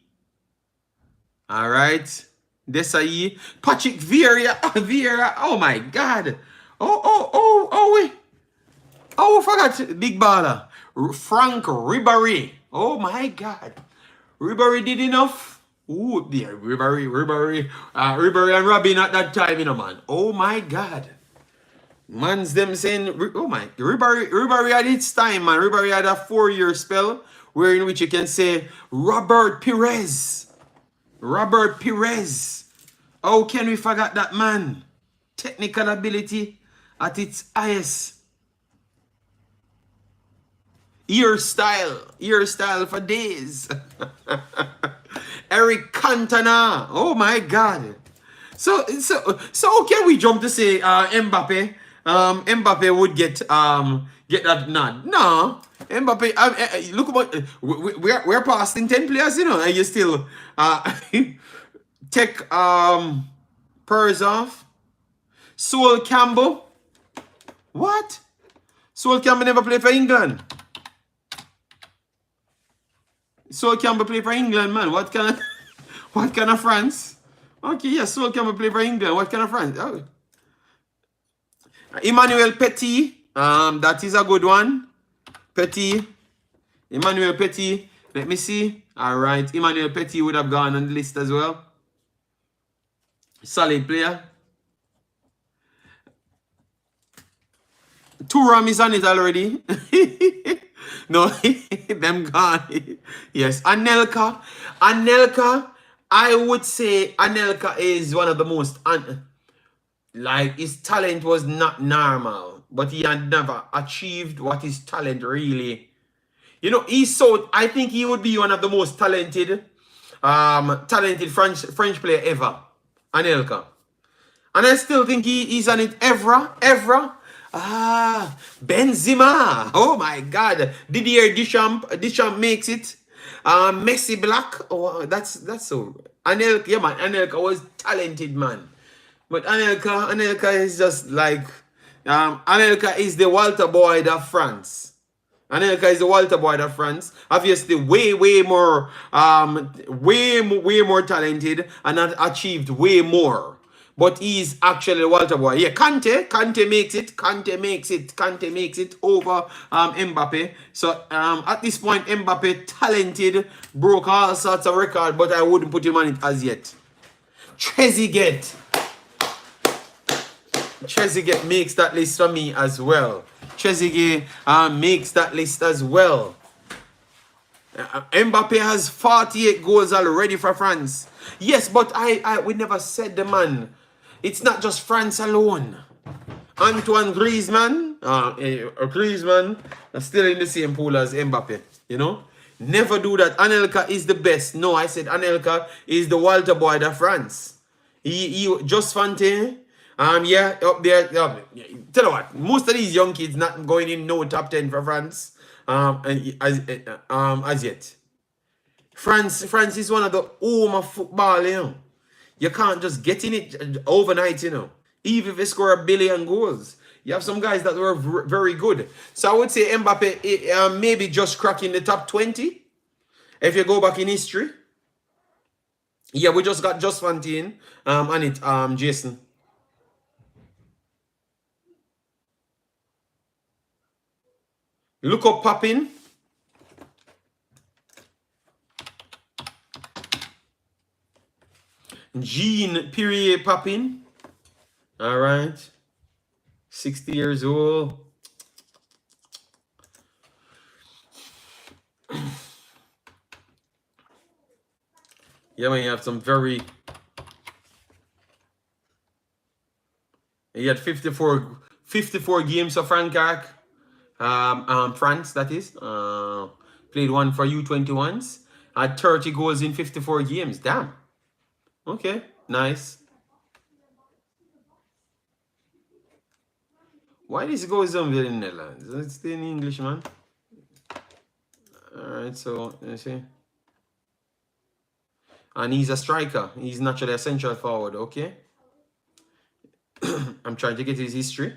S1: All right. Desai. Patrick Vieira. Vieira. Oh my God. Wait. Oh, I forgot. Big baller. Frank Ribéry. Oh my God. Ribéry did enough. Ooh, yeah, Ribéry and Robin at that time, you know, man. Oh my God. Man's them saying, oh my, Ribéry had its time, man. Ribéry had a 4-year spell where in which you can say Robert Pires. Robert Pires. How can we forget that man? Technical ability at its highest. Ear style for days. Eric Cantona. Oh my God. So okay, we jump to say Mbappe. Mbappe would get that nod. No, Mbappe. Look about we're past in 10 players, you know, and you still take Purs off. Sol Campbell. What? Sol Campbell never played for England. Sol Campbell play for England, man. What kind of France? Okay, yeah, Sol Campbell play for England. What kind of France? Oh. Emmanuel Petit. That is a good one. Petit. Emmanuel Petit. Let me see. All right. Emmanuel Petit would have gone on the list as well. Solid player. Thuram is on it already. No, them gone. Yes, Anelka. I would say Anelka is one of the most, like, his talent was not normal, but he had never achieved what his talent really. You know, I think he would be one of the most talented French player ever. Anelka. And I still think he's on it. Evra. Benzema. Oh my God. Didier Deschamps makes it. Messi Black. Oh, that's so. Anelka, yeah, man. Anelka was talented, man. But Anelka is just like, Anelka is the Walter Boyd of France. Anelka is the Walter Boyd of France. Obviously, way more talented and had achieved way more. But he's actually Walter Boyd. Yeah, Kante makes it over Mbappe. So at this point, Mbappe talented, broke all sorts of records, but I wouldn't put him on it as yet. Trezeguet makes that list for me as well. Trezeguet makes that list as well. Mbappe has 48 goals already for France. Yes, but we never said the man. It's not just France alone. Antoine Griezmann, Griezmann is still in the same pool as Mbappe. You know, never do that. Anelka is the best. No, I said Anelka is the Walter Boyd of France. He just Fontaine. Yeah, up there. Tell you what, most of these young kids not going in no top 10 for France. As yet. France is one of the home of football, you know. You can't just get in it overnight, you know. Even if they score 1 billion goals. You have some guys that were very good. So I would say Mbappe maybe just cracking the top 20. If you go back in history. Yeah, we just got Just Fontaine on it, Jason. Look up Papin. Jean Pierre Papin. All right. 60 years old. Yeah, man, you have some very... He had 54 games for Frankrijk. France, that is. Played one for U21s. Had 30 goals in 54 games. Damn. Okay, nice. Why this goes on in the Netherlands? It's still in English, man. Alright, so let's see. And he's a striker. He's naturally a central forward, okay? I'm trying to get his history.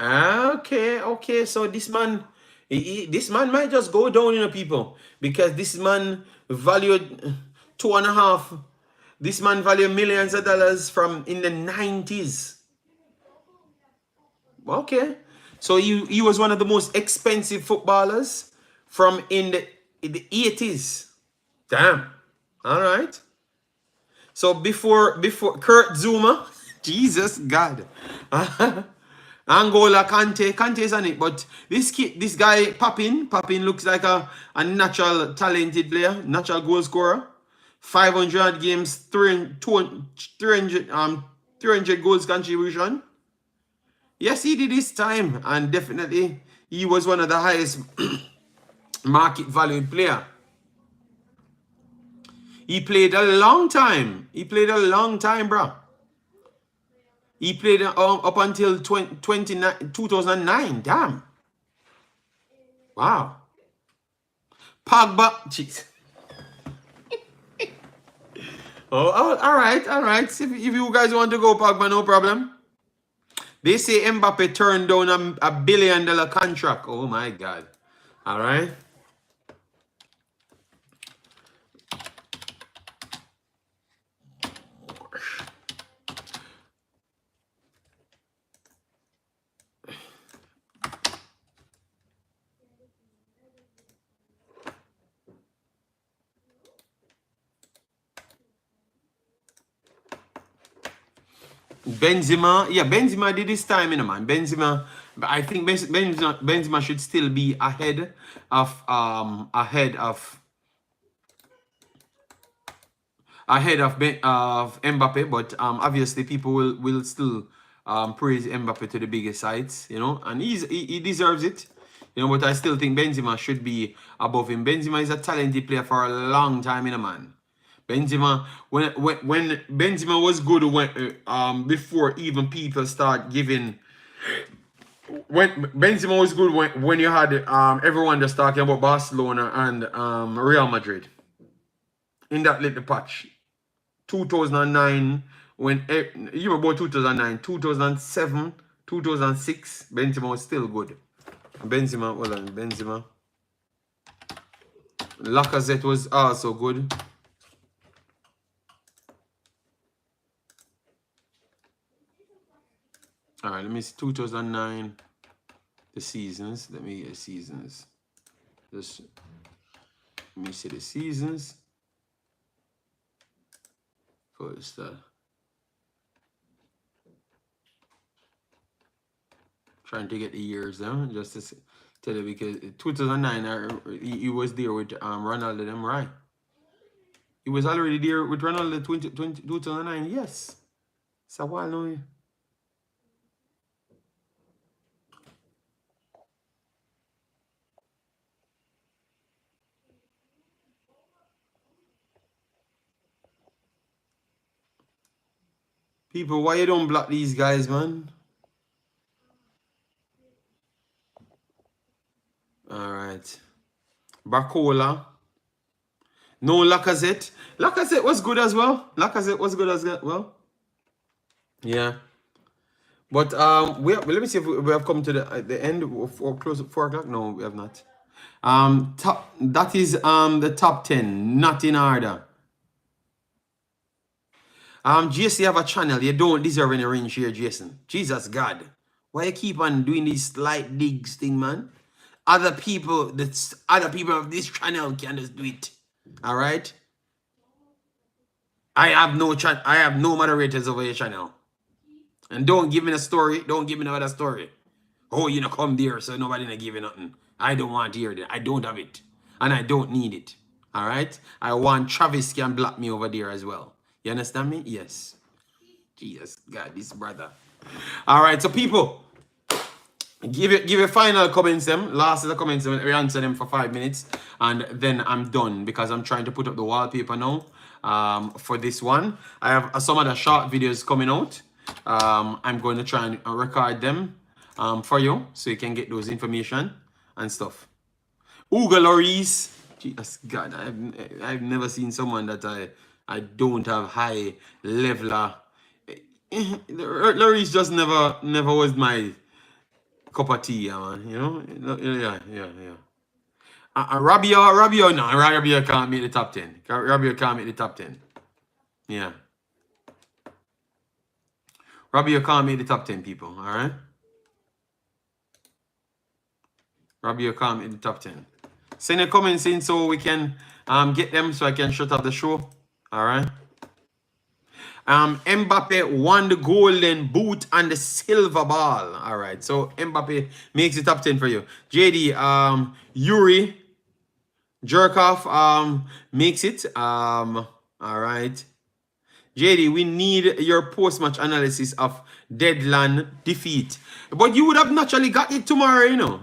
S1: Okay. So this man This man might just go down, people, because this man valued 2.5. This man valued millions of dollars from in the 90s. Okay. So he was one of the most expensive footballers from in the 80s. Damn. All right. So before Kurt Zuma, Jesus God. Angola, Kante's on it, but this guy Papin looks like a natural talented player, natural goal scorer. 500 games, 300 goals contribution. Yes, he did his time, and definitely he was one of the highest market valued player. He played a long time. He played a long time, bro. He played up until 2009. Damn. Wow. Pogba. Jeez. Oh, all right. If you guys want to go Pogba, no problem. They say Mbappe turned down a $1 billion contract. Oh, my God. All right. Benzema did his time, man. I think Benzema should still be ahead of Mbappe, but obviously people will still praise Mbappe to the biggest heights, and he deserves it, but I still think Benzema should be above him. Benzema is a talented player for a long time, man. Benzema, when Benzema was good, before even people start giving. When Benzema was good, when you had everyone just talking about Barcelona and Real Madrid in that little patch. 2009, when you were about 2009, 2007, 2006, Benzema was still good. Benzema. Lacazette was also good. All right, let me see 2009, the seasons. Let me get seasons. Let me see the seasons. First, trying to get the years down, just to tell you, because 2009, he was there with Ronaldo, them, right? He was already there with Ronaldo 2009, yes. It's a while now. People, why you don't block these guys, man? All right. Barcola. No, Lacazette. Lacazette was good as well. Yeah. But let me see if we have come to the end or close at 4 o'clock. No, we have not. That is the top 10, not in order. JC have a channel. You don't deserve any range here, Jason. Jesus God. Why you keep on doing these slight digs thing, man? Other people of this channel can just do it. All right? I have no moderators over your channel. And don't give me a story. Don't give me no other story. Oh, you know, come there, so nobody not give you nothing. I don't want to hear that. I don't have it. And I don't need it. All right? I want Travis can block me over there as well. You understand me? Yes. Jesus, God, this brother. All right, so people, give your final comments them. Last of the comments, we answer them for 5 minutes. And then I'm done because I'm trying to put up the wallpaper now for this one. I have some other short videos coming out. I'm going to try and record them for you so you can get those information and stuff. Hugo Lloris. Jesus God, I've never seen someone that I don't have high leveler. Lloris just never was my cup of tea, yeah, man. You know, yeah. Rabio, no, Rabio can't make the top 10. Rabio can't make the top 10. Yeah. Rabio can't make the top 10, people, all right? Rabio can't make the top 10. Send your comments in so we can get them so I can shut off the show, all right? Mbappe won the golden boot and the silver ball. All right, so Mbappe makes the top 10 for you. JD, Yuri Jerkoff makes it. All right. JD, we need your post-match analysis of Deadland defeat. But you would have naturally got it tomorrow, you know.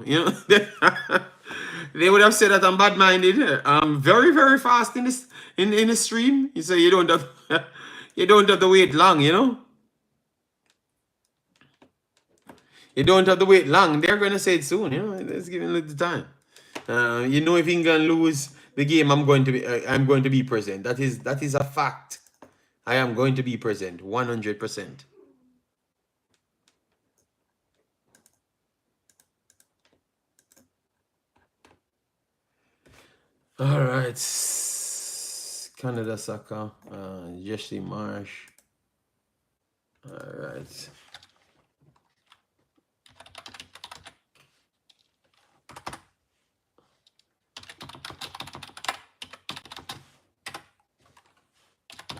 S1: They would have said that I'm bad-minded. I'm very, very fast in this in the stream. You say you don't have you don't have to wait long, you know. You don't have to wait long. They're gonna say it soon, you know. Let's give it a little time. You know, if England lose the game, I'm going to be present. That is a fact. I am going to be present 100%. All right, Canada soccer, Jesse Marsch. All right.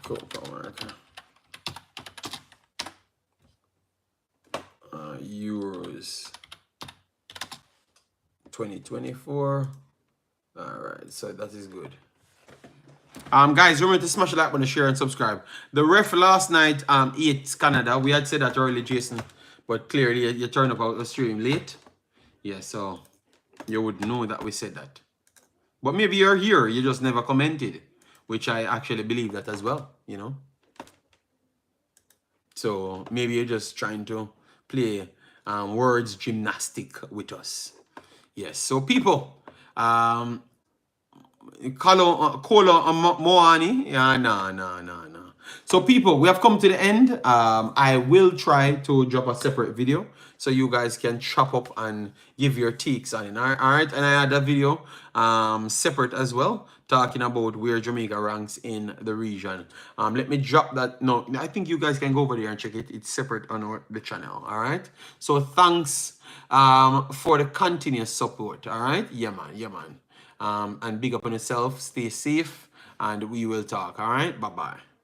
S1: Copa America. Euros 2024. All right, so that is good. Guys, remember to smash the like button, share, and subscribe. The ref last night ate Canada. We had said that earlier, Jason, but clearly you turned up out the stream late. Yeah, so you would know that we said that. But maybe you're here, you just never commented, which I actually believe that as well, you know. So maybe you're just trying to play words gymnastic with us. Yes, so people, Kolo Moani. Yeah, no. So people, we have come to the end. I will try to drop a separate video so you guys can chop up and give your takes on it. All right, and I had a video separate as well, talking about where Jamaica ranks in the region. Let me drop that. No, I think you guys can go over there and check it. It's separate on the channel. All right. So thanks for the continuous support. All right. Yeah, man. And big up on yourself. Stay safe, and we will talk. All right. Bye-bye.